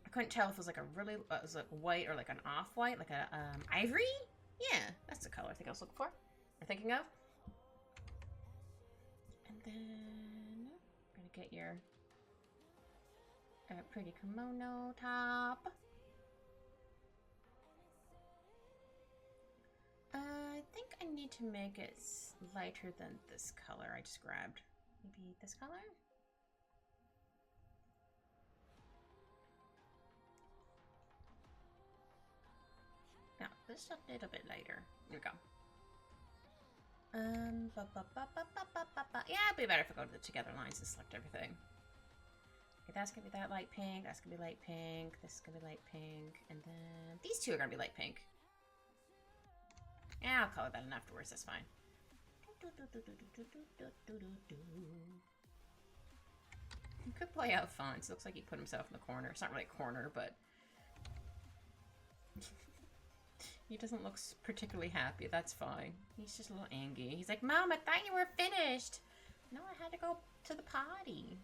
I couldn't tell if it was like a really, it was like white or like an off-white, like a ivory? Yeah, that's the color I think I was looking for, or thinking of. And then, I'm gonna get your pretty kimono top. I think I need to make it lighter than this color I just grabbed. Maybe this color? No, this is a little bit lighter. Here we go. Yeah, it'd be better if I go to the together lines and select everything. Okay, that's gonna be that light pink, that's gonna be light pink, this is gonna be light pink, and then these two are gonna be light pink. Yeah, I'll color that in afterwards, that's fine. He could play out fonts. It looks like he put himself in the corner. It's not really a corner, but he doesn't look particularly happy. That's fine. He's just a little angry. He's like, Mom, I thought you were finished. No, I had to go to the potty.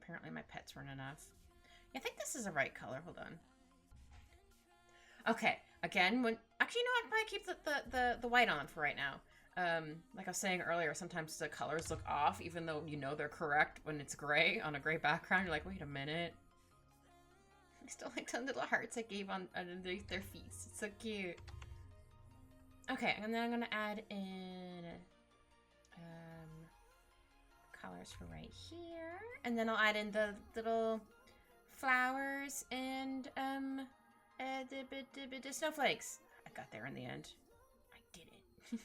Apparently my pets weren't enough. Yeah, I think this is the right color. Hold on. Okay, again, when actually, you know what? I'll probably keep the white on for right now. Like I was saying earlier, sometimes the colors look off, even though you know they're correct when it's gray on a gray background. You're like, wait a minute. I still like the little hearts I gave on underneath their feet. It's so cute. Okay, and then I'm gonna add in colors for right here, and then I'll add in the little flowers and the snowflakes. I got there in the end. I did it.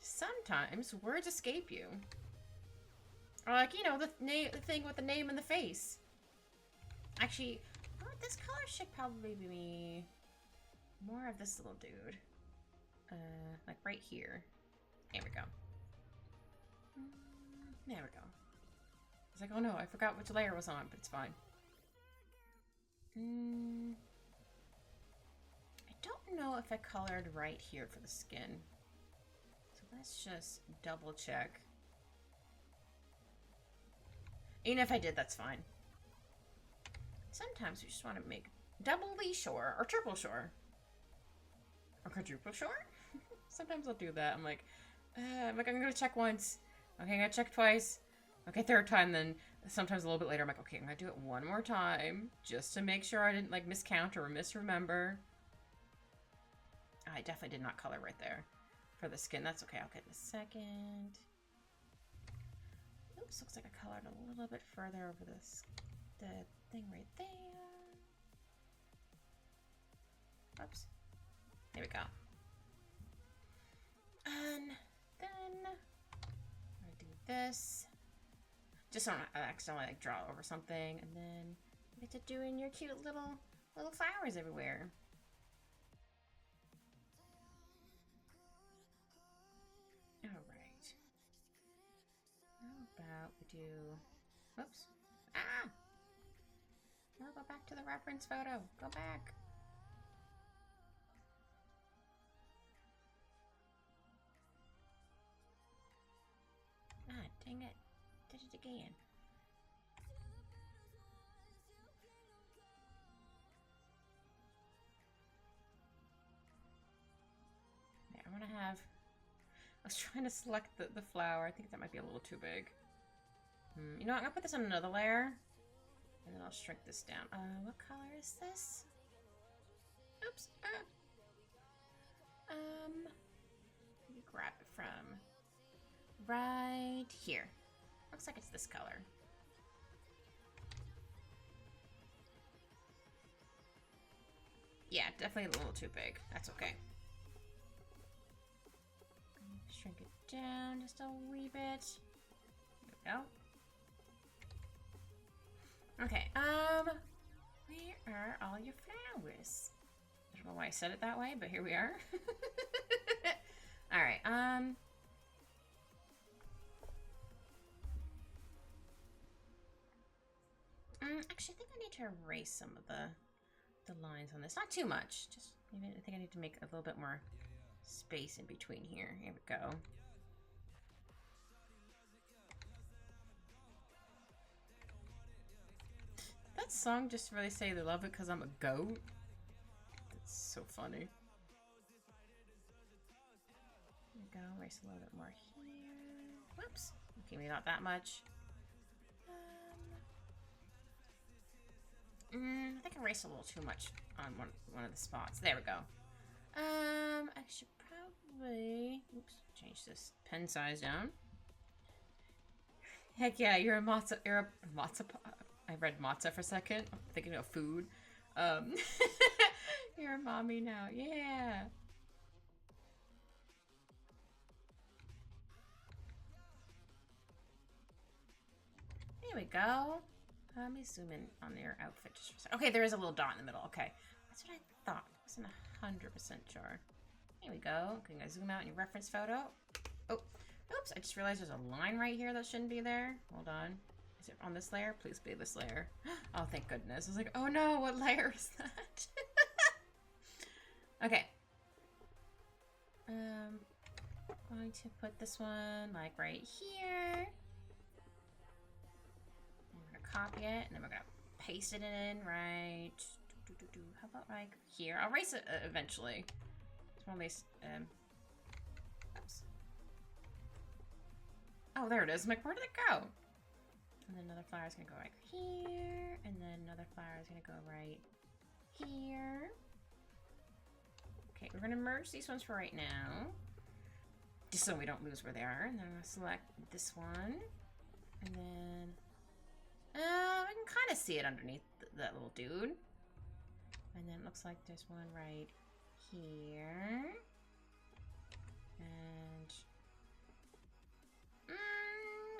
Sometimes words escape you. Or like, you know, the thing with the name and the face. Actually, this color should probably be more of this little dude. Like right here. There we go. There we go. I was like, oh no, I forgot which layer was on, but it's fine. I don't know if I colored right here for the skin. So let's just double check. Even if I did, that's fine. Sometimes we just want to make doubly sure or triple sure. Or quadruple sure? Sometimes I'll do that. I'm like, I'm gonna check once. Okay, I'm gonna check twice. Okay, third time, then sometimes a little bit later, I'm like, okay, I'm gonna do it one more time just to make sure I didn't like miscount or misremember. I definitely did not color right there for the skin. That's okay. I'll get in a second. Oops, looks like I colored a little bit further over this the thing right there. Oops. There we go. And then I'm gonna do this. Just so I don't accidentally like draw over something, and then you get to do in your cute little flowers everywhere. Alright. How about we do... Whoops. Ah! No, go back to the reference photo. Go back. Ah, dang it. Did it again. I was trying to select the flower. I think that might be a little too big. You know what? I'm gonna put this on another layer. And then I'll shrink this down. What color is this? Oops. Let me grab it from right here. Looks like it's this color. Yeah, definitely a little too big. That's okay. Shrink it down just a wee bit. There we go. Okay, where are all your flowers? I don't know why I said it that way, but here we are. Alright, actually, I think I need to erase some of the lines on this. Not too much. Just maybe I think I need to make a little bit more space in between here. Here we go. Did that song just really say they love it because I'm a goat? That's so funny. There we go. Erase a little bit more here. Whoops. Okay, maybe not that much. I think I erased a little too much on one of the spots. There we go. I should probably change this pen size down. Heck yeah, you're a matzo. I read matzo for a second. I'm thinking of food. You're a mommy now. Yeah. There we go. Let me zoom in on your outfit just for a second. Okay, there is a little dot in the middle. Okay. That's what I thought. I wasn't 100% sure. Here we go. Can I zoom out in your reference photo? Oh, oops. I just realized there's a line right here that shouldn't be there. Hold on. Is it on this layer? Please be this layer. Oh, thank goodness. I was like, oh no, what layer is that? Okay. I'm going to put this one like right here. Copy it, and then we're gonna paste it in right. How about like here? I'll erase it eventually. It's one of these. Oops. Oh, there it is. I'm like, where did it go? And then another flower is gonna go right here, and then another flower is gonna go right here. Okay, we're gonna merge these ones for right now, just so we don't lose where they are. And then I'm gonna select this one, and then. I can kind of see it underneath that little dude. And then it looks like there's one right here. And...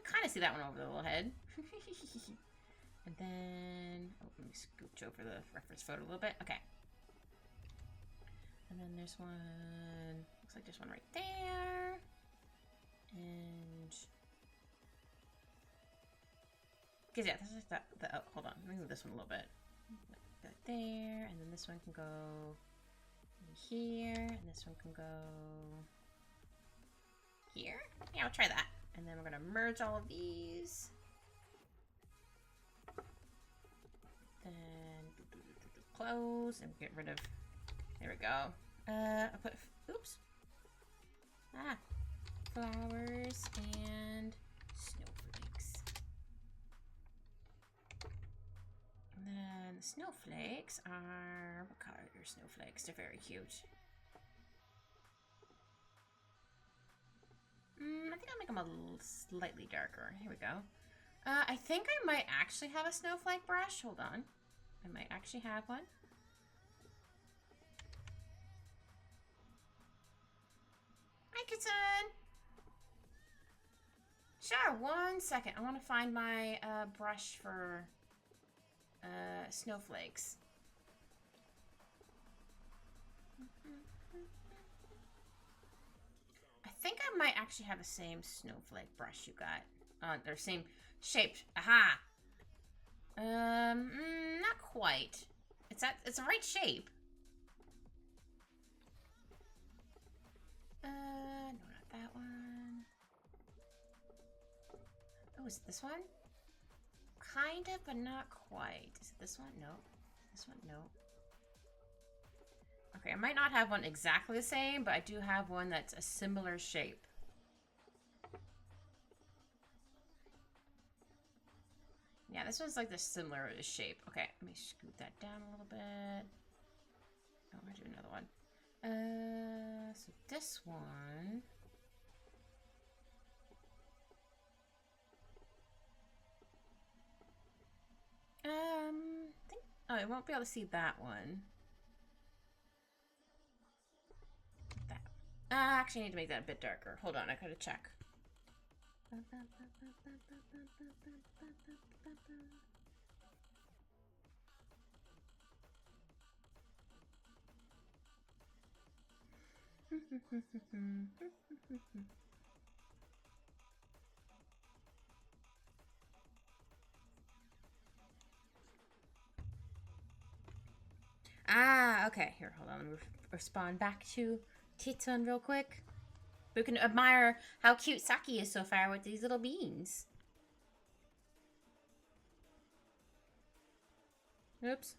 kind of see that one over the little head. And then... Oh, let me scooch over the reference photo a little bit. Okay. And then there's one... Looks like there's one right there. And... Because yeah, this is oh, hold on. Let me move this one a little bit. That there, and then this one can go here, and this one can go here. Yeah, I'll try that. And then we're gonna merge all of these. Then close and get rid of. There we go. I put. Oops. Flowers and snowflakes. And then the snowflakes are, what color are your snowflakes? They're very cute. I think I'll make them a little slightly darker. Here we go. I think I might actually have a snowflake brush. Hold on. I might actually have one. Hi, Kitten. Sure, 1 second. I want to find my brush for snowflakes. I think I might actually have the same snowflake brush you got. They're same shaped. Aha! Not quite. It's the right shape. No, not that one. Oh, is it this one? Kind of, but not quite. Is it this one? No. This one? No. Okay, I might not have one exactly the same, but I do have one that's a similar shape. Yeah, this one's like the similar shape. Okay, let me scoot that down a little bit. Oh, we're gonna do another one. So this one. I think. Oh, I won't be able to see that one. That. Actually, I need to make that a bit darker. Hold on, I gotta check. Okay. Here, hold on. Let me respond back to Titsun real quick. We can admire how cute Saki is so far with these little beans. Oops.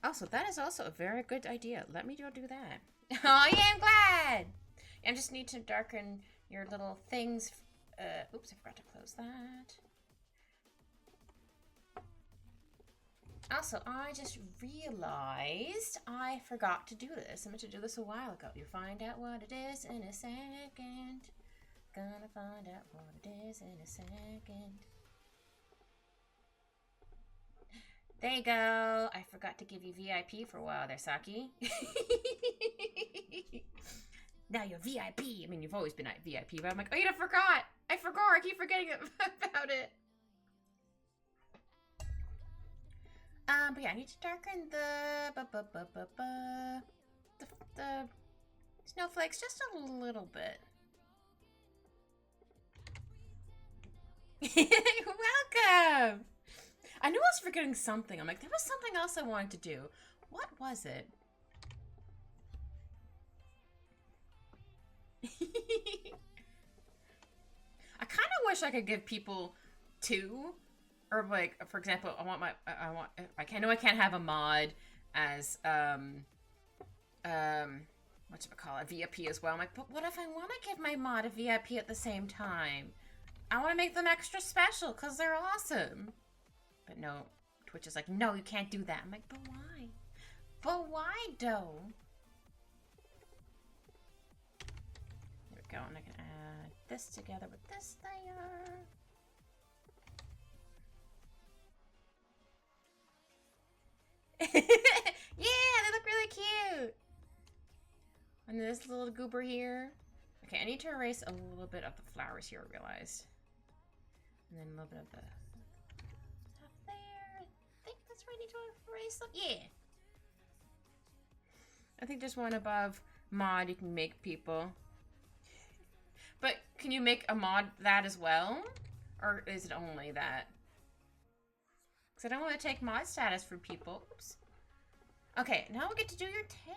Also, that is also a very good idea. Let me go do that. Oh, yeah, I'm glad! I just need to darken your little things. Oops, I forgot to close that. Also, I just realized I forgot to do this. I meant to do this a while ago. You'll find out what it is in a second. Gonna find out what it is in a second. There you go. I forgot to give you VIP for a while there, Saki. Now you're VIP. I mean, you've always been at VIP, but I'm like, oh, I forgot. I forgot. I keep forgetting about it. But yeah, I need to darken the snowflakes just a little bit. You're welcome. I knew I was forgetting something. I'm like, there was something else I wanted to do. What was it? I kind of wish I could give people two, or like, for example, I want I know I can't have a mod as whatchamacallit, VIP as well. I'm like, but what if I want to give my mod a VIP at the same time? I want to make them extra special because they're awesome. But no, Twitch is like, no, you can't do that. I'm like, but why? But why, though? There we go, and I can add this together with this there. Yeah, they look really cute. And this little goober here. Okay, I need to erase a little bit of the flowers here, I realized. And then a little bit of the stuff there. I think that's where I need to erase them. Yeah. I think there's one above mod you can make people. But can you make a mod that as well? Or is it only that? Because I don't want to take mod status from people. Oops. Okay, now we get to do your tail.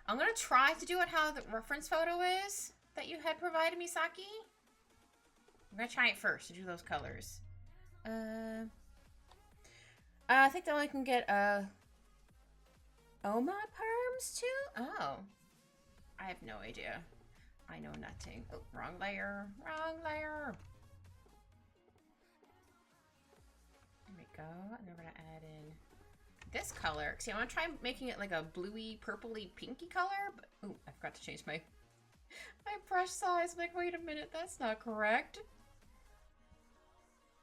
I'm going to try to do it how the reference photo is that you had provided me, Saki. I'm going to try it first to do those colors. I think that one can get Oma perms too? Oh. I have no idea. I know nothing. Oh, wrong layer. Wrong layer. There we go. And then we're going to add in this color. See, I want to try making it like a bluey, purpley, pinky color. But oh, I forgot to change my brush size. I'm like, wait a minute, that's not correct.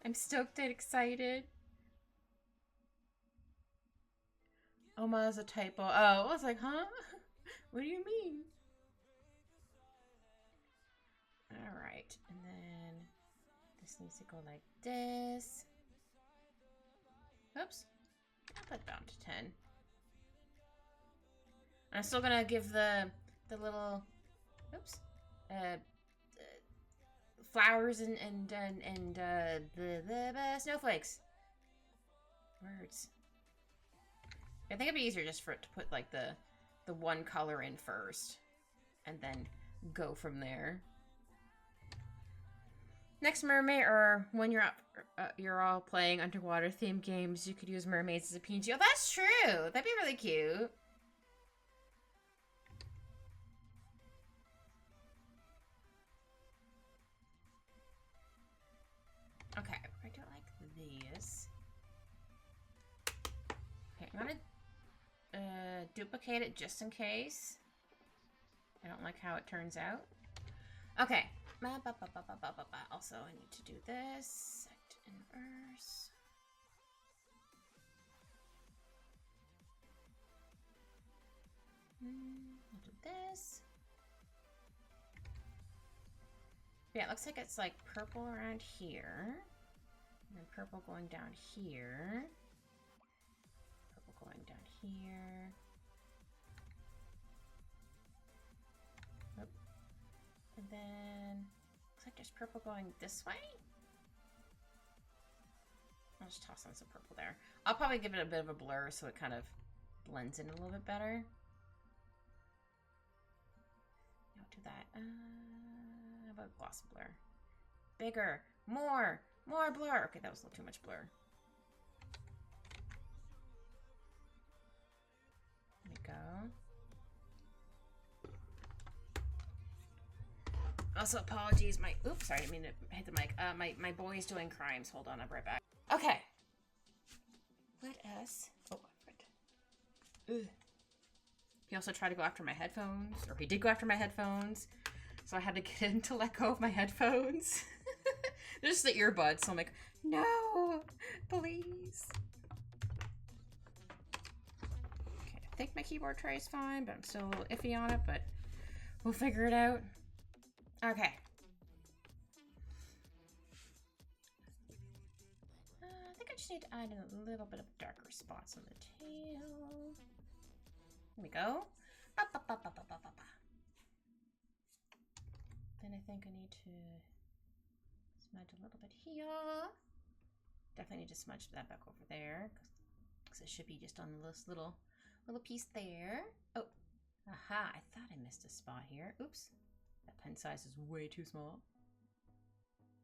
I'm stoked and excited. Oma is a typo. Oh, I was like, huh? What do you mean? Alright, and then this needs to go like this. Oops. I'll put down to 10. I'm still gonna give the little, oops, flowers and the snowflakes. Words. I think it'd be easier just for it to put like the one color in first, and then go from there. Next mermaid, or when you're all playing underwater themed games, you could use mermaids as a PNG. Oh, that's true. That'd be really cute. Okay, I don't like these. Okay, I'm gonna duplicate it just in case. I don't like how it turns out. Okay. Also, I need to do this. Sect inverse. I'll do this. Yeah, it looks like it's like purple around here. And then purple going down here. Purple going down here. Oop. And then looks like there's purple going this way. I'll just toss on some purple there. I'll probably give it a bit of a blur so it kind of blends in a little bit better. I'll do that. How about gloss blur? Bigger, more blur. Okay, that was a little too much blur. There we go. Also, apologies. Oops, sorry, I didn't mean to hit the mic. My boy's doing crimes. Hold on, I'll be right back. Okay. Let us. Oh, right. Ugh. He also tried to go after my headphones, or he did go after my headphones. So I had to get him to let go of my headphones. They're just the earbuds, so I'm like, no, please. Okay, I think my keyboard tray is fine, but I'm still a little iffy on it, but we'll figure it out. Okay. I think I just need to add in a little bit of darker spots on the tail. Here we go. Then I think I need to smudge a little bit here. Definitely need to smudge that back over there because it should be just on this little piece there. Oh, aha! I thought I missed a spot here. Oops, that pen size is way too small.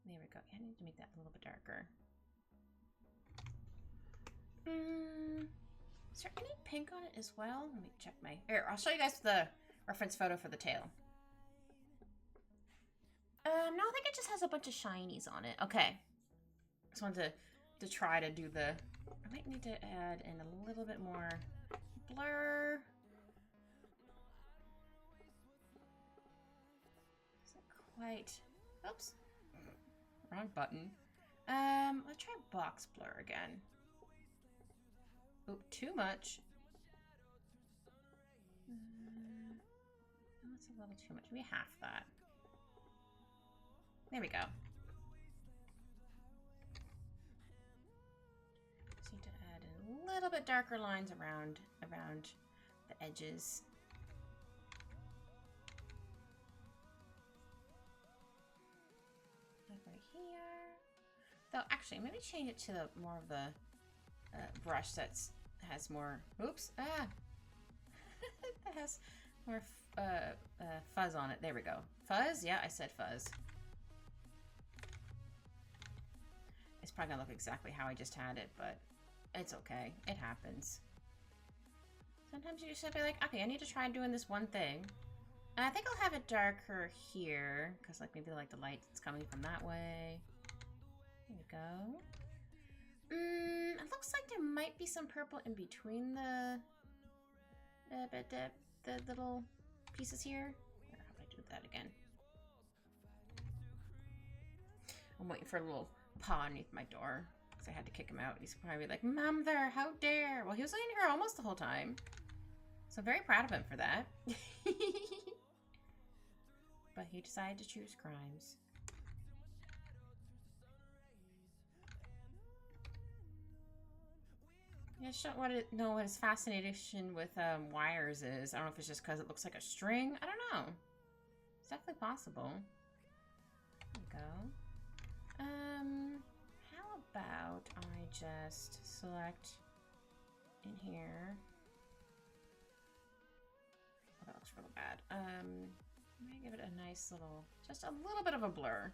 There we go. I need to make that a little bit darker. Is there any pink on it as well? Let me check my... Here, I'll show you guys the reference photo for the tail. No, I think it just has a bunch of shinies on it. Okay. Just wanted to try to do the... I might need to add in a little bit more blur. Isn't quite... Oops. Wrong button. Let's try box blur again. Oop, too much. That's a little too much. Maybe half that. There we go. Just need to add in a little bit darker lines around the edges. Like right here. Though, actually, maybe change it to more of the brush that has more. Oops! Ah, that has more fuzz on it. There we go. Fuzz? Yeah, I said fuzz. It's probably gonna look exactly how I just had it, but it's okay. It happens. Sometimes you just have to be like, okay, I need to try doing this one thing. And I think I'll have it darker here, because like maybe like the light is coming from that way. There we go. It looks like there might be some purple in between the little pieces here. How do I do that again? I'm waiting for a little paw underneath my door because I had to kick him out. He's probably like, "Mom, there, how dare!" Well, he was in here almost the whole time, so I'm very proud of him for that. But he decided to choose crimes. Yeah, I just don't want to know what his fascination with wires is. I don't know if it's just because it looks like a string. I don't know. It's definitely possible. There we go. How about I just select in here? Oh, that looks real bad. I'm gonna give it a nice little, just a little bit of a blur.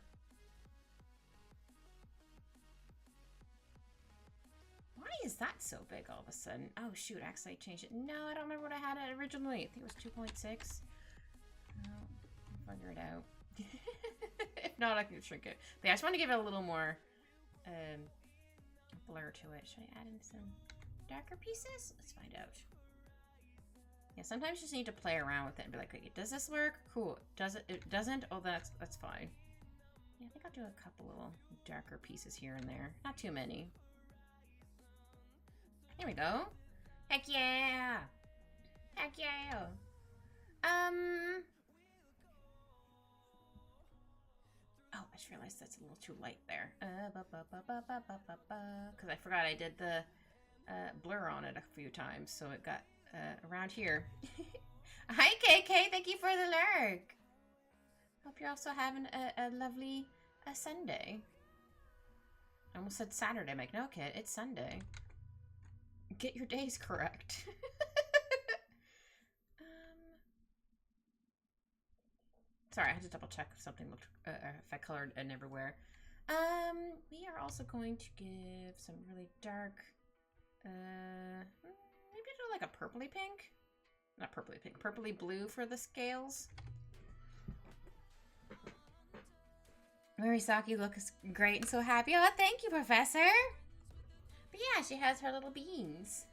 is that so big all of a sudden? Oh shoot, actually I changed it. No, I don't remember what I had it originally. I think it was 2.6. I'll figure it out. If not, I can shrink it. But yeah, I just want to give it a little more blur to it. Should I add in some darker pieces? Let's find out. Yeah, sometimes you just need to play around with it and be like, okay, does this work? Cool. Does it? It doesn't? Oh, that's fine. Yeah, I think I'll do a couple little darker pieces here and there. Not too many. Here we go. Heck yeah! Heck yeah! Oh, I just realized that's a little too light there. Because I forgot I did the blur on it a few times, so it got around here. Hi, KK. Thank you for the lurk. Hope you're also having a lovely Sunday. I almost said Saturday. I'm like, no, kid, it's Sunday. Get your days correct. Sorry, I had to double check if something looked, if I colored in everywhere. We are also going to give some really dark, maybe do like a purpley pink? Not purpley pink, purpley blue for the scales. Morisaki looks great and so happy. Oh, thank you, Professor. But yeah, she has her little beans.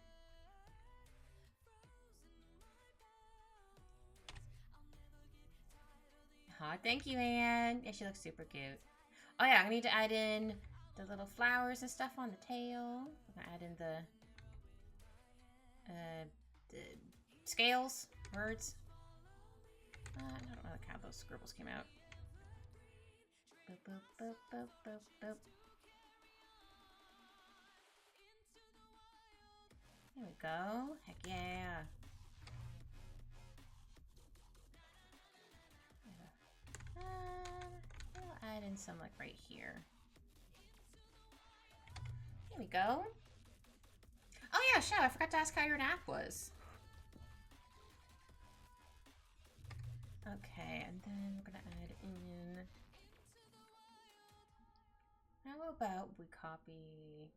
Oh, thank you, Anne. Yeah, she looks super cute. Oh yeah, I need to add in the little flowers and stuff on the tail. I'm gonna add in the scales, words. I don't know how those scribbles came out. Boop, boop, boop, boop, boop, boop. There we go. Heck yeah. I'll add in some like right here. Here we go. Oh yeah, Shao, I forgot to ask how your nap was. Okay, and then we're gonna add in. How about we copy?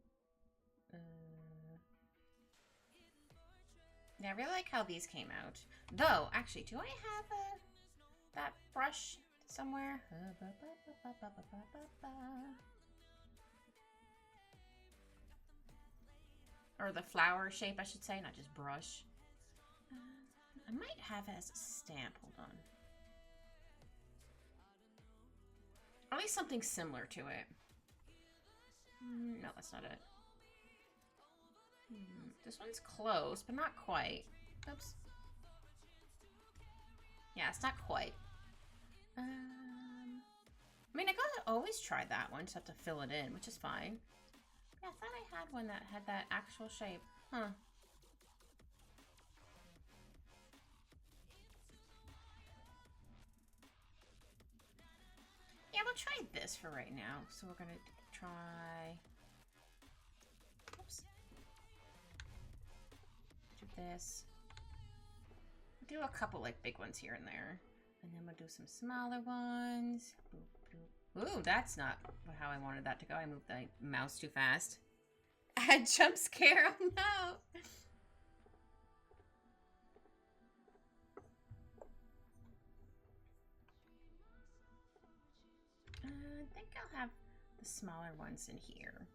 Yeah, I really like how these came out. Though, actually, do I have that brush somewhere? Or the flower shape, I should say, not just brush. I might have it as a stamp. Hold on. Or at least something similar to it. No, that's not it. This one's close, but not quite. Oops. Yeah, it's not quite. I mean, I gotta always try that one, just have to fill it in, which is fine. Yeah, I thought I had one that had that actual shape. Huh. Yeah, we'll try this for right now. So we're gonna try... Oops. Do this. We'll do a couple like big ones here and there. And then we'll do some smaller ones. Boop, boop. Ooh, that's not how I wanted that to go. I moved the mouse too fast. Add jump scare. Oh no. I think I'll have the smaller ones in here.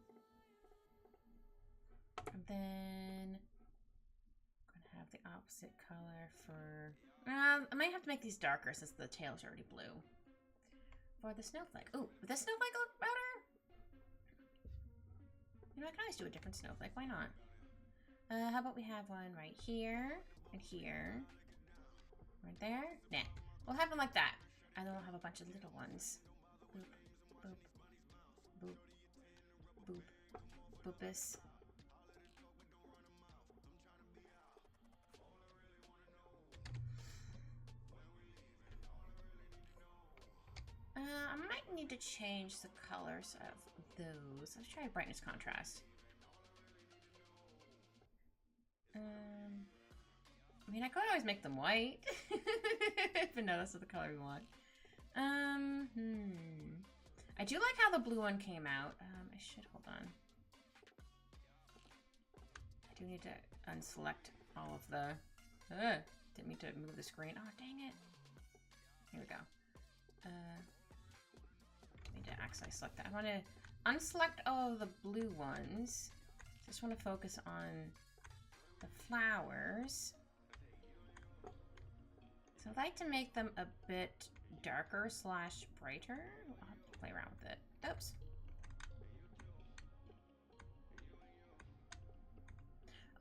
And then I'm gonna have the opposite color for... I might have to make these darker since the tail's already blue. For the snowflake. Ooh, would the snowflake look better? You know, I can always do a different snowflake. Why not? How about we have one right here and here. Right there? Nah. We'll have them like that. And then we'll have a bunch of little ones. Boop, boop, boop, boop, boopus. I might need to change the colors of those. Let's try brightness contrast. I mean, I could always make them white. But no, that's not the color we want. I do like how the blue one came out. I should, hold on. do need to unselect all of the... didn't mean to move the screen. Oh, dang it. Here we go. Need to actually select that. I want to unselect all of the blue ones. Just want to focus on the flowers. So I'd like to make them a bit darker slash brighter. I'll have to play around with it. Oops.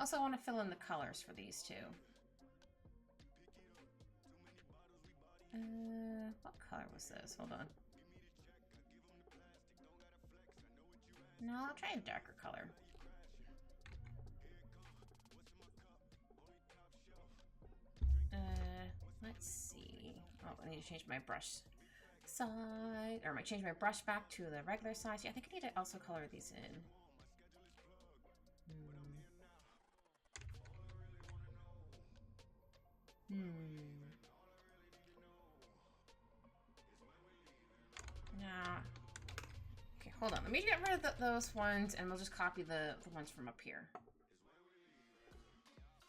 Also, I want to fill in the colors for these two. What color was this? Hold on. No, I'll try a darker color. Let's see. Oh, I need to change my brush size, or I change my brush back to the regular size. Yeah, I think I need to also color these in. Nah. Okay, hold on. Let me get rid of those ones, and we'll just copy the ones from up here.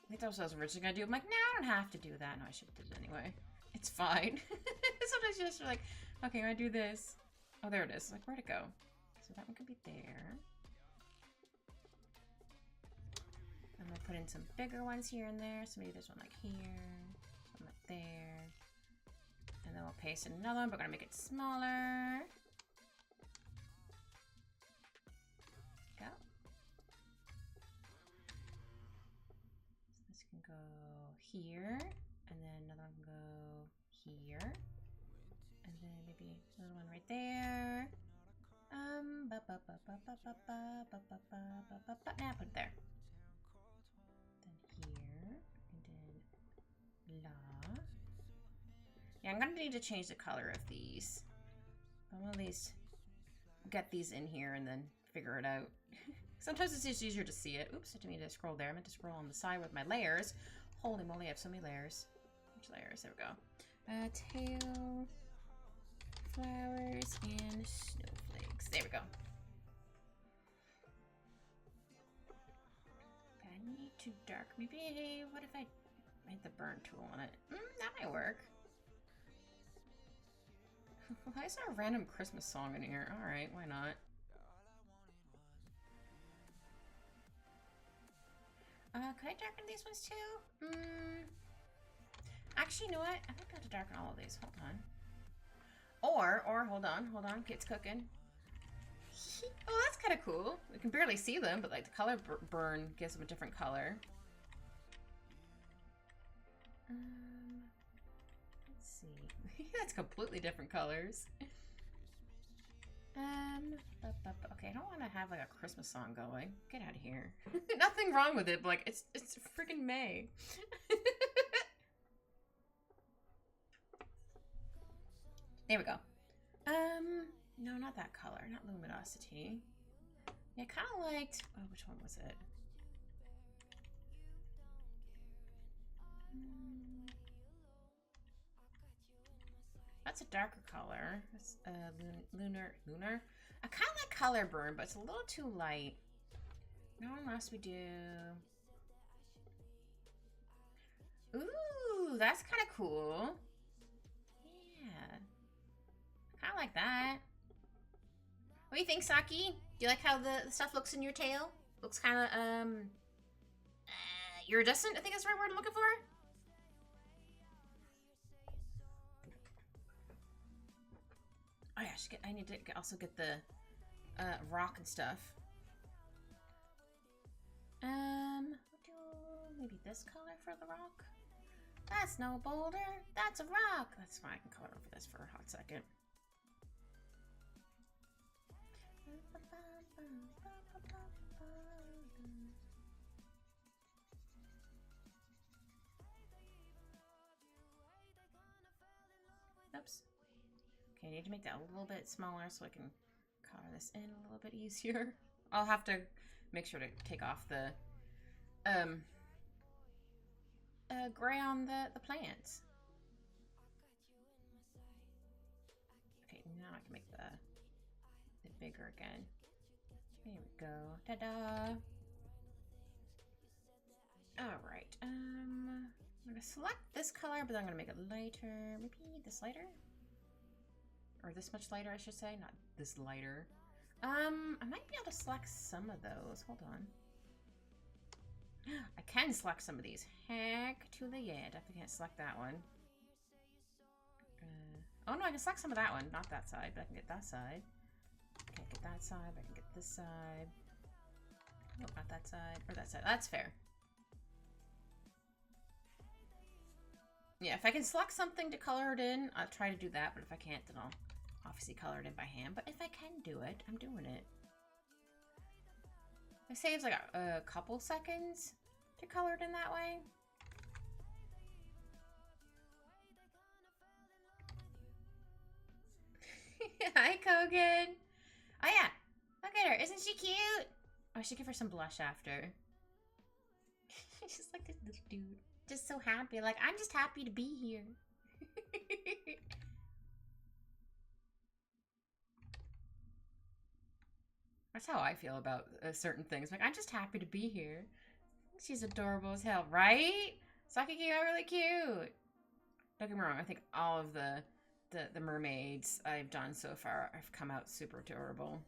I think that was what I was originally gonna do. I'm like, no, I don't have to do that. No, I should have did it anyway. It's fine. Sometimes you just are like, okay, I'm gonna do this. Oh, there it is. Like, where'd it go? So that one could be there. I'm gonna put in some bigger ones here and there. So maybe there's one like here, one like there. And then we'll paste another one, but we're gonna make it smaller. Go. So this can go here, and then another one can go here, and then maybe another one right there. Now put it there. Then here, and then la. Yeah, I'm gonna need to change the color of these. But one of these, get these in here and then figure it out. Sometimes it's just easier to see it. Oops, I didn't mean to scroll there. I meant to scroll on the side with my layers. Holy moly, I have so many layers. Which layers? There we go. Tail, flowers, and snowflakes. There we go. I need to dark. Maybe, what if I made the burn tool on it? That might work. Why is there a random Christmas song in here? Alright, why not? Could I darken these ones too? Actually, you know what? I think I have to darken all of these. Hold on. Or, hold on. It's cooking. Oh, that's kind of cool. We can barely see them, but like the color burn gives them a different color. Let's see. That's completely different colors. Okay, I don't want to have like a Christmas song going. Get out of here. Nothing wrong with it, but like it's freaking May. There we go. No, not that color. Not luminosity. Yeah, I kind of liked. Oh, which one was it? That's a darker color. That's lunar. I kind of like color burn, but it's a little too light. No, unless we do. Ooh, that's kind of cool. Yeah, kind of like that. What do you think, Saki? Do you like how the stuff looks in your tail? Looks kind of iridescent. I think that's the right word I'm looking for. Oh yeah, I need to also get the rock and stuff. Maybe this color for the rock. That's no boulder. That's a rock. That's fine. I can color over this for a hot second. Oops. Okay, I need to make that a little bit smaller so I can color this in a little bit easier. I'll have to make sure to take off the gray on the plants. Okay, now I can make it bigger again. There we go. Ta-da! Alright, I'm gonna select this color, but then I'm gonna make it lighter. Maybe this lighter? Or this much lighter, I should say, not this lighter. I might be able to select some of those. Hold on. I can select some of these. Heck to the yeah. Definitely can't select that one. Oh no, I can select some of that one. Not that side, but I can get that side. Can't get that side, but I can get this side. Nope, not that side. Or that side. That's fair. Yeah, if I can select something to color it in, I'll try to do that. But if I can't, then I'll obviously color it in by hand. But if I can do it, I'm doing it. It saves like a couple seconds to color it in that way. Hi, Kogan. Oh, yeah. Look at her. Isn't she cute? Oh, I should give her some blush after. She's just like this little dude. Just so happy. Like, I'm just happy to be here. That's how I feel about certain things. Like, I'm just happy to be here. She's adorable as hell, right? Saki are really cute. Don't get me wrong. I think all of the mermaids I've done so far have come out super adorable.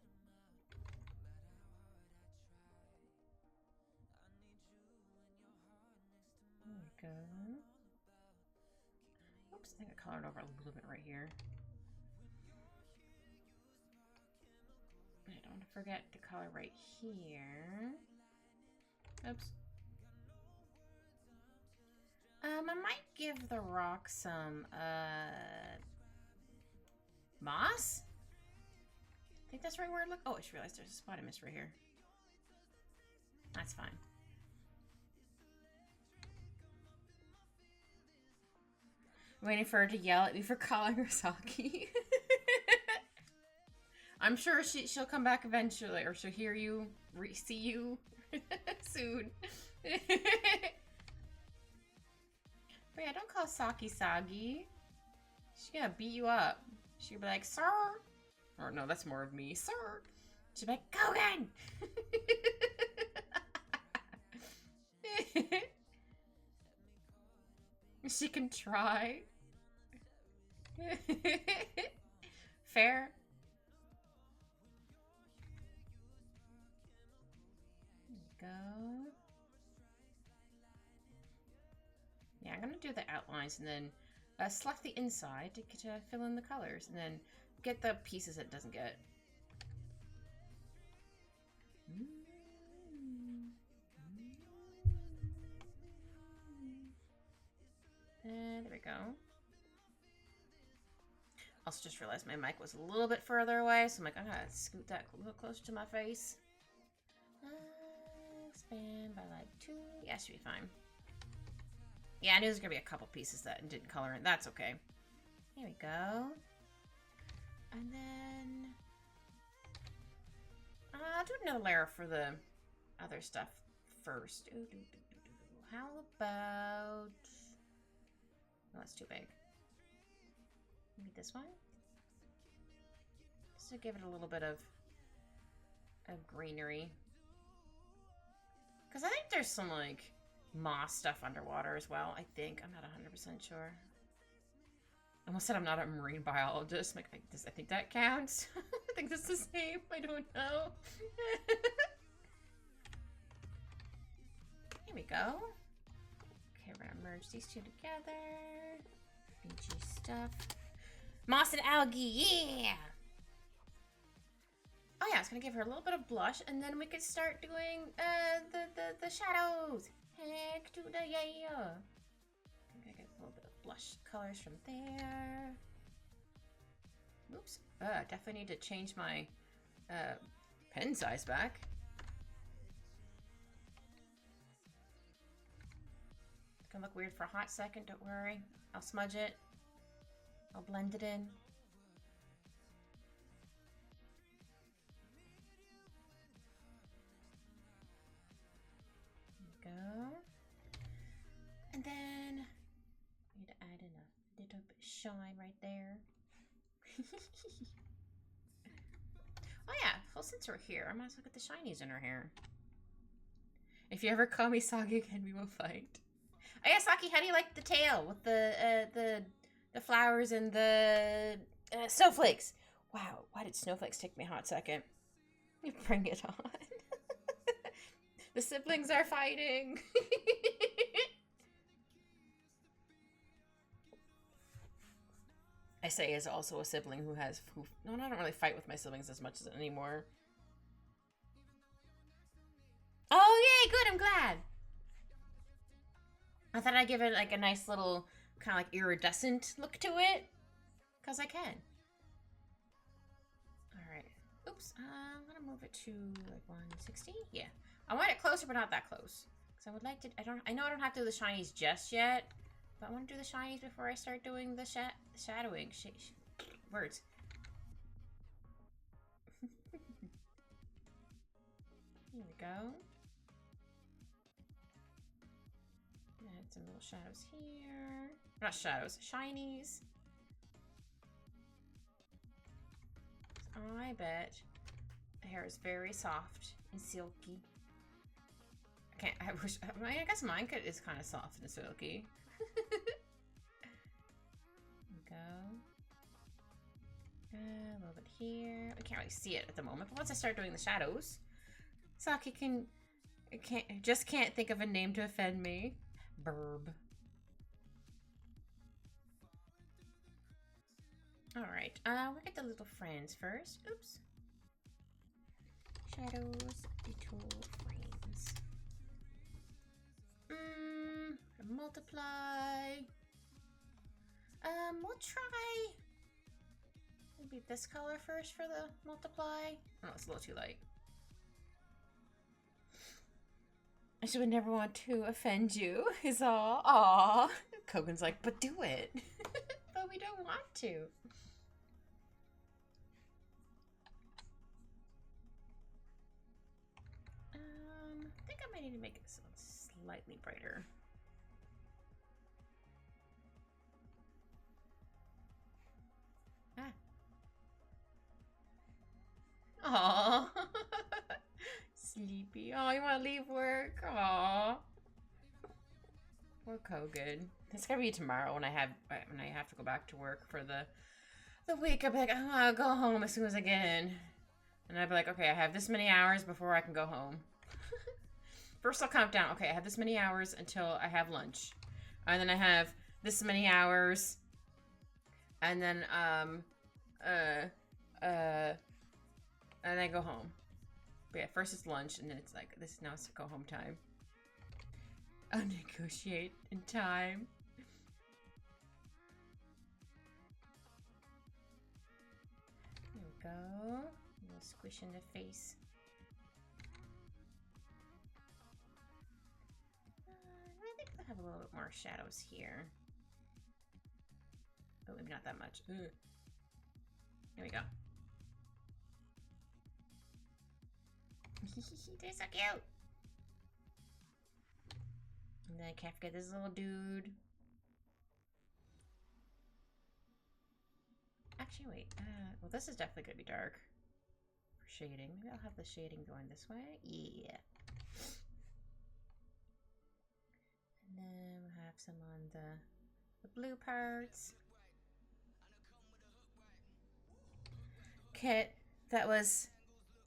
There we go. Oops, I think I colored over a little bit right here. I don't want to forget to color right here. Oops. I might give the rock some, moss? I think that's the right word. Look. Oh, I just realized there's a spot I missed right here. That's fine. I'm waiting for her to yell at me for calling her Saki. I'm sure she'll come back eventually, or she'll hear you, see you soon. But yeah, don't call Saki Sagi. She's gonna beat you up. She'll be like, sir. Or no, that's more of me. Sir. She'll be like, Kogan! She can try. Fair. There we go. Yeah, I'm gonna do the outlines and then select the inside to fill in the colors, and then get the pieces it doesn't get. And there we go. Also just realized my mic was a little bit further away, so I'm like, I'm gonna scoot that a little closer to my face. Expand by like 2. Yeah, should be fine. Yeah, I knew there's gonna be a couple pieces that didn't color in. That's okay. Here we go. And then I'll do another layer for the other stuff first. Ooh, how about... Oh, that's too big. Maybe this one? Just to give it a little bit of greenery. Because I think there's some, like, moss stuff underwater as well, I think. I'm not 100% sure. I almost said I'm not a marine biologist. I'm like, I think that counts. I think that's the same. I don't know. Here we go. Okay, we're gonna merge these two together. Beachy stuff. Moss and algae, yeah! Oh yeah, I was gonna give her a little bit of blush, and then we could start doing the shadows. Heck to the yeah! I'm gonna get a little bit of blush colors from there. Oops. Definitely need to change my pen size back. It's gonna look weird for a hot second, don't worry. I'll smudge it. I'll blend it in. There we go. And then I need to add in a little bit of shine right there. Oh yeah, well since we're here, I might as well get the shinies in her hair. If you ever call me Saki again, we will fight. Oh yeah, Saki, how do you like the tail with the flowers and the snowflakes? Wow, why did snowflakes take me a hot second? You bring it on. The siblings are fighting. I say as also a sibling who no, I don't really fight with my siblings as much as anymore. Oh yay, good, I'm glad. I thought I'd give it like a nice little kind of like iridescent look to it. Because I can. Alright. Oops. I'm going to move it to like 160. Yeah. I want it closer, but not that close. Because I would like to... I know I don't have to do the shinies just yet. But I want to do the shinies before I start doing the shadowing. Words. Here we go. Add some little shadows here. Not shadows, shinies. I bet the hair is very soft and silky. I guess mine is kind of soft and silky. There we go. A little bit here. I can't really see it at the moment, but once I start doing the shadows, Saki can't think of a name to offend me. Burb. Alright, we'll get the little friends first. Oops. Shadows, little friends. Multiply. We'll try maybe this color first for the multiply. Oh, it's a little too light. I should never want to offend you, is all. Aww. Kogan's like, but do it. But we don't want to. I think I might need to make it so it's slightly brighter. Ah. Aww. Sleepy. Oh, you want to leave work? Aww. Poor Kogan. It's gonna be tomorrow when I have to go back to work for the week. I'll be like, I want to go home as soon as I get in. And I'll be like, okay, I have this many hours before I can go home. First I'll count down. Okay, I have this many hours until I have lunch. And then I have this many hours. And then, and I go home. But yeah, first it's lunch, and then it's like, now it's go home time. I'll negotiate in time. There we go. A little squish in the face. I think I'll have a little bit more shadows here. Oh, maybe not that much. Ugh. There we go. They're so cute. And then I can't forget this little dude. Actually, wait. Well, this is definitely going to be dark. For shading. Maybe I'll have the shading going this way. Yeah. And then we'll have some on the blue parts. Kit, that was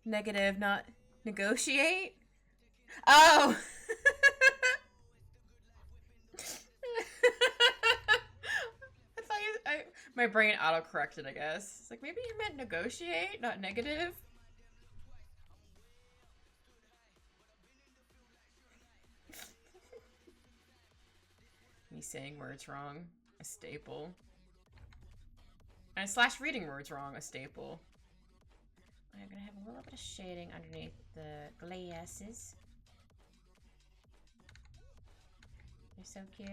negative, not negotiate. Oh! My brain auto-corrected, I guess. It's like, maybe you meant negotiate, not negative. Me saying words wrong, a staple. And / reading words wrong, a staple. I'm gonna have a little bit of shading underneath the glasses. They're so cute.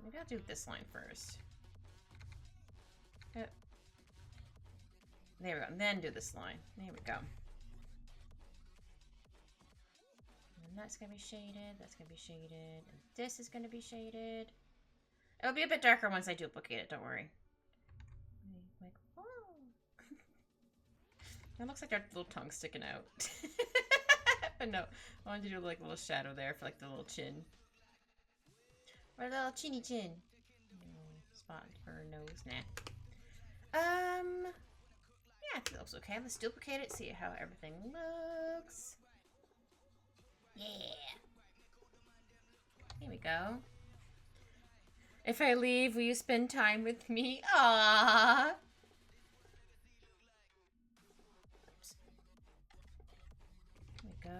Maybe I'll do this line first. There we go. And then do this line. There we go. And that's gonna be shaded. That's gonna be shaded. And this is gonna be shaded. It'll be a bit darker once I duplicate it. Don't worry. Like, whoa. It looks like their little tongue sticking out. No, I wanted to do like a little shadow there for like the little chin. Or a little chinny chin. Spot for her nose. Nah. Yeah, I think that looks okay. Let's duplicate it, see how everything looks. Yeah. Here we go. If I leave, will you spend time with me? Aww. Oops. Here we go.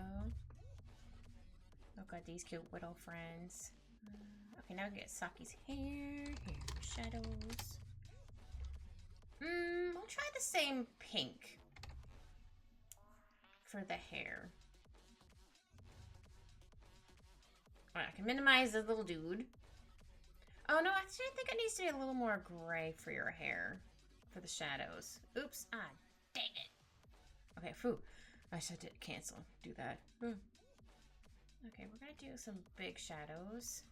Oh god, these cute little friends. Okay, now we get Saki's hair. Shadows. I'll try the same pink for the hair. Alright, I can minimize the little dude. Oh no, actually I think it needs to be a little more gray for your hair. For the shadows. Oops. Ah, dang it. Okay, phew. I should cancel. Do that. Okay, we're gonna do some big shadows.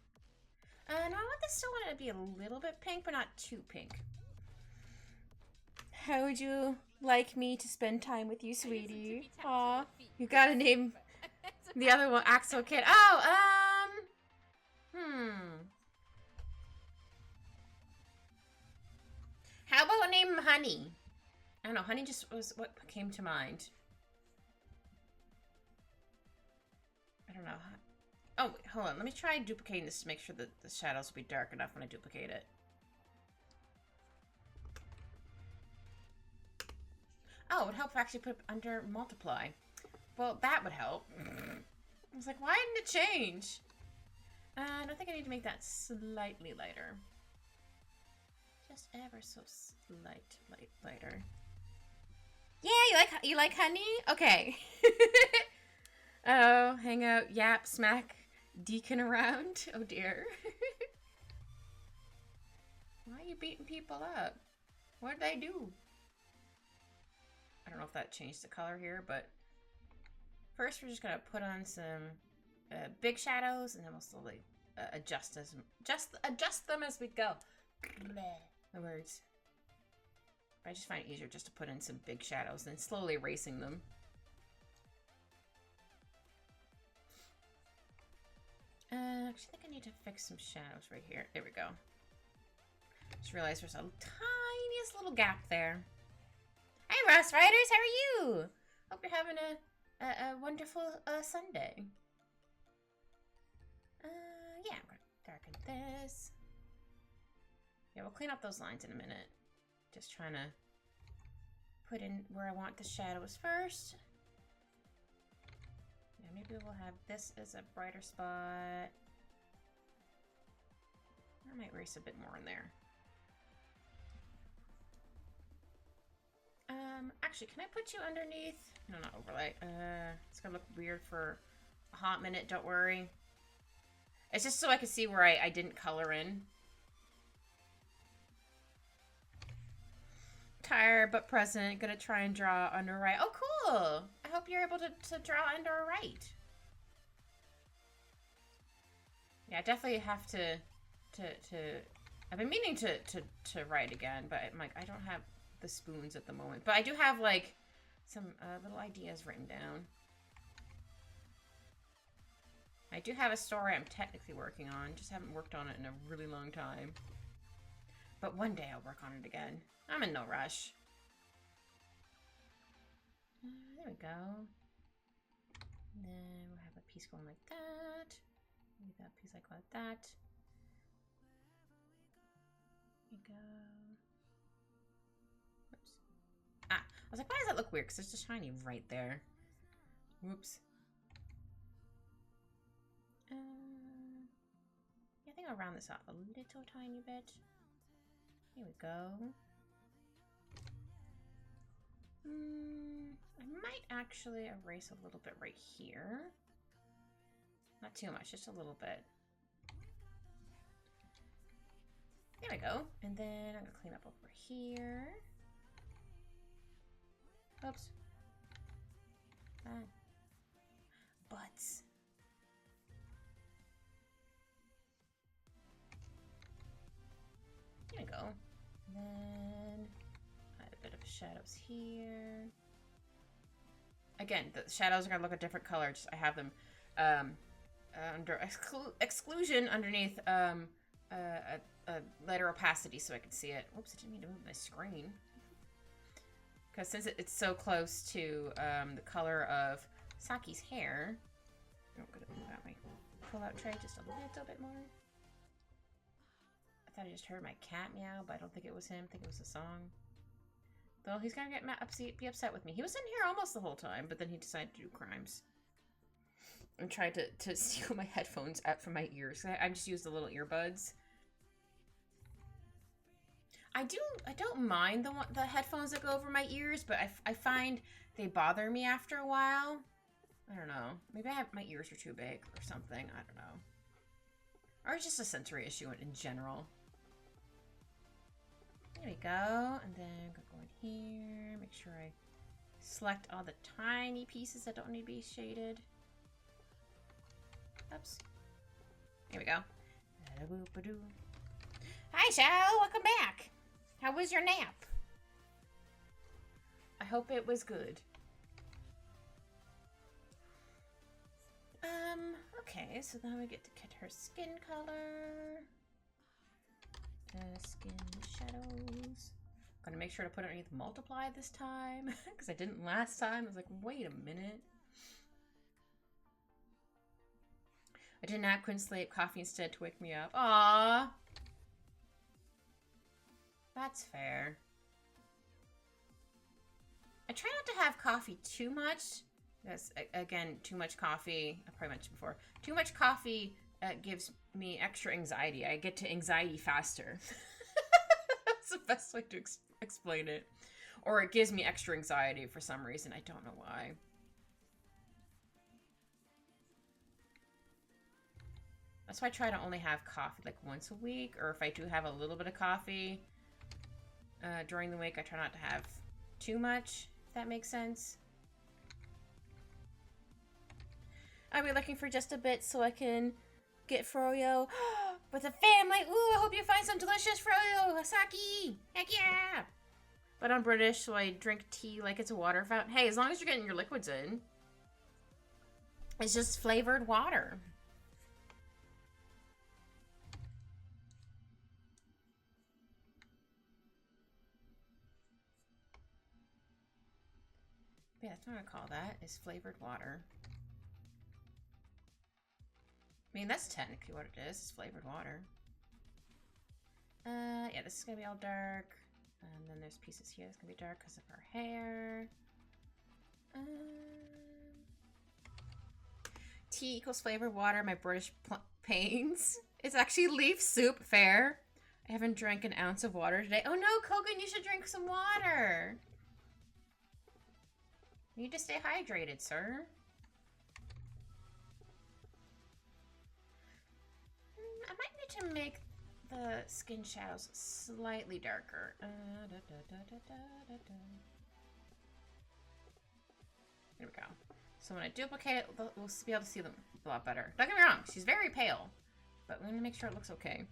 No, I want this still want it to be a little bit pink, but not too pink. How would you like me to spend time with you, sweetie? Aw, you gotta name the other one Axel Kid. Oh, How about name him Honey? I don't know, Honey just was what came to mind. I don't know. Oh, wait, hold on. Let me try duplicating this to make sure that the shadows will be dark enough when I duplicate it. Oh, it would help if I actually put it under multiply. Well, that would help. I was like, why didn't it change? I don't think I need to make that slightly lighter. Just ever so lighter. Yeah, you like honey? Okay. Oh, hang out, yap, smack, deacon around. Oh dear. Why are you beating people up? What did I do? I don't know if that changed the color here, but first we're just gonna put on some big shadows, and then we'll slowly adjust them as we go. The words. I just find it easier just to put in some big shadows than slowly erasing them. Actually, I think I need to fix some shadows right here. There we go. Just realized there's a tiniest little gap there. Hey, Ross Riders, how are you? Hope you're having a wonderful Sunday. Yeah, I'm gonna darken this. Yeah, we'll clean up those lines in a minute. Just trying to put in where I want the shadows first. Yeah, maybe we'll have this as a brighter spot. I might erase a bit more in there. Actually, can I put you underneath? No, not overlay. It's gonna look weird for a hot minute, don't worry. It's just so I can see where I didn't color in. Tired but present. Gonna try and draw under right. Oh, cool! I hope you're able to draw under right. Yeah, I definitely have to I've been meaning to write again, but I'm like, I don't have the spoons at the moment. But I do have, like, some little ideas written down. I do have a story I'm technically working on. Just haven't worked on it in a really long time. But one day I'll work on it again. I'm in no rush. There we go. And then we'll have a piece going like that. Maybe that piece like that. There we go. Oops. Ah, I was like, why does that look weird? Because there's just shiny right there. Whoops. Yeah, I think I'll round this off a little tiny bit. Here we go. I might actually erase a little bit right here. Not too much, just a little bit. There we go. And then I'm gonna clean up over here. Oops. Butts. There we go. And then add a bit of shadows here. Again, the shadows are going to look a different color. Just I have them under exclusion underneath a lighter opacity so I can see it. Oops, I didn't mean to move my screen. Because since it's so close to the color of Saki's hair, I'm going to move out my pull-out tray just a little bit more. I thought I just heard my cat meow, but I don't think it was him. I think it was a song. Though he's gonna get be upset with me. He was in here almost the whole time, but then he decided to do crimes. And tried to steal my headphones out from my ears. I just used the little earbuds. I don't mind the headphones that go over my ears, but I find they bother me after a while. I don't know. Maybe my ears are too big or something. I don't know. Or it's just a sensory issue in general. There we go. And then go in here. Make sure I select all the tiny pieces that don't need to be shaded. Oops. Here we go. Hi, Shao. Welcome back. How was your nap? I hope it was good. Okay, so now we get to get her skin color. Skin shadows. Gonna make sure to put it underneath multiply this time, because I didn't last time. I was like, wait a minute. I did not quit sleep. Coffee instead to wake me up. Aww. That's fair. I try not to have coffee too much. Because, again, too much coffee, I probably mentioned before, too much coffee gives me extra anxiety. I get to anxiety faster. That's the best way to explain it. Or it gives me extra anxiety for some reason. I don't know why. That's why I try to only have coffee like once a week. Or if I do have a little bit of coffee during the week, I try not to have too much, if that makes sense. I'll be looking for just a bit so I can get froyo with a family. Ooh, I hope you find some delicious froyo, Saki. Heck yeah. But I'm British, so I drink tea like it's a water fountain. Hey, as long as you're getting your liquids in. It's just flavored water. Yeah, that's what I call that, is flavored water. I mean, that's technically what it is. It's flavored water. Yeah, this is gonna be all dark. And then there's pieces here that's gonna be dark because of her hair. Tea equals flavored water. My British pains. It's actually leaf soup. Fair. I haven't drank an ounce of water today. Oh no, Kogan, you should drink some water. You need to stay hydrated, sir. I might need to make the skin shadows slightly darker. There we go. So when I duplicate it, we'll be able to see them a lot better. Don't get me wrong, she's very pale, but we want to make sure it looks okay.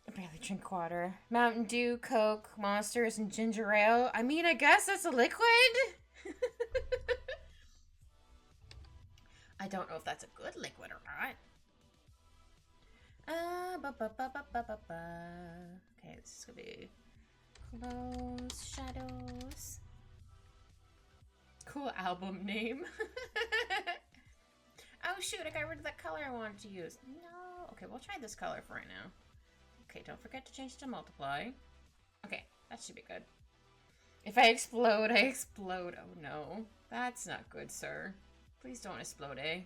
I barely drink water. Mountain Dew, Coke, Monsters, and ginger ale. I mean, I guess that's a liquid? I don't know if that's a good liquid or not. Okay, this is gonna be close shadows. Cool album name. Oh shoot, I got rid of that color I wanted to use. No. Okay, we'll try this color for right now. Okay, don't forget to change to multiply. Okay, that should be good. If I explode, I explode. Oh no. That's not good, sir. Please don't explode, eh?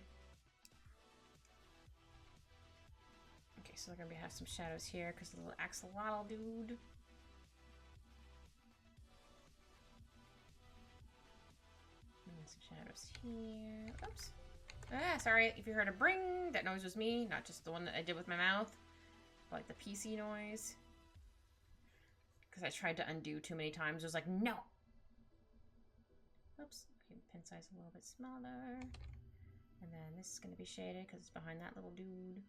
Okay, so we're gonna have some shadows here because the little axolotl dude. And some shadows here. Oops. Ah, sorry if you heard a bring. That noise was me, not just the one that I did with my mouth. But like the PC noise. Because I tried to undo too many times. It was like, no! Oops. Okay, pen size a little bit smaller. And then this is going to be shaded because it's behind that little dude.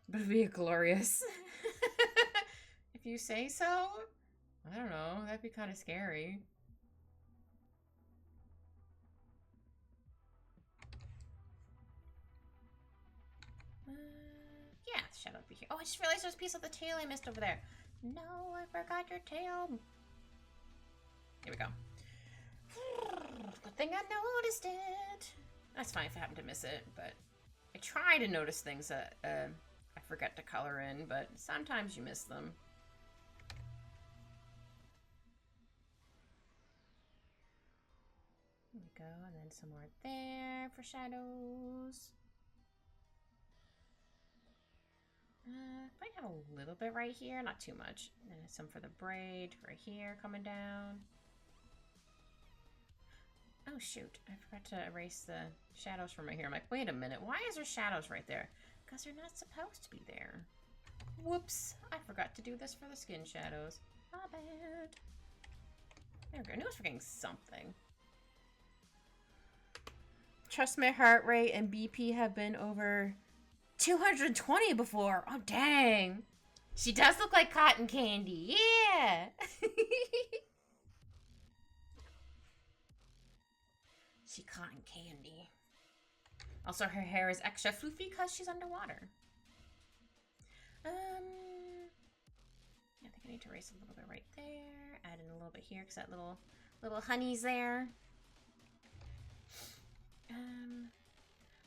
But it'd be glorious. If you say so. I don't know. That'd be kind of scary. shadow be here. Oh, I just realized there's a piece of the tail I missed over there. No, I forgot your tail. Here we go. Good thing I noticed it. That's fine if I happen to miss it, but I try to notice things that I forget to color in, but sometimes you miss them. There we go, and then some more there for shadows. Might have a little bit right here, not too much. And some for the braid right here coming down. Oh shoot, I forgot to erase the shadows from right here. I'm like, wait a minute, why is there shadows right there? Because they're not supposed to be there. Whoops, I forgot to do this for the skin shadows. My bad. There we go, I knew I was forgetting something. Trust my heart rate and BP have been over 220 before. Oh, dang. She does look like cotton candy. Yeah. She cotton candy. Also, her hair is extra floofy because she's underwater. I think I need to erase a little bit right there. Add in a little bit here because that little honey's there.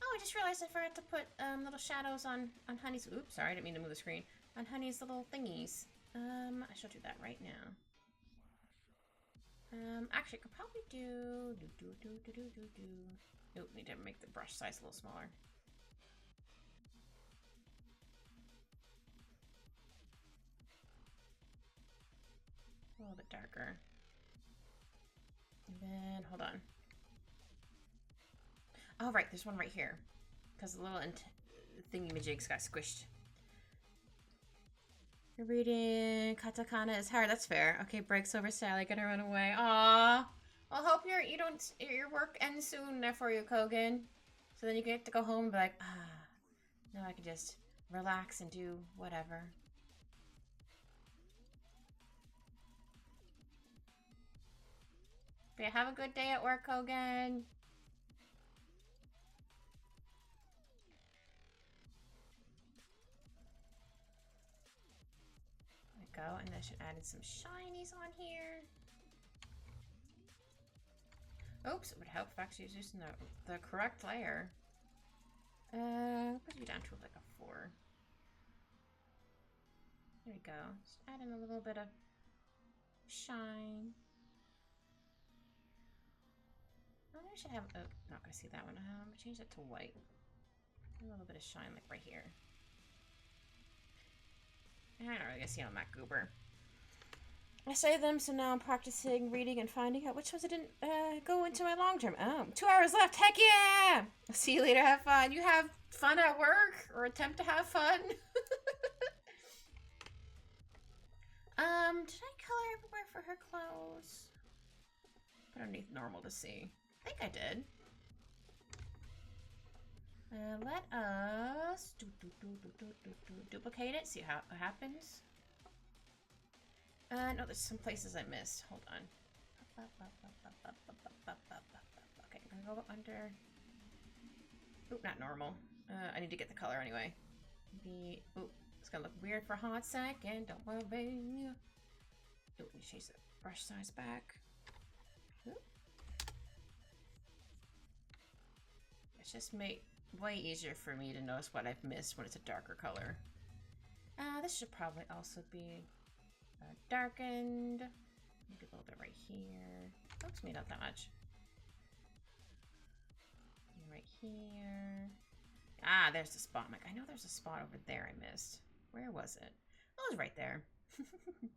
Oh, I just realized I forgot to put little shadows on Honey's. Oops, sorry, I didn't mean to move the screen. On Honey's little thingies. I shall do that right now. Actually, I could probably do. Nope, need to make the brush size a little smaller. A little bit darker. And then, hold on. Oh, right, there's one right here. Because the little thingy-majigs got squished. You're reading katakana is hard. That's fair. Okay, breaks over Sally. Gonna run away. Aww. Well, hope your work ends soon there for you, Kogan. So then you get to go home and be like, now I can just relax and do whatever. But yeah, have a good day at work, Kogan. Go, and I should add in some shinies on here. Oops, it would help if actually using the correct layer. Put you down to like a 4. There we go. Just add in a little bit of shine. Oh, I should have. Oh, not gonna see that one. Change it to white. A little bit of shine, like right here. I don't really see on that goober. I saved them, so now I'm practicing reading and finding out which ones I didn't go into my long term. Oh, 2 hours left. Heck yeah! See you later. Have fun. You have fun at work, or attempt to have fun. Did I color everywhere for her clothes? Put underneath normal to see. I think I did. Let us duplicate it, see how it happens. No, there's some places I missed. Hold on. Okay, I'm gonna go under. Oop, not normal. I need to get the color anyway. Maybe. Oop, it's gonna look weird for a hot second. Don't worry. Oop, let me change the brush size back. Oop. It's just way easier for me to notice what I've missed when it's a darker color. This should probably also be darkened. Maybe a little bit right here. Oops, made out that much. And right here. Ah, there's the spot. I'm like, I know there's a spot over there I missed. Where was it? Oh, it was right there.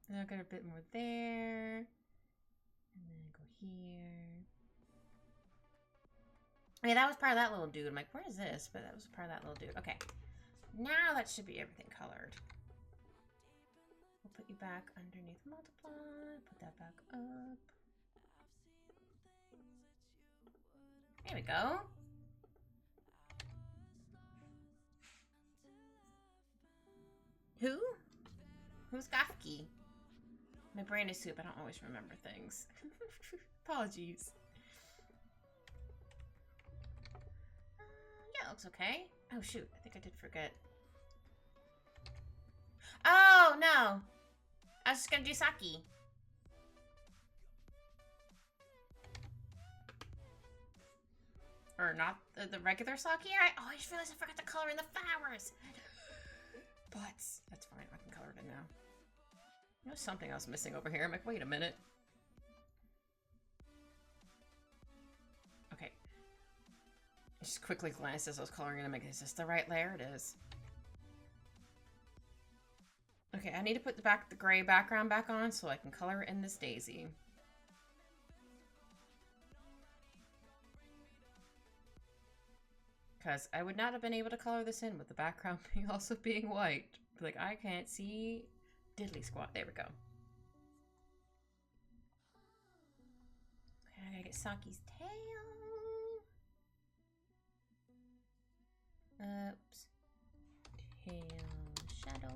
And I'll get a bit more there. And then go here. Yeah, that was part of that little dude. I'm like, where is this? But that was part of that little dude. Okay. Now that should be everything colored. We'll put you back underneath multiply. Put that back up. There we go. Who? Who's Gafki? My brain is soup. I don't always remember things. Apologies. Yeah, it looks okay. Oh shoot, I think I did forget. Oh, no. I was just gonna do sake. Or not the regular sake. Oh, I just realized I forgot to color in the flowers. But that's fine. I can color it in now. There's something else missing over here. I'm like, wait a minute. Okay. I just quickly glanced as I was coloring it. I'm like, is this the right layer? It is. Okay, I need to put the gray background back on so I can color in this daisy. Because I would not have been able to color this in with the background also being white. Like, I can't see diddly squat. There we go. Okay, I gotta get Saki's tail. Oops. Tail shadows.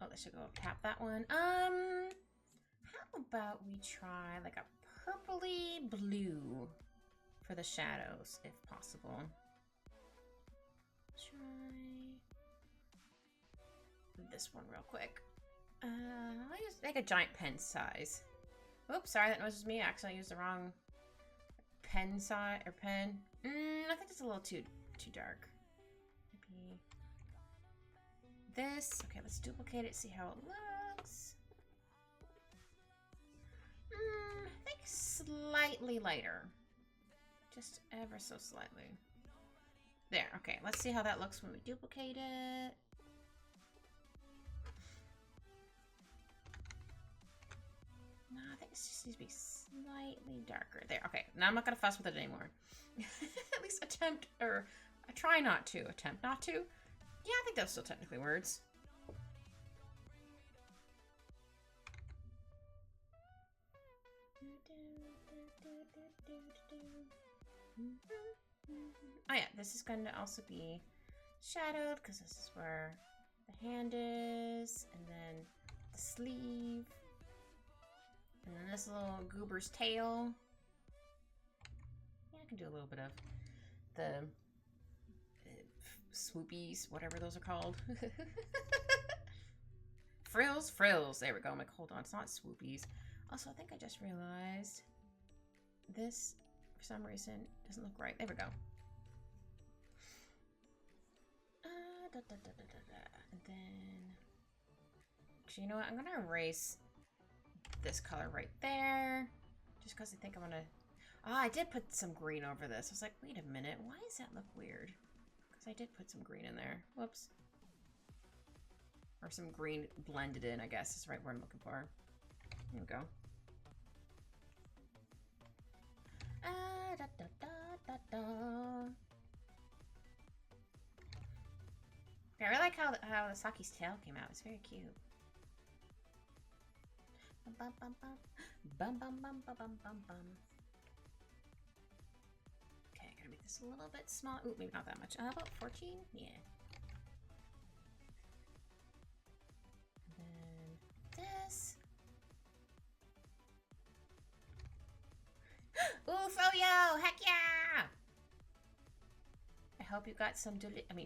Oh, that should go tap that one. How about we try like a purpley blue for the shadows, if possible. Try this one real quick. I'll just make a giant pen size. Oops, sorry, that was just me. I accidentally used the wrong pen size or pen. I think it's a little too dark. Maybe this. Okay, let's duplicate it, see how it looks. I think slightly lighter. Just ever so slightly. There, okay. Let's see how that looks when we duplicate it. No, I think it just needs to be slightly darker. There, okay. Now I'm not going to fuss with it anymore. At least attempt, or I try not to. Attempt not to? Yeah, I think those still technically words. Oh yeah, this is going to also be shadowed because this is where the hand is, and then the sleeve, and then this little goober's tail. Yeah, I can do a little bit of the swoopies, whatever those are called. Frills. There we go. I'm like, hold on, it's not swoopies. Also, I think I just realized this, for some reason, doesn't look right. There we go. And then, actually, you know what? I'm gonna erase this color right there, just because I think I'm gonna. Oh, I did put some green over this. I was like, wait a minute, why does that look weird? Because I did put some green in there. Whoops. Or some green blended in, I guess is the right word I'm looking for. There we go. I really like how the Saki's tail came out. It's very cute. Bum, bum, bum. Bum, bum, bum, bum, bum, bum, bum. Okay, I gotta make this a little bit small. Ooh, maybe not that much. About 14? Yeah. And then this. Ooh, froyo! Heck yeah! I hope you got some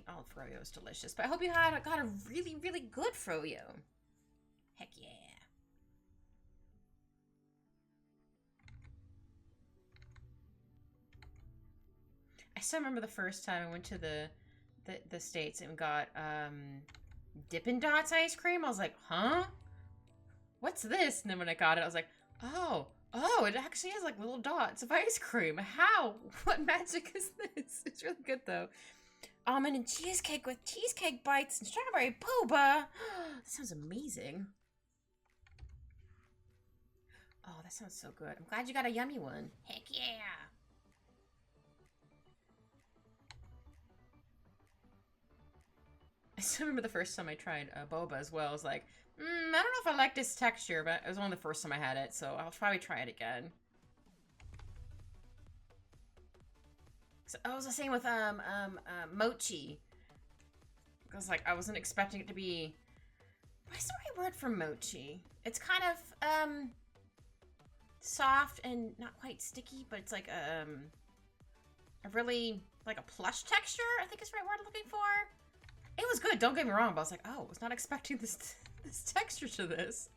all froyo is delicious, but I hope you got a really, really good froyo. Heck yeah. I still remember the first time I went to the States and got Dippin' Dots ice cream. I was like, huh? What's this? And then when I got it, I was like, oh, it actually has like little dots of ice cream. How? What magic is this? It's really good though. Almond and cheesecake with cheesecake bites and strawberry boba. That sounds amazing. Oh, that sounds so good. I'm glad you got a yummy one. Heck yeah. I still remember the first time I tried boba as well. I was like, I don't know if I like this texture, but it was one of the first time I had it, so I'll probably try it again. So I was the same with mochi. Because like I wasn't expecting it to be. What's the right word for mochi? It's kind of soft and not quite sticky, but it's like a really like a plush texture. I think is the right word I'm looking for. It was good, don't get me wrong, but I was like, oh, I was not expecting this texture to this.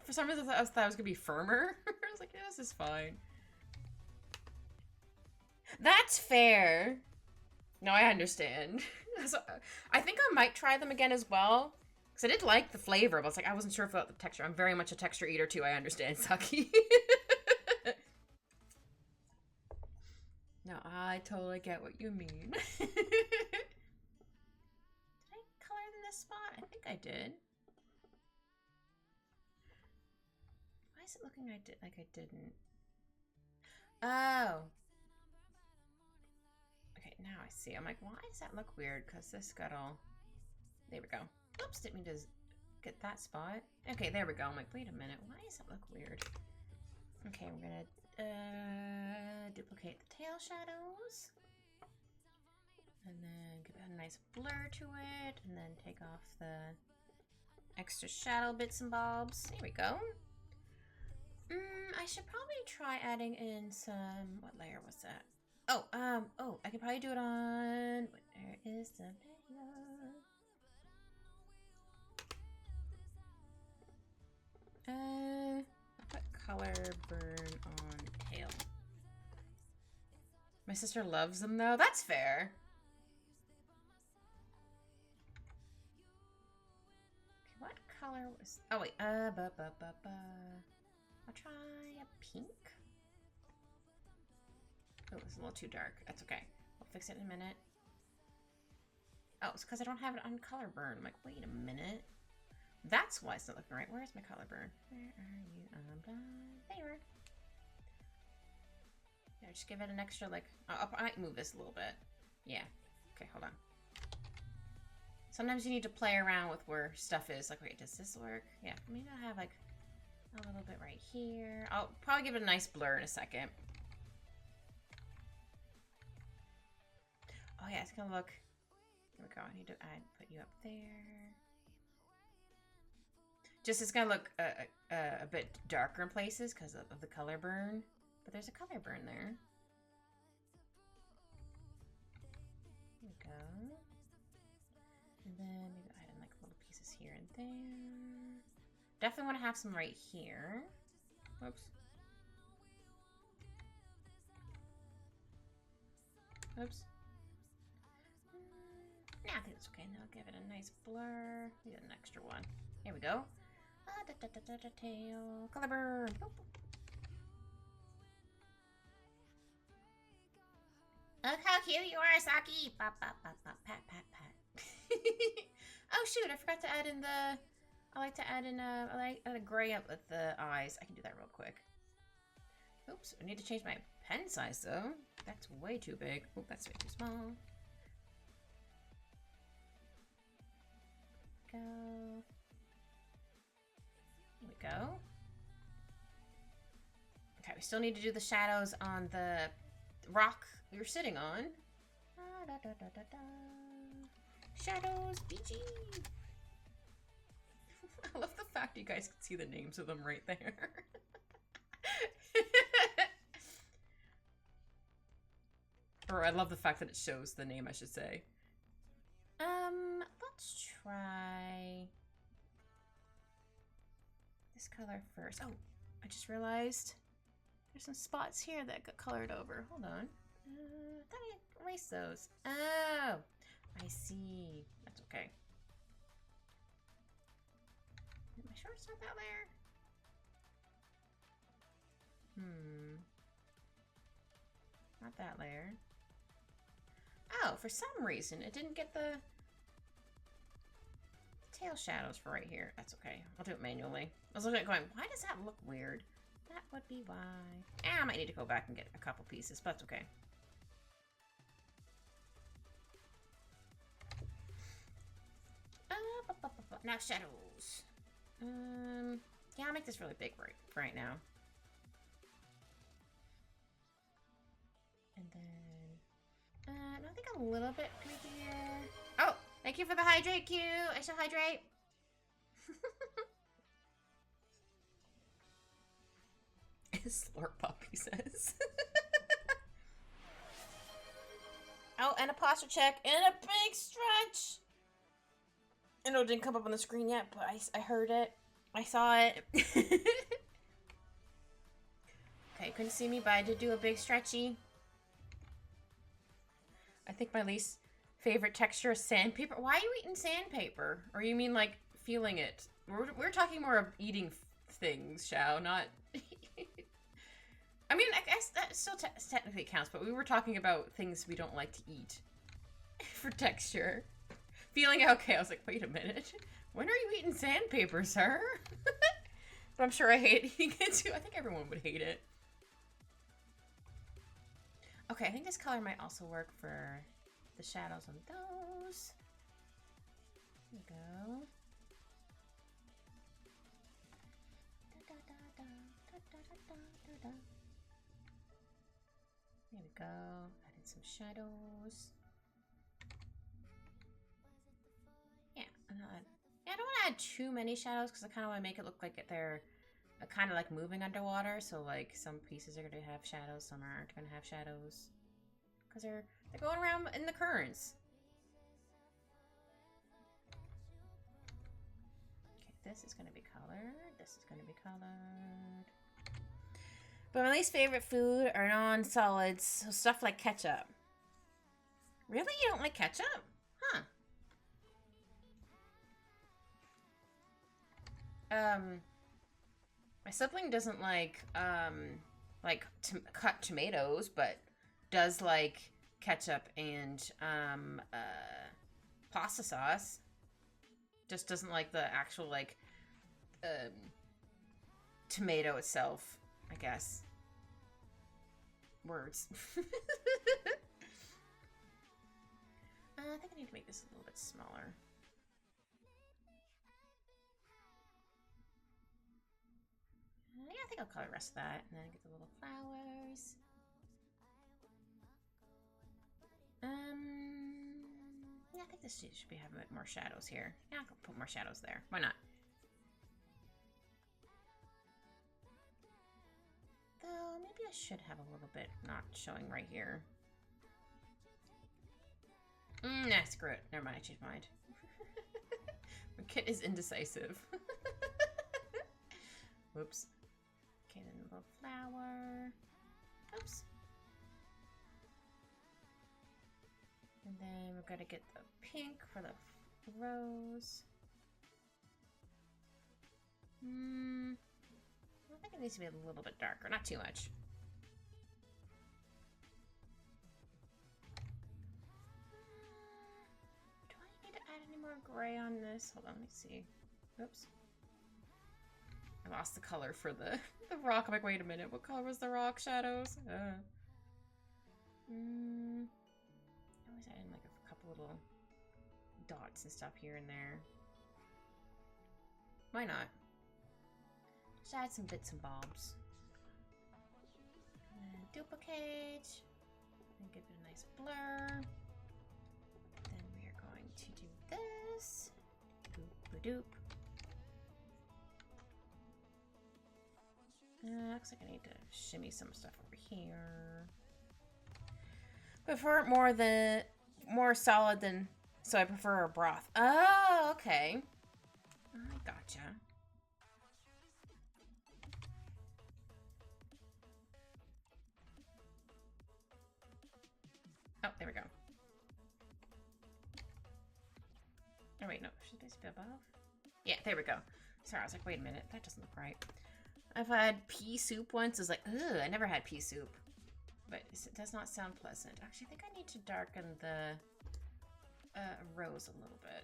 For some reason, I thought it was gonna be firmer. I was like, yeah, this is fine. That's fair. No, I understand. So, I think I might try them again as well. Because I did like the flavor, but I was like, I wasn't sure about the texture. I'm very much a texture eater too, I understand, Saki. No, I totally get what you mean. Did I color in this spot? I think I did. Why is it looking like I didn't? Oh. Okay, now I see. I'm like, why does that look weird? Because this got all... There we go. Oops, didn't mean to get that spot. Okay, there we go. I'm like, wait a minute. Why does that look weird? Okay, we're gonna duplicate the tail shadows. And then give it a nice blur to it. And then take off the extra shadow bits and bobs. There we go. I should probably try adding in some... What layer was that? Oh, I could probably do it on... Where is the layer? I'll put color burn on tail. My sister loves them though. That's fair. Okay, what color was... Oh wait, I'll try a pink. Oh, it's a little too dark. That's okay. We'll fix it in a minute. Oh, it's because I don't have it on color burn. I'm like, wait a minute. That's why it's not looking right. Where's my color burn? Where are you? There you are. Yeah, just give it an extra, like... I might move this a little bit. Yeah. Okay, hold on. Sometimes you need to play around with where stuff is. Like, wait, does this work? Yeah, maybe I'll have, like, a little bit right here. I'll probably give it a nice blur in a second. Oh, yeah, it's gonna look... There we go. I need to put you up there. Just, it's gonna look a bit darker in places because of the color burn. But there's a color burn there. There we go. And then maybe add in like little pieces here and there. Definitely want to have some right here. Whoops. Oops. Nah, I think it's okay. Now I'll give it a nice blur. We get an extra one. Here we go. Tail. Color burn. Boop. Look how cute you are, Saki. Pop, pop, pop, pop, pat, pat, pat. Oh shoot! I forgot to add in the. I like to add in I like a gray up with the eyes. I can do that real quick. Oops! I need to change my pen size though. That's way too big. Oh, that's way too small. Go. Here we go. Okay, we still need to do the shadows on the rock we were sitting on. Shadows, BG. I love the fact you guys can see the names of them right there. Or I love the fact that it shows the name, I should say. Let's try this color first. Oh, I just realized there's some spots here that got colored over. Hold on. I thought I erased those. Oh, I see. That's okay. Am I sure it's not that layer? Not that layer. Oh, for some reason, it didn't get the tail shadows for right here. That's okay. I'll do it manually. I was looking at it going, why does that look weird? That would be why. I might need to go back and get a couple pieces, but that's okay. Now shadows. Yeah, I'll make this really big right now. And then, I think a little bit here. Oh, thank you for the hydrate cue. I should hydrate. Slurp puppy says. Oh, and a posture check and a big stretch. I know it didn't come up on the screen yet, but I heard it. I saw it. Okay, couldn't see me, but I did do a big stretchy. I think my least favorite texture is sandpaper. Why are you eating sandpaper? Or you mean like feeling it? We're talking more of eating things, Shao, not... I mean, I guess that still technically counts, but we were talking about things we don't like to eat for texture. Feeling okay, I was like, wait a minute. When are you eating sandpaper, sir? But I'm sure I hate eating it too. I think everyone would hate it. Okay, I think this color might also work for the shadows on those. There we go. There we go. Added some shadows. Yeah, I don't want to add too many shadows because I kind of want to make it look like they're kind of like moving underwater. So like some pieces are going to have shadows, some aren't going to have shadows because they're going around in the currents. Okay, this is going to be colored. This is going to be colored. But my least favorite food are non-solids, so stuff like ketchup. Really? You don't like ketchup? Huh. My sibling doesn't like cut tomatoes, but does like ketchup and pasta sauce. Just doesn't like the actual like tomato itself, I guess. Words. I think I need to make this a little bit smaller. Yeah, I think I'll color the rest of that, and then get the little flowers. Yeah, I think this should be have a bit more shadows here. Yeah, I'll put more shadows there. Why not? Though, maybe I should have a little bit not showing right here. Nah, screw it. Never mind, I changed my mind. My kit is indecisive. Whoops. Okay, then a little flower. Oops. And then we're gonna get the pink for the rose. I think it needs to be a little bit darker, not too much. Do I need to add any more gray on this? Hold on, let me see. Oops. I lost the color for the rock. I'm like, wait a minute, what color was the rock shadows? I always add in like a couple little dots and stuff here and there. Why not? Just add some bits and bobs. And then duplicate. And give it a nice blur. Then we are going to do this. Doop-a-doop. Looks like I need to shimmy some stuff over here. Prefer more solid than, so I prefer a broth. Oh, okay. I gotcha. Oh, there we go. Oh wait, no, should this be above? Yeah, there we go. Sorry, I was like, wait a minute, that doesn't look right. I've had pea soup once. It's like, ugh, I never had pea soup. But it does not sound pleasant. Actually, I think I need to darken the rose a little bit.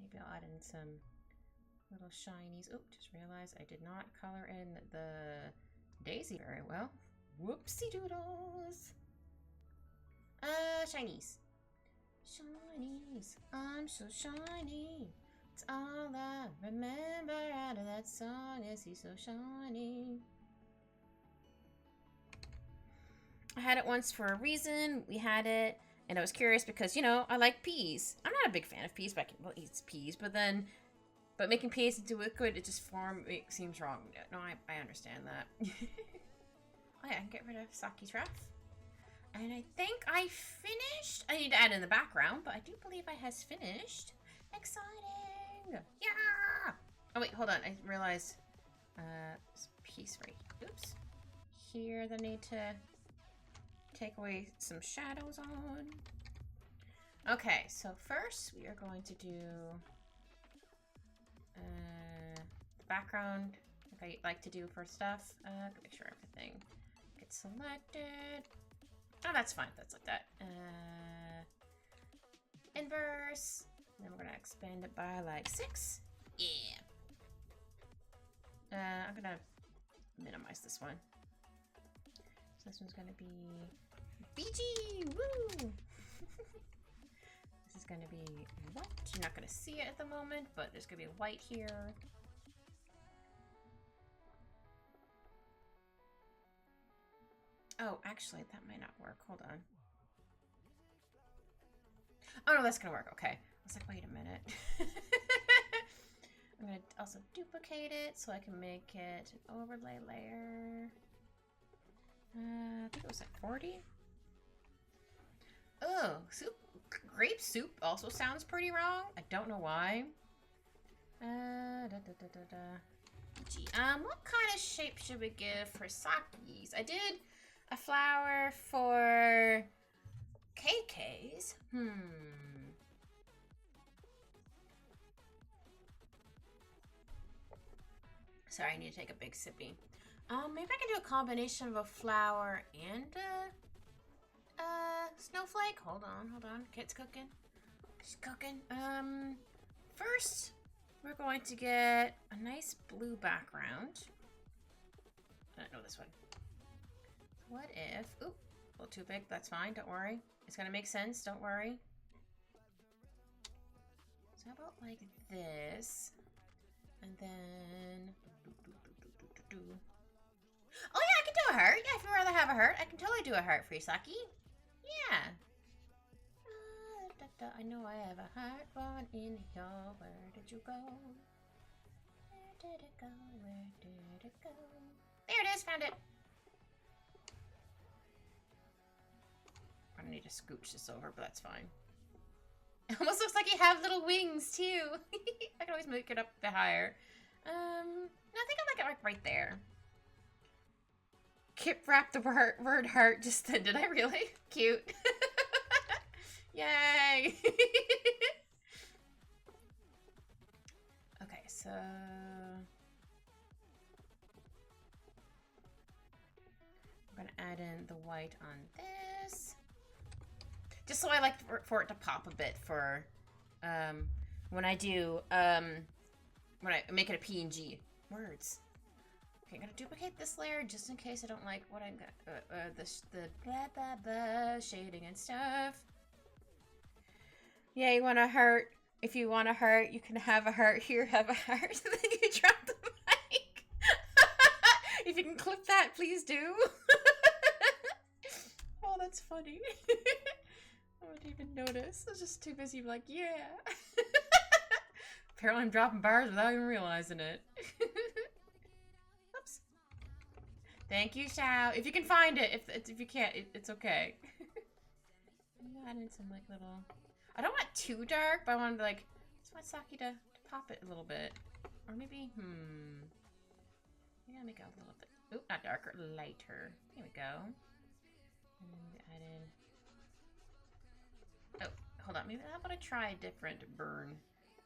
Maybe I'll add in some little shinies. Oh, just realized I did not color in the daisy very well. Whoopsie doodles. Shinies. Shinies, I'm so shiny. It's all I remember out of that song is he's so shiny. I had it once for a reason. We had it, and I was curious because, you know, I like peas. I'm not a big fan of peas, but I can eat peas. But making peas into liquid, it just seems wrong. No, I understand that. Oh yeah, I can get rid of Saki's Wrath. And I think I finished. I need to add in the background, but I do believe I has finished. Exciting! Yeah! Oh wait, hold on. I realized this piece right. Oops. Here, that I need to take away some shadows on. Okay, so first we are going to do the background, like I like to do for stuff. Make sure everything gets selected. Oh, that's fine. That's like that. Inverse. Then we're gonna expand it by like 6. Yeah. I'm gonna minimize this one. So this one's gonna be BG. Woo! This is gonna be white. You're not gonna see it at the moment, but there's gonna be white here. Oh, actually, that might not work. Hold on. Oh, no, that's gonna work. Okay. I was like, wait a minute. I'm gonna also duplicate it so I can make it an overlay layer. I think it was like 40. Oh, soup. Grape soup also sounds pretty wrong. I don't know why. What kind of shape should we give for sakis? I did a flower for KKs. Sorry, I need to take a big sippy. Maybe I can do a combination of a flower and a snowflake. Hold on. Kit's cooking. She's cooking. First, we're going to get a nice blue background. No, this one. What if... Ooh, a little too big. That's fine. Don't worry. It's going to make sense. Don't worry. So how about like this? And then... Oh yeah, I can do a heart. Yeah, if you'd rather have a heart, I can totally do a heart for you, Saki. Yeah. I know I have a heart born in here. Where did you go? Where did it go? Where did it go? There it is. Found it. I need to scooch this over, but that's fine. It almost looks like you have little wings too. I can always make it up a bit higher. No, I think I like it like right there. Kip wrapped the word heart just then. Did I really? Cute. Yay! Okay, so... I'm gonna add in the white on this. Just so I like for it to pop a bit for when I do when I make it a PNG. Words. Okay, I'm gonna duplicate this layer just in case I don't like what I'm gonna the blah blah blah shading and stuff. Yeah, you want a heart. If you want a heart, you can have a heart. Here, have a heart. And then you drop the mic. If you can clip that, please do. Oh, that's funny. I wouldn't even notice. I was just too busy like, yeah. Apparently I'm dropping bars without even realizing it. Oops. Thank you, Shao. If you can find it. If you can't, it's okay. I'm adding some like little... I don't want it too dark, but I want to like... I just want Saki to pop it a little bit. Or maybe, maybe I'll make it a little bit... Oop, not darker, lighter. Here we go. And then we add in... Oh, hold on. Maybe how about I try a different burn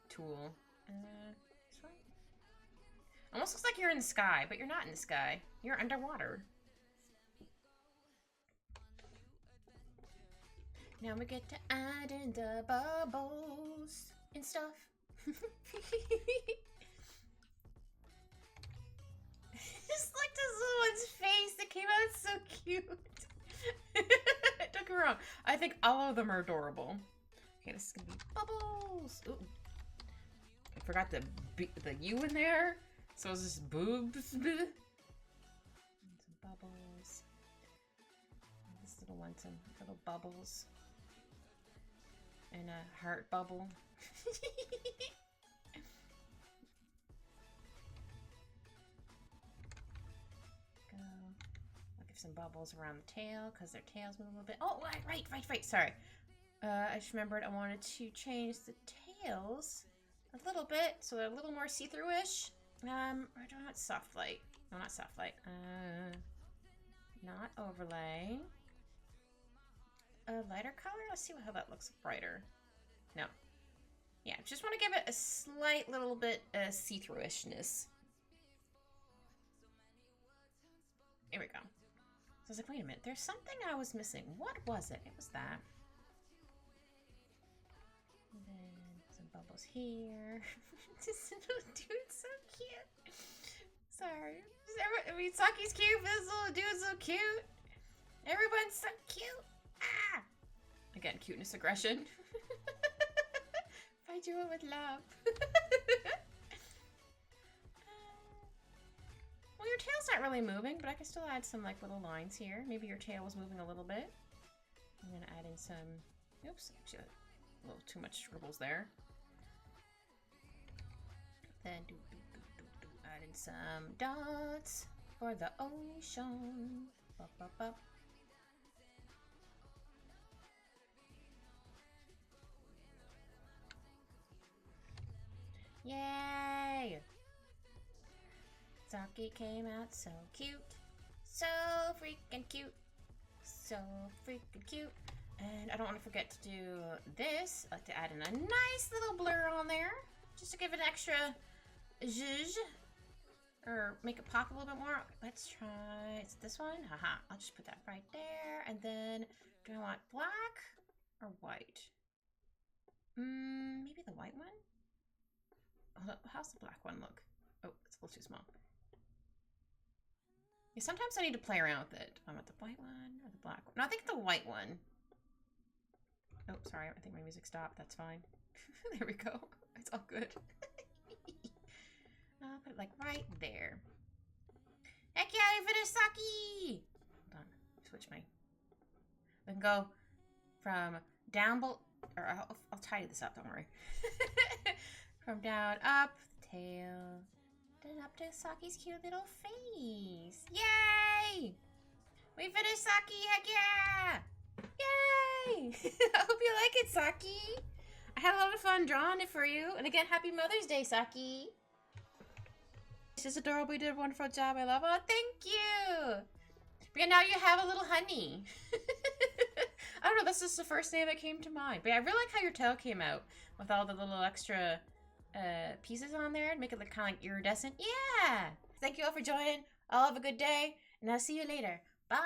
tool? This one? Almost looks like you're in the sky, but you're not in the sky. You're underwater. Now we get to add in the bubbles and stuff. Just like this little one's face that came out so cute. Don't get me wrong. I think all of them are adorable. Okay, this is gonna be bubbles. Ooh. I forgot the U in there. So it's just boobs. And some bubbles. And this little one, some little bubbles. And a heart bubble. Go. I'll give some bubbles around the tail because their tails move a little bit. Oh, right. Sorry. I just remembered I wanted to change the tails a little bit so they're a little more see-through-ish. Or do I want soft light? No, not soft light. Not overlay. A lighter color? Let's see how that looks brighter. No. Yeah, just want to give it a slight little bit see-through-ishness. Here we go. So I was like, wait a minute, there's something I was missing. What was it? It was that. And then some bubbles here. This little dude's so cute. Sorry. I mean, Saki's cute, but this little dude's so cute. Everyone's so cute. Ah! Again, cuteness, aggression. If I do it with love. Well, your tail's not really moving, but I can still add some like little lines here. Maybe your tail was moving a little bit. I'm gonna add in some, oops, actually a little too much scribbles there. Then add in some dots for the ocean. Bop, bop, bop. Yay! Saki came out so cute. So freaking cute. So freaking cute. And I don't want to forget to do this. I like to add in a nice little blur on there. Just to give it an extra zhuzh. Or make it pop a little bit more. Let's try, it's this one. Haha, I'll just put that right there. And then, do I want black or white? Maybe the white one? How's the black one look? Oh, it's a little too small. Yeah, sometimes I need to play around with it. I want the white one or the black one. No, I think the white one. Oh, sorry. I think my music stopped. That's fine. There we go. It's all good. I'll put it like right there. Heck yeah, I finished Saki! Hold on. Switch my... We can go from down below... Or I'll tidy this up, don't worry. From down, up, tail, then up to Saki's cute little face. Yay! We finished Saki, heck yeah! Yay! I hope you like it, Saki. I had a lot of fun drawing it for you. And again, happy Mother's Day, Saki. This is adorable. You did a wonderful job. I love it. Oh, thank you. But yeah, now you have a little honey. I don't know. That's just the first name that came to mind. But yeah, I really like how your tail came out with all the little extra pieces on there to make it look kind of like iridescent. Yeah. Thank you all for joining. All have a good day. And I'll see you later. Bye.